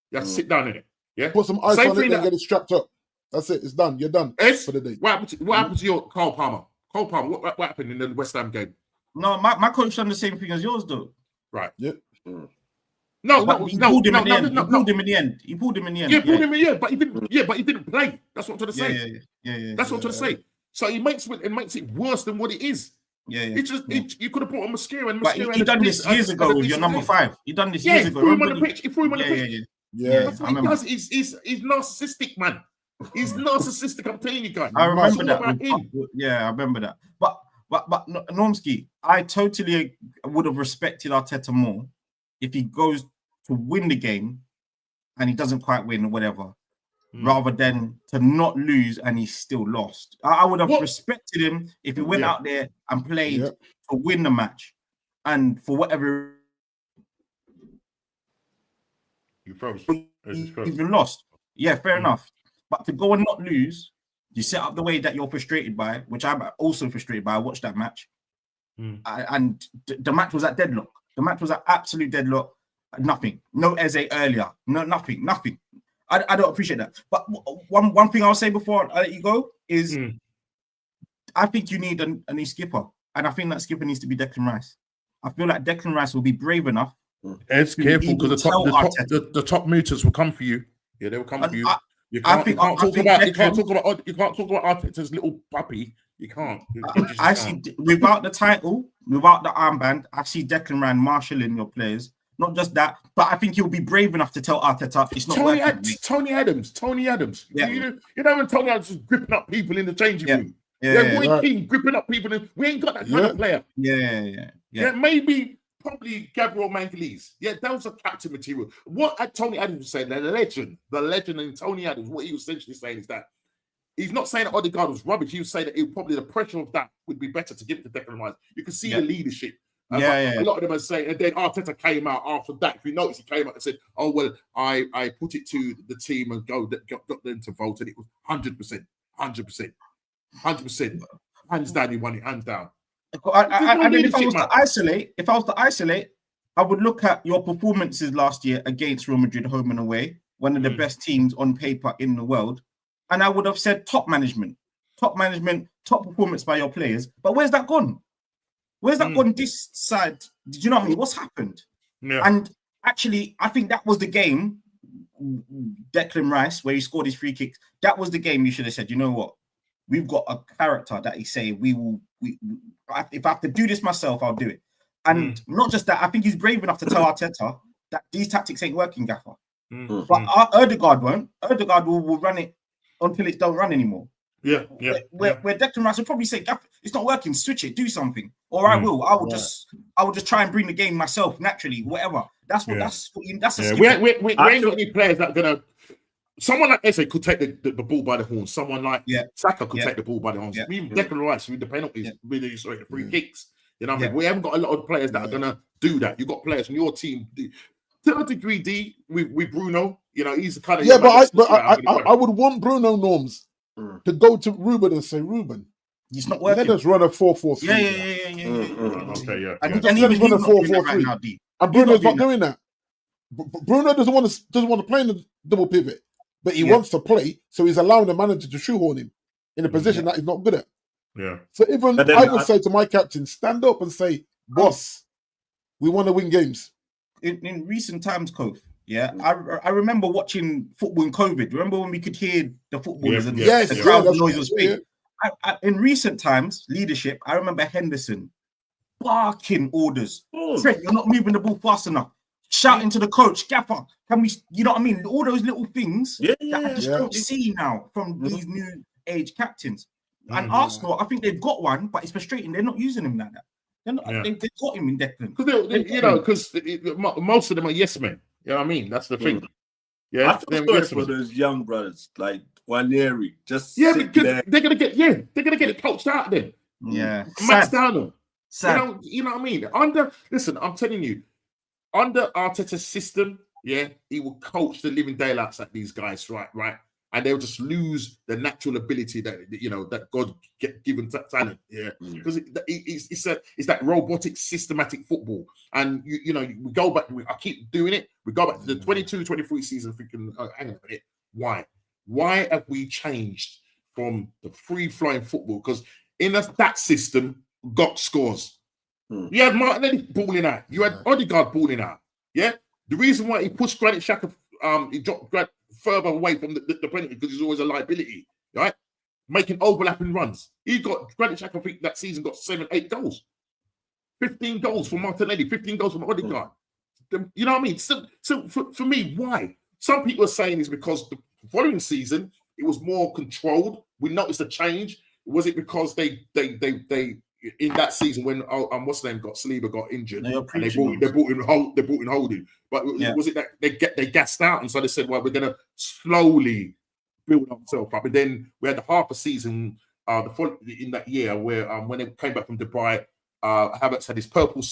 You have to sit down in it. Yeah. Put some ice on it and get it strapped up. That's it. It's done. You're done for the day. What happened to your Cole Palmer? What happened in the West Ham game? No, my coach done the same thing as yours, though. Right. Yeah. He pulled him in the end. He pulled him in the end. Yeah, pulled him in the end, but he didn't. Yeah, but he didn't play. That's what I'm trying to say. Yeah. That's what I'm trying to say. So he makes it worse than what it is. Yeah. You could have brought a mascara and but he done this years ago with your number 5. He done this years ago. He threw him on the pitch. He threw him on the pitch. Yeah. That's what he does. He's narcissistic, man. He's narcissistic. I'm telling you guys. I remember that. Yeah, I remember that. But Normski, I totally would have respected Arteta more if he goes to win the game and he doesn't quite win or whatever, rather than to not lose and he's still lost. I would have respected him if he went out there and played to win the match, and for whatever you froze. Even lost. Yeah, fair enough. But to go and not lose, you set up the way that you're frustrated by, which I'm also frustrated by. I watched that match, and the match was at deadlock. The match was at absolute deadlock. Nothing. No Eze earlier. No, nothing. I don't appreciate that. But one thing I'll say before I let you go is I think you need a new skipper. And I think that skipper needs to be Declan Rice. I feel like Declan Rice will be brave enough. It's careful because the top mutants will come for you. Yeah, they will come for you. You can't talk about Arteta'S little puppy. You can't. I see without the title, without the armband, I see Declan Rice marshalling your players. Not just that, but I think he'll be brave enough to tell Arteta it's not working. Tony Adams. Yeah. You know when Tony Adams was gripping up people in the changing room. King gripping up people. We ain't got that kind of player. Yeah. Maybe probably Gabriel Magalhaes. Yeah, that was a captain material. What Tony Adams was saying, the legend in Tony Adams, what he was essentially saying is that he's not saying that Odegaard was rubbish. He was saying that probably the pressure of that would be better to give it to Declan Rice. You can see the leadership. A lot of them are saying, and then Arteta came out after that. If you notice, he came out and said, "Oh well, I put it to the team and got them to vote, and it was 100%, hands down. You won it, hands down." And then if I was to isolate, I would look at your performances last year against Real Madrid, home and away, one of the best teams on paper in the world, and I would have said top management, top performance by your players. But where's that gone? Where's that gone this side? Did you know what I mean? What's happened? Yeah. And actually, I think that was the game, Declan Rice, where he scored his free kicks. That was the game you should have said, you know what? We've got a character that he's saying if I have to do this myself, I'll do it. And not just that, I think he's brave enough to tell Arteta that these tactics ain't working, Gaffer. But Erdegaard won't. Erdegaard will run it until it don't run anymore. Yeah. Where Declan Rice will probably say, Gaffer, it's not working, switch it, do something. Or I will just try and bring the game myself naturally, whatever. That's a we ain't got any players that are gonna. Someone like Eze could take the ball by the horns. Someone like Saka could take the ball by the horns. Even Declan Rice with the penalties, the free kicks. You know what I mean? We haven't got a lot of players that are gonna do that. You've got players on your team to a degree. With Bruno, you know, he's the kind of I would want Bruno Norms to go to Ruben and say, Ruben, it's not working. Let us run a 4-4-3. Yeah. Okay, yeah. And even run a 4-4-3. right now, D. And Bruno's not doing that. Bruno doesn't want to play in the double pivot. But he wants to play, so he's allowing the manager to shoehorn him in a position that he's not good at. Yeah. So even I would say to my captain, stand up and say, boss, we want to win games. In recent times, Kof, I remember watching football in COVID. Remember when we could hear the footballers and the crowd noise was big? In recent times, leadership, I remember Henderson barking orders. Fred, you're not moving the ball fast enough. Shouting to the coach, Gaffer, can we, you know what I mean? All those little things that I just don't see now from these new age captains. And Arsenal, I think they've got one, but it's frustrating. They're not using him like that. They're not, they've got him in Declan. Because most of them are yes men. You know what I mean? That's the thing. Yeah, I feel sorry for those young brothers like Waneri. Just because they're gonna get coached out of them. Yeah, Max Downer. You know what I mean? I'm telling you. Under Arteta'S system, he will coach the living daylights at these guys, right? And they'll just lose the natural ability that God given talent, because it's that robotic, systematic football. And we go back. I keep doing it. We go back to the 22-23 season, thinking, hang on a minute, why? Why have we changed from the free-flowing football? Because in that system, got scores. You had Martinelli balling out. You had Odegaard balling out. Yeah. The reason why he pushed Granit Xhaka, he dropped further away from the penalty because he's always a liability, right? Making overlapping runs. He got Granit Xhaka, I think that season got 7-8 goals. 15 goals from Martinelli, 15 goals from Odegaard. You know what I mean? So for me, why? Some people are saying it's because the following season it was more controlled. We noticed a change. Was it because they in that season when what's the name Saliba got injured and they brought in Holding, but was it that they gassed out and so they said, well, we're gonna slowly build ourselves up, and then we had the half a season in that year where when they came back from Dubai, Havertz had his purple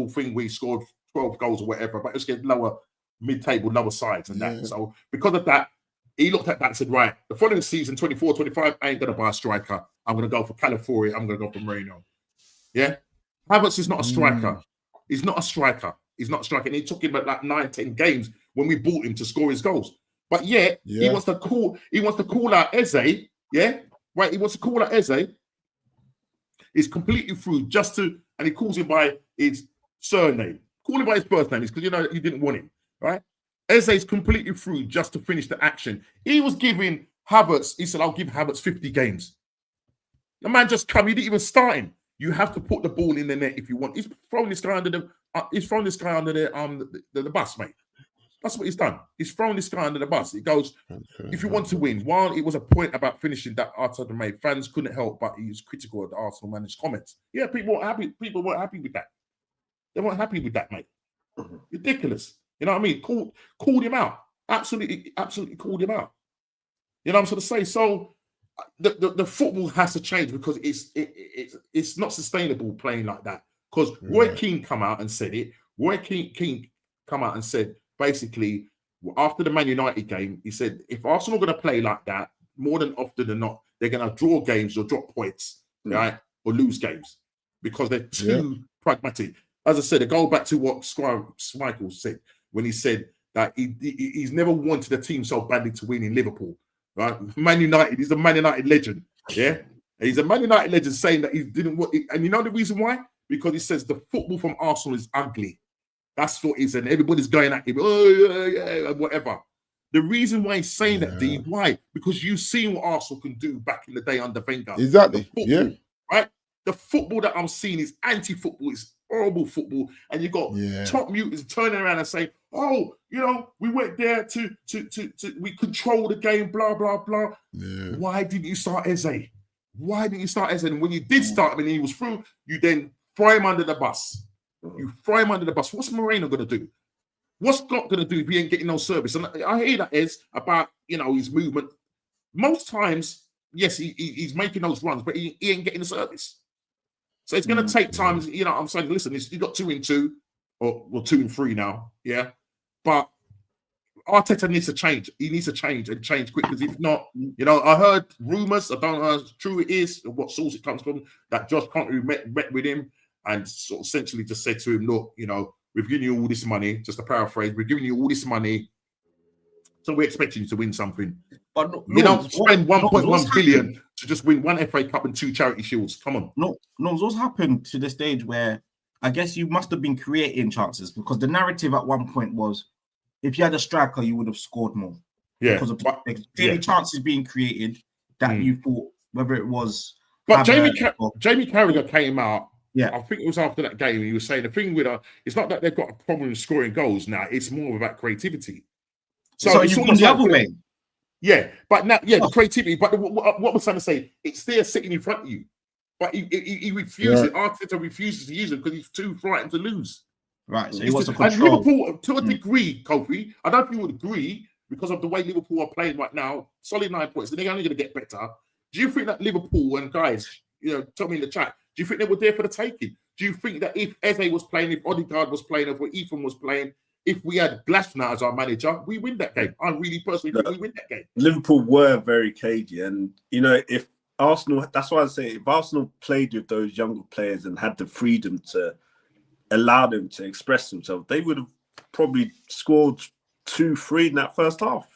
thing where he scored 12 goals or whatever, but it was getting lower mid-table, lower sides and that. So because of that, he looked at that and said, right, the following season, 24-25, I ain't going to buy a striker. I'm going to go for Calafiori. I'm going to go for Moreno. Yeah? Havertz is not a striker. He's not a striker. And he took him about like 9-10 games when we bought him to score his goals. But he wants to call out Eze. Yeah? Right? He wants to call out Eze. He's completely through and he calls him by his surname. Call him by his first name. It's because you didn't want him. Right? Eze's completely through just to finish the action. He was giving Havertz, he said, I'll give Havertz 50 games. The man just come, he didn't even start him. You have to put the ball in the net if you want. He's thrown this guy under the bus, mate. That's what he's done. He's thrown this guy under the bus. It goes, if you want to win, while it was a point about finishing that Arteta made, fans couldn't help but he was critical of the Arsenal manager's comments. Yeah, people weren't happy with that. They weren't happy with that, mate. Ridiculous. You know what I mean? Called him out. Absolutely called him out. You know what I'm trying to say? So the football has to change because it's not sustainable playing like that. Because Roy Keane come out and said it. Roy Keane come out and said, basically, after the Man United game, he said, if Arsenal are going to play like that, more than often than not, they're going to draw games or drop points, right? Or lose games because they're too pragmatic. As I said, I go back to what Schmeichel said when he said that he's never wanted a team so badly to win in Liverpool, right? Man United, he's a Man United legend, yeah? He's a Man United legend saying that he didn't want it. And you know the reason why? Because he says the football from Arsenal is ugly. That's what he said. Everybody's going at him, whatever. The reason why he's saying that, D, why? Because you've seen what Arsenal can do back in the day under Wenger. Exactly, football, right? The football that I'm seeing is anti-football. It's horrible football, and you got top mutants turning around and saying, "Oh, you know, we went there to we control the game, blah blah blah." Yeah. Why didn't you start Eze? Why didn't you start Eze? And when you did start him and he was through, you then throw him under the bus. You throw him under the bus. What's Moreno going to do? What's Klopp going to do if he ain't getting no service? And I hear that is about, you know, his movement. Most times, yes, he's making those runs, but he ain't getting the service. So it's going to take time. You know, I'm saying, listen, you got 2 and 2, or 2 and 3 now, yeah. But Arteta needs to change. He needs to change and change quick, because if not, you know, I heard rumors. I don't know how true it is, or what source it comes from, that Josh Conte met with him and sort of essentially just said to him, "Look, you know, we've given you all this money." Just to paraphrase, we're giving you all this money, so we're expecting you to win something. But you don't spend 1.1 billion to just win 1 FA Cup and 2 charity shields. Come on. No, what's happened to the stage where I guess you must have been creating chances, because the narrative at one point was, if you had a striker, you would have scored more. Yeah. Because of clearly chances being created that you thought, whether it was. But Jamie Carragher came out. Yeah, I think it was after that game, and he was saying the thing with it's not that they've got a problem with scoring goals now. It's more about creativity. So you've gone the other way. Yeah, but now, the creativity. But what was trying to say, it's there sitting in front of you, but he refuses. Arteta refuses to use it because he's too frightened to lose. Right, so he wants to control. And Liverpool, to a degree, Kofi, I don't think you would agree, because of the way Liverpool are playing right now. Solid 9 points, and they're only going to get better. Do you think that Liverpool, and guys, you know, tell me in the chat, do you think they were there for the taking? Do you think that if Eze was playing, if Odegaard was playing, if Ethan was playing, if we had Glasner as our manager, we win that game? I really personally think we win that game. Liverpool were very cagey, and you know, if Arsenal, that's why I say, if Arsenal played with those younger players and had the freedom to allow them to express themselves, they would have probably scored 2-3 in that first half.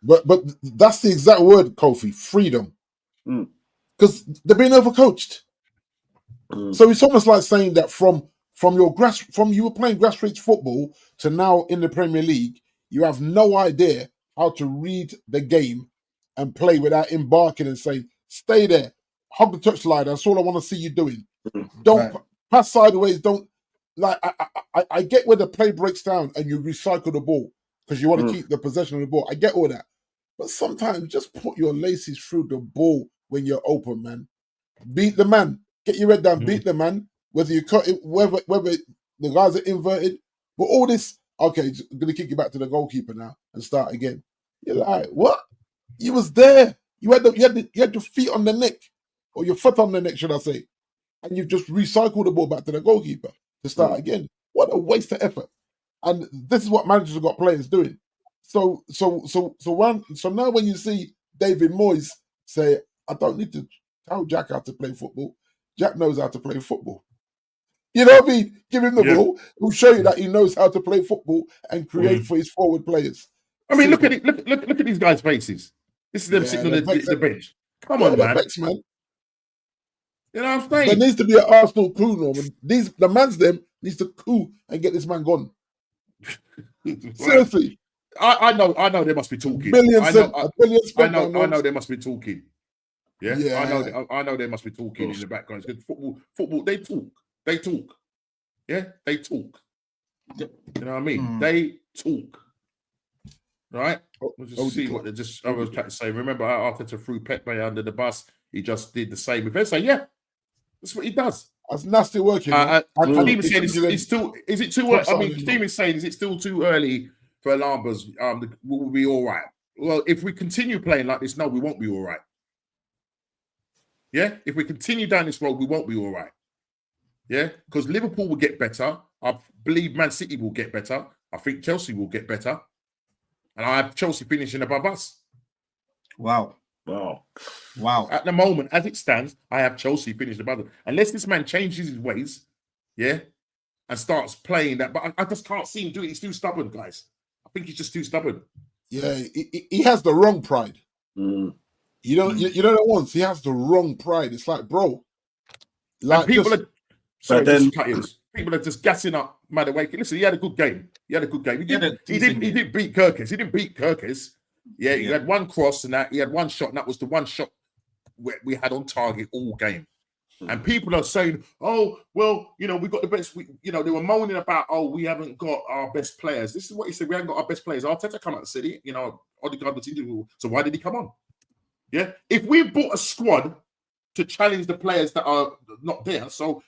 But that's the exact word, Kofi, freedom. Because they're being overcoached. So it's almost like saying that from you were playing grassroots football to now in the Premier League, you have no idea how to read the game and play without embarking and saying, "Stay there, hug the touchline. That's all I want to see you doing. Don't pass sideways. Don't like." I get where the play breaks down and you recycle the ball because you want to keep the possession of the ball. I get all that, but sometimes just put your laces through the ball when you're open, man. Beat the man. Get your head down. Beat the man. Whether you cut it, whether the guys are inverted, but all this, okay, I'm gonna kick you back to the goalkeeper now and start again. You're like, what? You was there. You had your feet on the neck, or your foot on the neck, should I say? And you've just recycled the ball back to the goalkeeper to start again. What a waste of effort! And this is what managers have got players doing. So now when you see David Moyes say, "I don't need to tell Jack how to play football. Jack knows how to play football." You know what I mean? Give him the ball. He'll show you that he knows how to play football and create for his forward players. I mean, look at it. Look at these guys' faces. This is them sitting on the bench. Come on, man. You know what I'm saying? There needs to be an Arsenal coup, Norman. The man's them needs to coup and get this man gone. Seriously. I know they must be talking. I know they must be talking. Yeah. I know they must be talking in the background. Because football, they talk. Yeah, they talk. You know what I mean? They talk. Right? We'll just see what I was trying to say. Remember how Arteta threw Pepe under the bus? He just did the same with Eze. Yeah, that's what he does. That's nasty working. Steve is saying it's still. Is it too early? I mean, Steve is saying, is it still too early for Alambas? Will be all right. Well, if we continue playing like this, no, we won't be all right. Yeah, if we continue down this road, we won't be all right. Yeah, because Liverpool will get better. I believe Man City will get better. I think Chelsea will get better. And I have Chelsea finishing above us. Wow. At the moment, as it stands, I have Chelsea finished above them. Unless this man changes his ways, yeah, and starts playing that. But I just can't see him do it. He's too stubborn, guys. I think he's just too stubborn. Yeah, he has the wrong pride. You know that once he has the wrong pride. It's like, bro, like people are just gassing up Madueke. Listen, he had a good game. He didn't beat Kirkes. Yeah, he had one cross and that. He had one shot, and that was the one shot we had on target all game. And people are saying, oh, well, we got the best. They were moaning about, oh, we haven't got our best players. This is what he said. We haven't got our best players. Arteta come out and said it, Odegaard was injured. So why did he come on? Yeah. If we bought a squad to challenge the players that are not there, so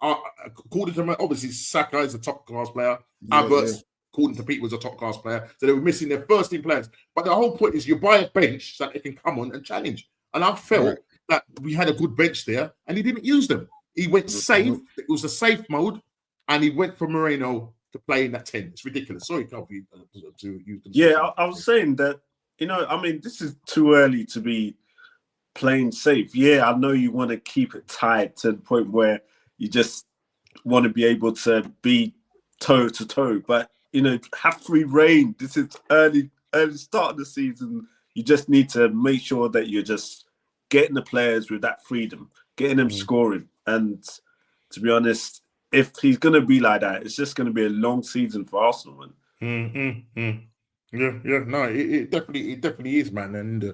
according to obviously Saka is a top class player. Havertz, according to Pete, was a top class player. So they were missing their first team players. But the whole point is you buy a bench so that they can come on and challenge. And I felt that we had a good bench there, and he didn't use them. He went safe. It was a safe mode, and he went for Moreno to play in that 10. It's ridiculous. Sorry, Calvin, to use them. Yeah, I was saying that, this is too early to be playing safe. Yeah, I know you want to keep it tight to the point where you just want to be able to be toe to toe, but have free reign. This is early start of the season. You just need to make sure that you're just getting the players with that freedom, getting them scoring. And to be honest, if he's going to be like that, it's just going to be a long season for Arsenal. Yeah, no, it definitely is, man. And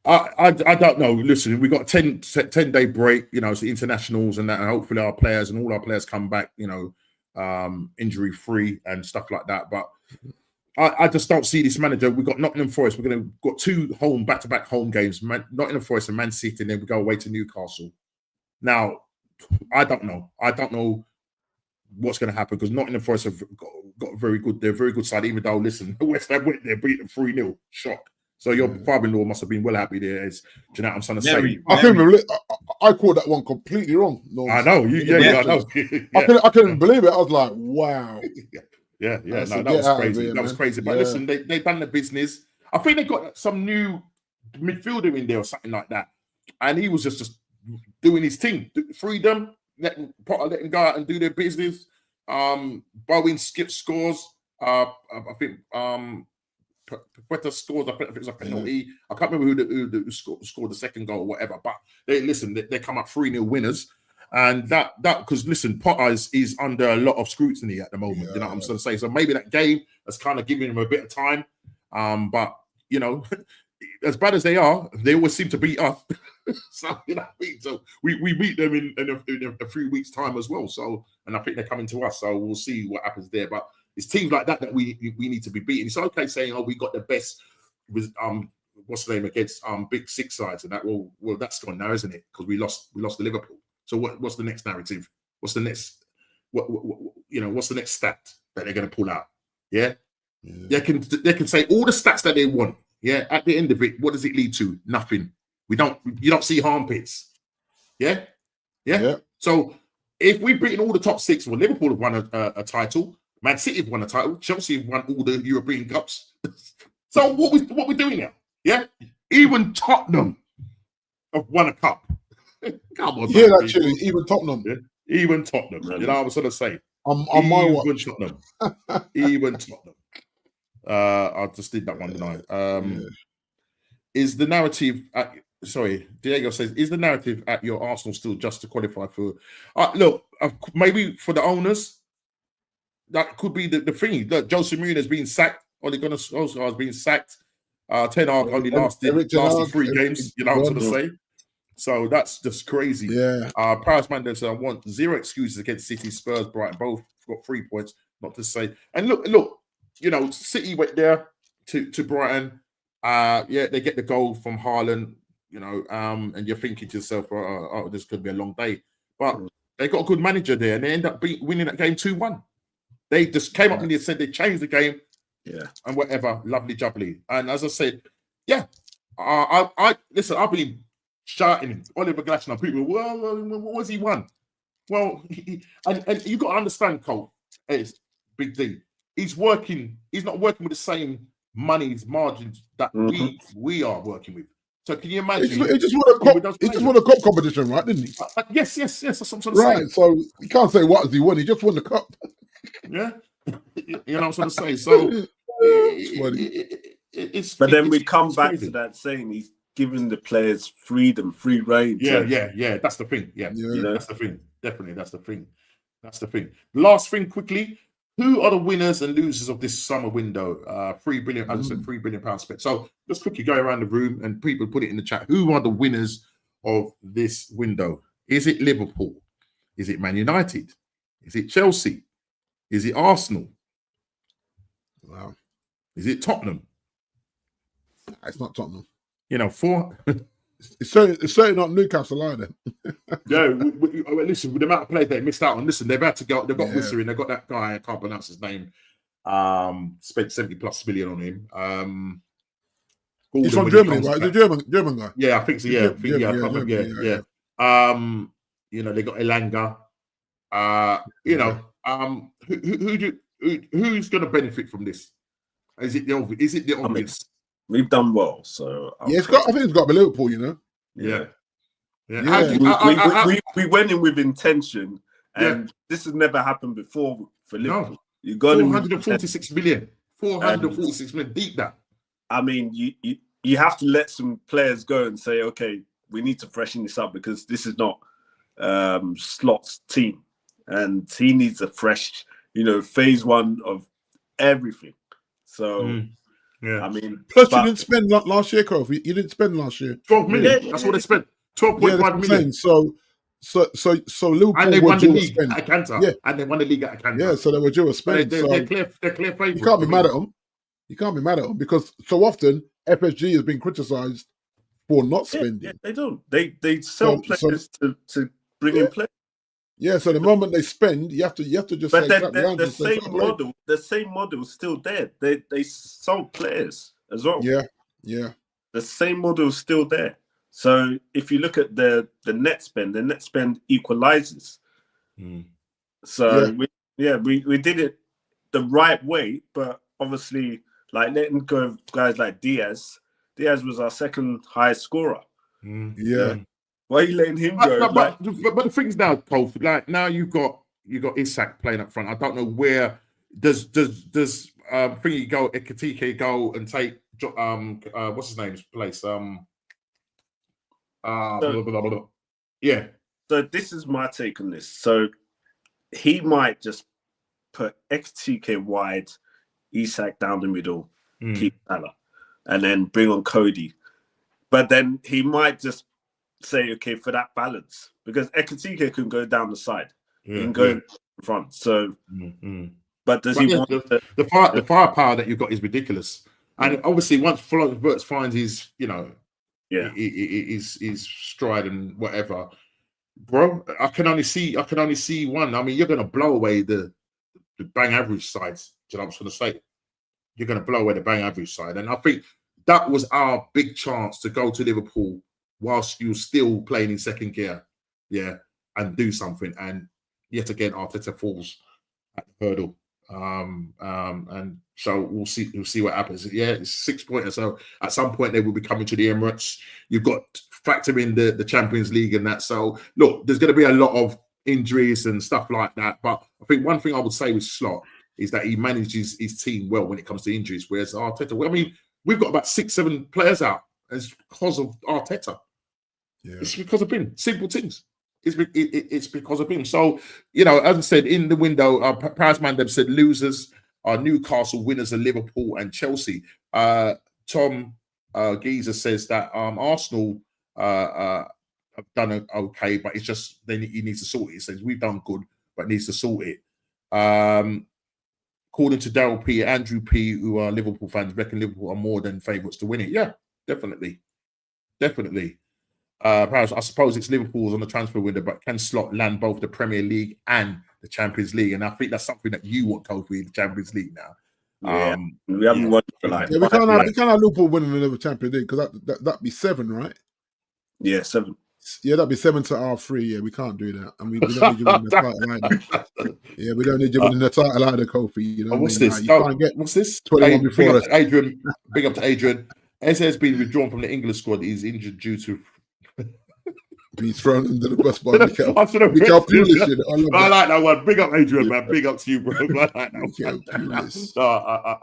I don't know. Listen, we got a 10-day break. It's the internationals and that, and hopefully all our players come back, injury free and stuff like that. But I just don't see this manager. We've got Nottingham Forest. We're got 2 back-to-back home games, Nottingham Forest and Man City, and then we go away to Newcastle. Now, I don't know. What's going to happen, because Nottingham Forest have got a very good side, even though, listen, West Ham went there, beat them 3-0. Shock. So your father-in-law must have been well happy there. Do you know what I'm trying to say? I called that one completely wrong. No, I know. I know. I couldn't believe it. I was like, wow. Yeah. No, that was crazy. That was crazy. But listen, they done the business. I think they got some new midfielder in there or something like that. And he was just doing his thing. Freedom, letting go out and do their business. Bowen scores. I think Paqueta scores. I think it was a penalty. I can't remember who scored the second goal or whatever. But they come up 3-0 winners. And that because listen, Potter is under a lot of scrutiny at the moment. You know what I'm trying to say? So maybe that game has kind of given him a bit of time. But as bad as they are, they always seem to beat us. So so we beat them in a few weeks' time as well. So, and I think they're coming to us. So we'll see what happens there. But it's teams like that we need to be beating. It's okay saying, oh, we got the best with what's the name against big 6 sides and that. Well, that's gone now, isn't it? Because we lost to Liverpool. So what's the next narrative? What's the next what's the next stat that they're going to pull out? Yeah? They can say all the stats that they want. Yeah, at the end of it, what does it lead to? Nothing. You don't see armpits. Yeah? So if we've beaten all the top 6, well, Liverpool have won a title, Man City have won a title, Chelsea have won all the European Cups. So what we're doing now? Yeah? Even Tottenham have won a cup. Come on, man. Actually, even Tottenham. Yeah? Even Tottenham. Man. I was going to say. On my watch. Tottenham. Even Tottenham. I just did that one tonight. Is the narrative Diego says, is the narrative at your Arsenal still just to qualify for look, maybe for the owners, that could be the thing. Look, Jose Mourinho has been sacked, Ole Gunnar Solskjaer has been sacked. Ten Hag only lasted 3 games, I was going to say. So that's just crazy. Yeah. Paris Mandel said, I want 0 excuses against City, Spurs, Brighton. Both got 3 points, not to say. And look, City went there to Brighton. They get the goal from Haaland, and you're thinking to yourself, oh, this could be a long day. But they got a good manager there, and they end up winning that game 2-1. They just came up and they said they changed the game. Yeah. And whatever, lovely jubbly. And as I said, I listen, I've been shouting Oliver Glasner. People, well, what was he won? Well, and you got to understand, Cole, it's Big D. He's not working with the same money's margins that we are working with. So can you imagine? He just won a cup competition, right? Didn't he? Yes. That's what I'm trying to say. Right. So you can't say what has he won. He just won the cup. Yeah. You know what I'm trying to say. So but then we come back crazy to that saying he's giving the players freedom, free reign. Yeah. That's the thing. Yeah. That's the thing. Definitely, that's the thing. Last thing, quickly. Who are the winners and losers of this summer window? £3 billion, as I said, £3 billion spent. So let's quickly go around the room and people put it in the chat. Who are the winners of this window? Is it Liverpool? Is it Man United? Is it Chelsea? Is it Arsenal? Wow. Is it Tottenham? It's not Tottenham. You know, four. It's certainly not Newcastle either. Yeah, listen, with the amount of players they missed out on, listen, they've had to go. They've got Whistler in. They've got that guy. I can't pronounce his name. Spent 70+ million on him. He's from Germany, right? He's a German guy. Yeah, I think so. Yeah, yeah. You know, they got Elanga. You know, who's going to benefit from this? Is it the obvious? We've done well, so I think it's got to be Liverpool. You know. Yeah. We went in with intention, and this has never happened before for Liverpool. No. You got 446 million. 446 million deep that. I mean, you have to let some players go and say, okay, we need to freshen this up because this is not Slot's team, and he needs a fresh, phase one of everything. So. Yeah, I mean, plus you didn't spend last year, Kofi. You didn't spend last year 12 million. Yeah. That's what they spent. 12.5 million. So Liverpool and they won the league at Atlanta. Yeah, and they won the league at Atlanta. Yeah, so they were due a spend. They're clear favourites. You can't be mad at them. You can't be mad at them because so often FSG has been criticised for not spending. Yeah, they don't. They sell players to bring in players. Yeah, so the moment they spend, you have to just. But the same model is still there. They sold players as well. Yeah. The same model is still there. So if you look at the net spend equalizes. So we did it the right way, but obviously, like letting go of guys like Diaz. Diaz was our second highest scorer. Yeah. Why are you letting him go? But the thing's now, Kofi, like now you've got Isak playing up front. I don't know where does Thingy go, Ekitike go and take what's his name's place? Yeah. So this is my take on this. So he might just put Ekitike wide, Isak down the middle, keep Salah, and then bring on Cody. But then he might just say, okay, for that balance, because Ekitike can go down the side, he can go in front. So, but does he want the firepower that you've got is ridiculous, and obviously once Florence Wirtz finds his, his stride and whatever, bro, I can only see one. I mean, you're gonna blow away the bang average side. Do you know what I'm trying to say? You're gonna blow away the bang average side, and I think that was our big chance to go to Liverpool whilst you're still playing in second gear, and do something. And yet again, Arteta falls at the hurdle. And so we'll see what happens. Yeah, it's 6 points. So at some point they will be coming to the Emirates. You've got to factor in the Champions League and that. So look, there's going to be a lot of injuries and stuff like that. But I think one thing I would say with Slot is that he manages his team well when it comes to injuries. Whereas Arteta, well, I mean, we've got about 6-7 players out. And it's because of Arteta. Yeah. It's because of him. Simple things. It's because of him. So, as I said, in the window, Paris Mandem said losers are Newcastle, winners are Liverpool and Chelsea. Tom Geezer says that Arsenal have done okay, but it's just he needs to sort it. He says we've done good, but needs to sort it. According to Daryl P, Andrew P, who are Liverpool fans, reckon Liverpool are more than favourites to win it. Yeah, definitely. Perhaps I suppose it's Liverpool's on the transfer window, but can Slot land both the Premier League and the Champions League? And I think that's something that you want, Kofi, the Champions League now. We haven't won for like. Yeah, we can't have Liverpool winning another Champions League because that'd be 7, right? Yeah, 7. Yeah, that'd be 7 to R3. Yeah, we can't do that, and we don't need you winning the title either. Yeah, we don't need you winning the title either, Kofi. What's this? What's this? 21 before us. Adrian, big up to Adrian. Eze has been withdrawn from the English squad. He's injured due to. He's thrown under the bus by Mikel Pulis. I like that one. Big up, Adrian, man. Big up to you, bro. I like that one. No,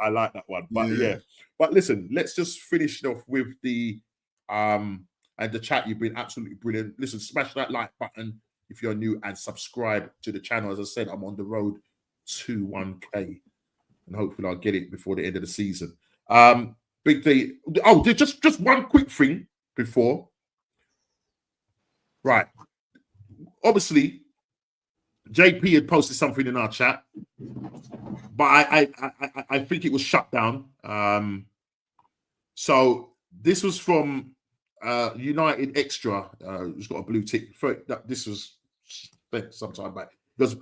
I like that one. But yeah. But listen, let's just finish off with the and the chat. You've been absolutely brilliant. Listen, smash that like button if you're new and subscribe to the channel. As I said, I'm on the road to 1K, and hopefully I'll get it before the end of the season. Big D. Oh, just one quick thing before. Right. obviously, JP had posted something in our chat, but I think it was shut down. So this was from United Extra, who's got a blue tick. This was some time back because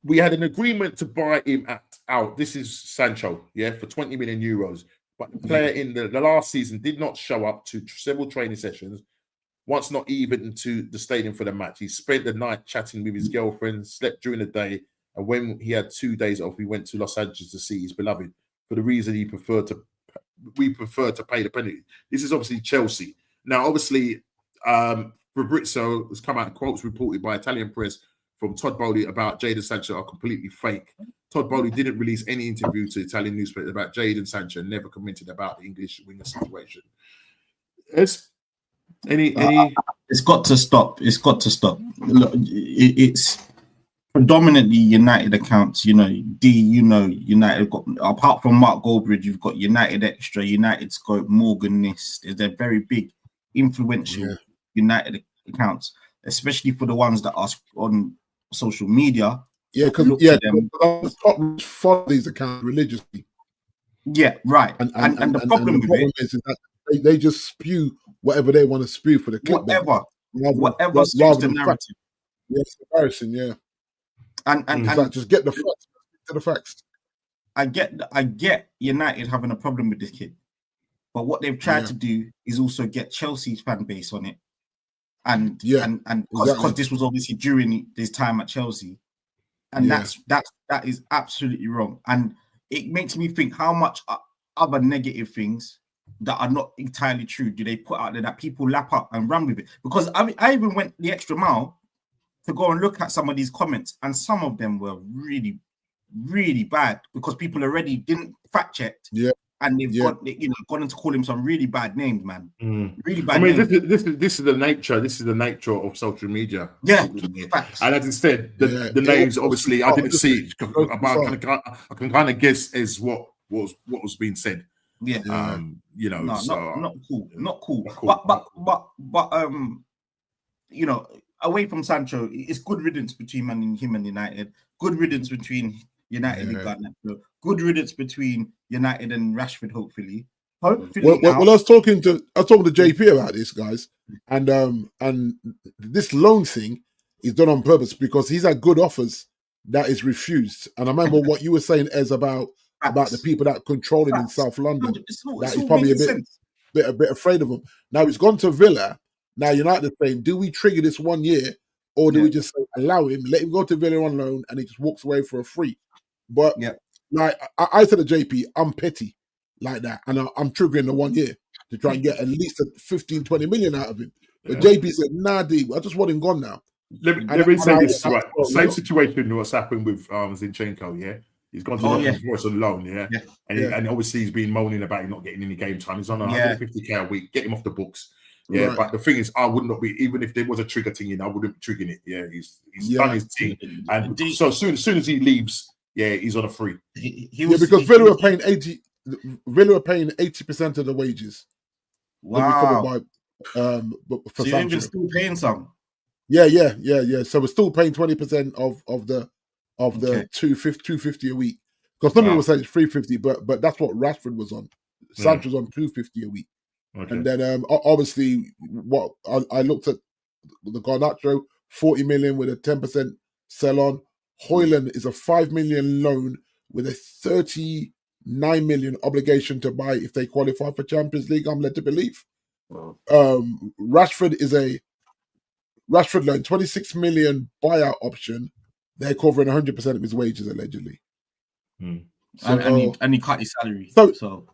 we had an agreement to buy him out. This is Sancho, yeah, for 20 million euros. But the player in the last season did not show up to several training sessions. Once not even to the stadium for the match. He spent the night chatting with his girlfriend, slept during the day, and when he had 2 days off, he went to Los Angeles to see his beloved for the reason we prefer to pay the penalty. This is obviously Chelsea. Now, obviously, Fabrizio has come out in quotes reported by Italian press from Todd Bowley about Jadon Sancho are completely fake. Todd Bowley didn't release any interview to Italian newspapers about Jadon Sancho and never commented about the English winger situation. It's got to stop. It's got to stop. Look, it's predominantly United accounts. United got, apart from Mark Goldbridge, you've got United Extra, United Scope, Morgan Nist. They're very big, influential United accounts, especially for the ones that are on social media. Yeah, because follow these accounts religiously. Yeah, right. And the problem with it is that they just spew whatever they want to spew for the clickbait. Whatever suits the narrative. Yes, embarrassing, yeah. And just get the facts to the facts. I get United having a problem with this kid, but what they've tried to do is also get Chelsea's fan base on it, and because this was obviously during his time at Chelsea, and that is absolutely wrong, and it makes me think how much other negative things that are not entirely true do they put out there that people lap up and run with it. Because I even went the extra mile to go and look at some of these comments, and some of them were really, really bad because people already didn't fact check. Yeah. And they've gone on to call him some really bad names, man. Really bad. I mean, names. This is the nature. This is the nature of social media. Yeah, and as I said, the names obviously I didn't see. I can kind of guess as what was being said. Yeah. Not cool. But away from Sancho, it's good riddance between him and United. Good riddance between United and Garnacho. Good riddance between United and Rashford. Hopefully. Well, I was talking to JP about this, guys, and this loan thing is done on purpose because he's had good offers that is refused. And I remember what you were saying, Ez, about the people that control him in South London. That he's probably a bit afraid of him. Now he's gone to Villa. Now United are saying, do we trigger this 1 year, or do we just allow him, let him go to Villa on loan, and he just walks away for a free? But like I said to JP, I'm petty like that, and I'm triggering the 1 year to try and get at least 15-20 million out of him. But JP said, nah, D, I just want him gone now. Let me say this, right? Same situation what's happened with Zinchenko, yeah? He's gone to Forest on loan, and obviously he's been moaning about him not getting any game time. He's on 150k a week. Get him off the books. Yeah, right. But the thing is, I would not be, even if there was a trigger thing I wouldn't be triggering it. Yeah, he's done his thing, and so soon as he leaves, he's on a free. Because Villa are paying 80% of the wages. Wow. For so you're still paying some. Yeah. So we're still paying 20% of the 250 a week. Because some people will say it's 350, but that's what Rashford was on. Sancho's on 250 a week. Okay. And then obviously what I looked at the Garnacho, 40 million with a 10% sell on. Højlund is a 5 million loan with a 39 million obligation to buy if they qualify for Champions League, I'm led to believe. Rashford is a Rashford loan, 26 million buyout option. They're covering 100% of his wages allegedly. So, and he cut his salary. So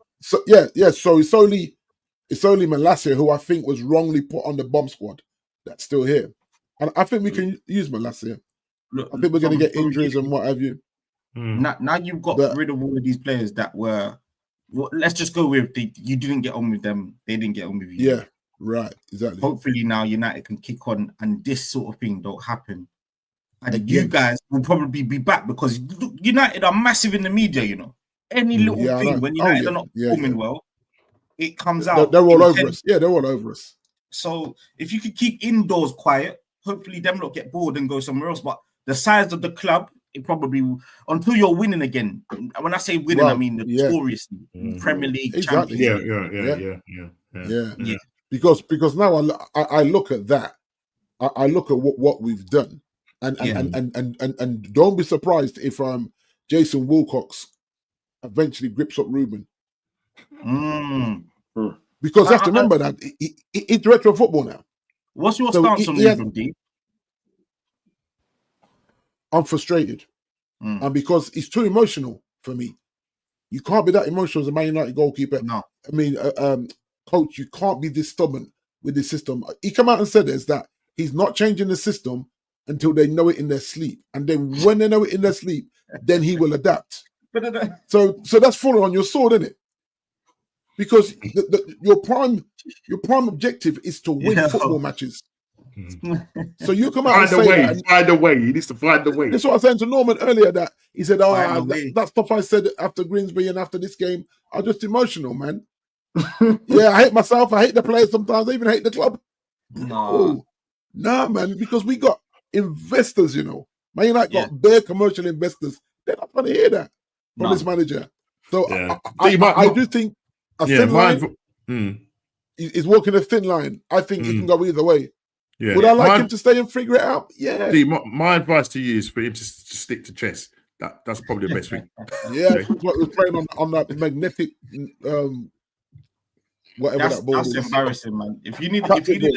it's only Malacia who I think was wrongly put on the bomb squad that's still here. And I think we can use Malacia. Look, I think we're going to get injuries and what have you. Now you've got rid of all of these players that were. Well, let's just go with you didn't get on with them. They didn't get on with you. Yeah, right, exactly. Hopefully now United can kick on and this sort of thing don't happen. And you guys will probably be back because United are massive in the media. You know, any little thing when United are not performing well, it comes out. They're all over us. Yeah, they're all over us. So if you could keep indoors quiet, hopefully them lot get bored and go somewhere else. But the size of the club, it probably until you're winning again. When I say winning, I mean notoriously Premier League, exactly. Yeah. Because now I look at that. I look at what we've done, and don't be surprised if Jason Wilcox eventually grips up Ruben. Because you have to remember that he's director of football now. What's your stance on Ruben, D? I'm frustrated. And because he's too emotional for me. You can't be that emotional as a Man United goalkeeper. No. I mean, coach, you can't be this stubborn with the system. He come out and said this, that he's not changing the system until they know it in their sleep. And then when they know it in their sleep, then he will adapt. So that's falling on your sword, isn't it? Because your prime objective is to win football matches. So you come out find a way. He needs to find a way. That's what I was saying to Norman earlier, that he said, that stuff I said after Grimsby and after this game, I'm just emotional, man. Yeah, I hate myself. I hate the players sometimes. I even hate the club. No, man, because we got investors, Man United got bare commercial investors. They're not going to hear that from this manager. So I do think a thin line is walking a thin line. I think it can go either way. Yeah. Would I like him to stay and figure it out? Yeah. See, my advice to you is for him to stick to chess. That's probably the best thing. Yeah, what we're playing on that magnetic whatever that board is. That's embarrassing, man. If you need a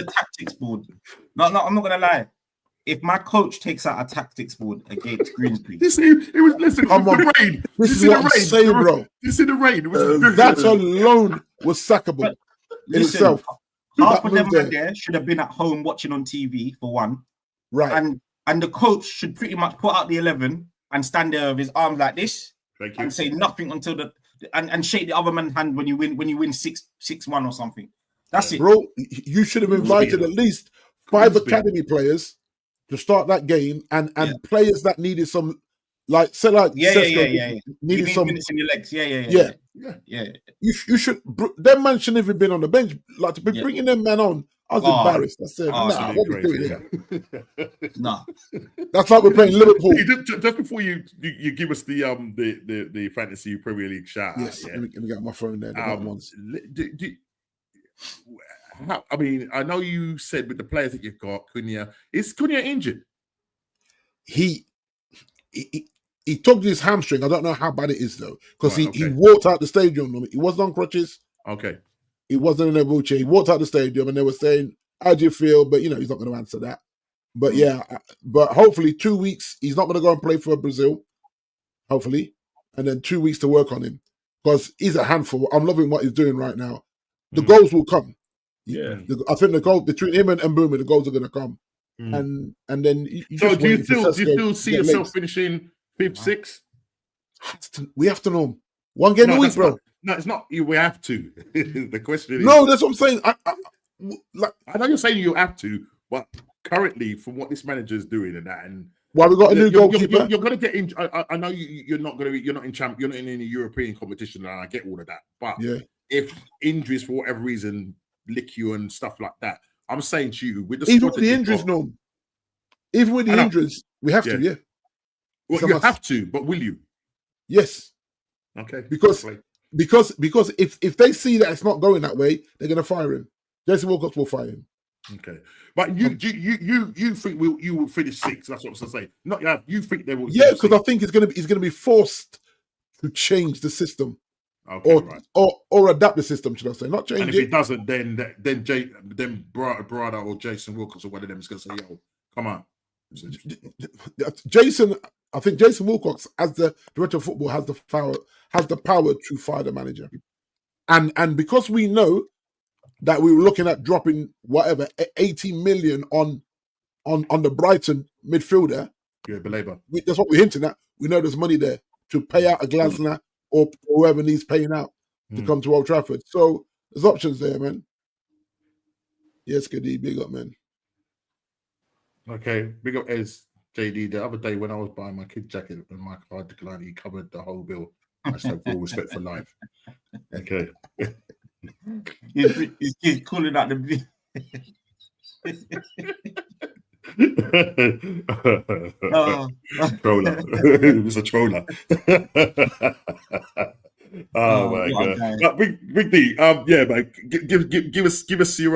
tactics board, no, I'm not gonna lie. If my coach takes out a tactics board against Grimsby, This is the rain. This is what I'm saying, bro. This is the rain. That alone was sackable in itself. Half of them there should have been at home watching on TV for one, right? And the coach should pretty much put out the 11 and stand there with his arms like this and say nothing until and shake the other man's hand when you win 6-1 or something. That's it, bro. You should have invited at least 5 academy players to start that game and players that needed some, needed some minutes in your legs. Yeah. You should. Them man shouldn't have been on the bench. Like to be bringing them man on, I was embarrassed. I said, "Nah, what we doing here?" Nah, that's like we're playing Liverpool. Just before you give us the fantasy Premier League shout. Yes, let me get my phone there. I mean, I know you said with the players that you've got, is Cunha injured? He tugged his hamstring. I don't know how bad it is though, because he walked out the stadium. He wasn't on crutches. Okay. He wasn't in a wheelchair. He walked out the stadium, and they were saying, "How do you feel?" But he's not going to answer that. But but hopefully 2 weeks. He's not going to go and play for Brazil. Hopefully, and then 2 weeks to work on him, because he's a handful. I'm loving what he's doing right now. The goals will come. Yeah, I think the goal between him and Mbeumo, the goals are going to come. And then do you still see yourself finishing 5th, 6th? We have to know. One game a week, bro. No, it's not. We have to. The question is. No, that's what I'm saying. I know you're saying you have to, but currently, from what this manager is doing and that, and we got a new goalkeeper. You're going to get in. I know you're not going to be. You're not in champ. You're not in any European competition, and I get all of that. But if injuries for whatever reason lick you and stuff like that, I'm saying to you, with the even with the injuries, even with the injuries, we have to. Yeah. Well, you have to, but will you? Yes. Okay. Because if they see that it's not going that way, they're going to fire him. Jason Wilcox will fire him. Okay. But you think you will finish 6th? That's what I'm saying. Not you think they will? Yeah, because I think he's going to be forced to change the system, or adapt the system. Should I say? Not change. And if he doesn't, then Brada or Jason Wilcox or one of them is going to say, "Yo, come on." I think Jason Wilcox, as the director of football, has the power to fire the manager, and because we know that we were looking at dropping 80 million on the Brighton midfielder. Yeah, Belabor. That's what we're hinting at. We know there's money there to pay out a Glasner or whoever needs paying out to come to Old Trafford. So there's options there, man. Yes, Kadi, big up, man. Okay, big up Ez. JD, the other day when I was buying my kid jacket and my card declined, he covered the whole bill. I said, full respect for life. Okay. He's calling out the Troller. It was a troller. Oh my god! But Big D, yeah, man, give us your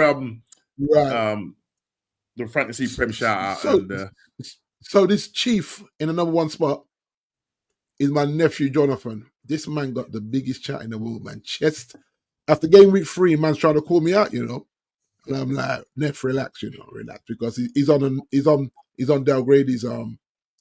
the fantasy prem shout out. So this chief in the number one spot is my nephew Jonathan. This man got the biggest chat in the world, man. Chest after game week 3, man's trying to call me out, you know. And I'm like, Neff, relax, you know, relax, because he's on Dale Grady's one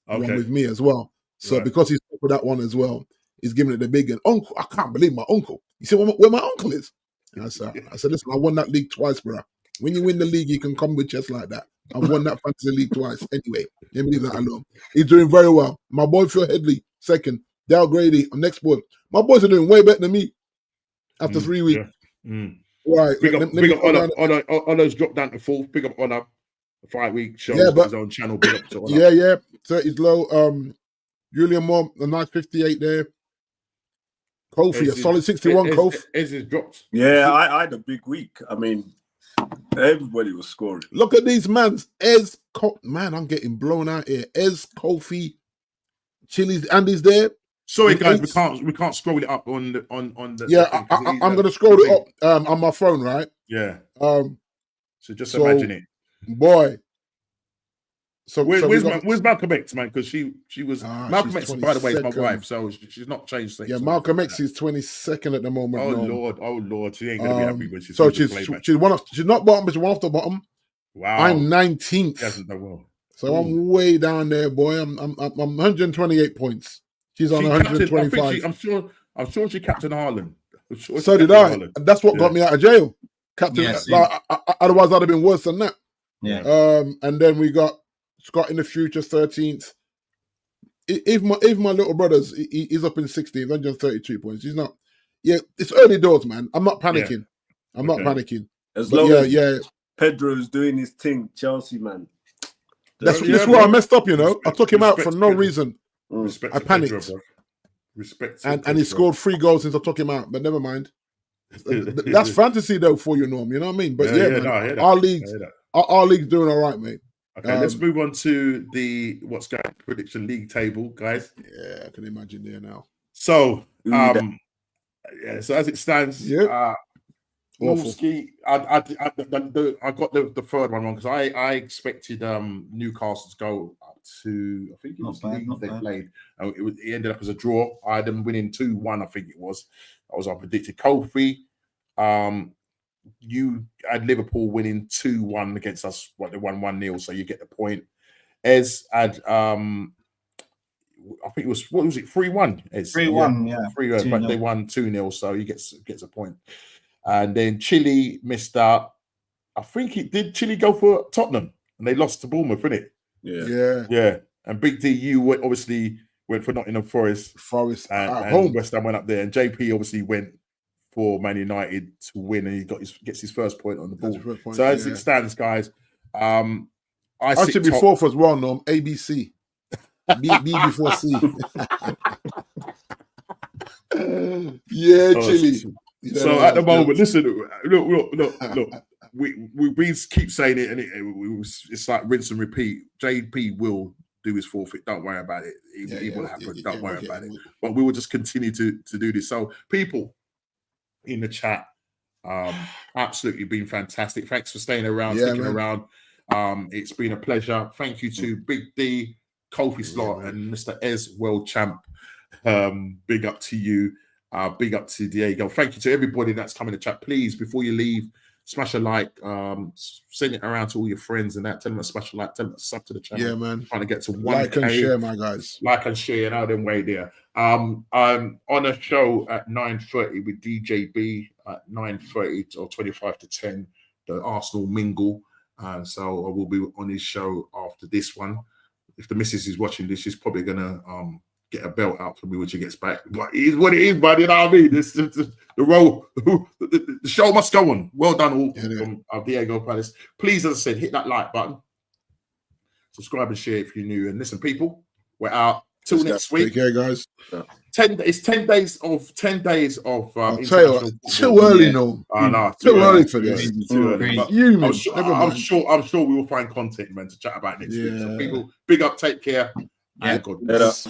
with me as well. So because he's for that one as well, he's giving it the big and uncle. I can't believe my uncle. You see where my uncle is? And I said, listen, I won that league twice, bro. When you win the league, you can come with chest like that. I've won that fantasy league twice. Anyway, let me leave that alone. He's doing very well. My boy Phil Headley, second. Dale Grady, next boy. My boys are doing way better than me after 3 weeks. Yeah. Right. Big up Honor's dropped down to 4th. Big up Honor. The 5-week show on his own channel. Big up to Honor. Yeah. 30's low. Julian Moore, a nice 58 there. Kofi, a solid 61. Kofi. Ez is dropped. Yeah, I had a big week. I mean, everybody was scoring. Look at these mans. Man, I'm getting blown out here. Ez, Kofi, Chili's, Andy's there. Sorry, guys, we can't scroll it up on the. Yeah, I'm gonna scroll it up on my phone, right? Yeah. So just imagine it, boy. So where's Malcolm X, man? Because she was Malcolm X, by the way, is my wife, so she's not changed things. Yeah, Malcolm X is 22nd at the moment. Oh Lord, she ain't gonna be happy when she's so she's one off. She's not bottom, but she's one off the bottom. Wow, I'm 19th. She hasn't done well. So I'm way down there, boy. I'm 128 points. She's on 125. I'm sure she captained Haaland. So did I. And that's what got me out of jail. Captain. Otherwise, I'd have been worse than that. Yeah. And then we got Scott in the future 13th. If my little brother's he's up in 16th, 133 points. He's not. Yeah, it's early doors, man. I'm not panicking. I'm not panicking. As long as Pedro's doing his thing, Chelsea, man. That's where I messed up, you know. I took him out for no reason. Respect I panicked. Pedro, respect and he scored 3 goals since I took him out, but never mind. That's fantasy though for you, Norm. You know what I mean? But man, our league's doing all right, mate. Okay, let's move on to the what's going on prediction league table, guys. Yeah, I can imagine there now. So, so as it stands, Wolski, I got the third one wrong because I expected Newcastle to go up to, I think it was Leeds they played. It ended up as a draw. I had them winning 2-1, I think it was. That was I predicted. Kofi, you had Liverpool winning 2-1 against us. They won 1-0, so you get the point. Ez had I think it was, what was it, 3-1? 3-1, yeah. 3-1, but they won 2-0, so he gets a point. And then Chile missed out. I think did Chile go for Tottenham and they lost to Bournemouth, didn't it? Yeah. And Big D, you obviously went for Nottingham Forest. And West Ham went up there. And JP obviously went for Man United to win, and he gets his first point on the board. So as it stands, guys, I should be fourth as well, Norm. ABC. B before C. Chile. So at the moment, listen, look. We keep saying it, and it's like rinse and repeat. JP will do his forfeit. Don't worry about it. It will happen. Don't worry about it. But we will just continue to do this. So people in the chat, absolutely been fantastic. Thanks for staying around, sticking around. It's been a pleasure. Thank you to Big D, Kofi Slot, and Mr. Ez, world champ. Big up to you. Big up to Diego. Thank you to everybody that's come in the chat. Please, before you leave, smash a like. Send it around to all your friends and that. Tell them to smash a like. Tell them to sub to the channel. Yeah, man. Trying to get to 1K. Like and share, my guys. Like and share. Now then, way there. I'm on a show at 9:30 with DJB at 9:30 or 25 to 10. The Arsenal mingle. So I will be on his show after this one. If the missus is watching this, she's probably gonna get a belt out for me when she gets back. But it is what it is, buddy. You know what I mean? This the role. The show must go on. Well done, all from Diego Palace. Please, as I said, hit that like button. Subscribe and share if you're new. And listen, people, we're out. Till next week. Take care, guys. Yeah. It's 10 days of international too early, no. Too early for this. Too early. But I'm sure we will find content, man, to chat about next week. So people, big up, take care. Yeah. And God bless.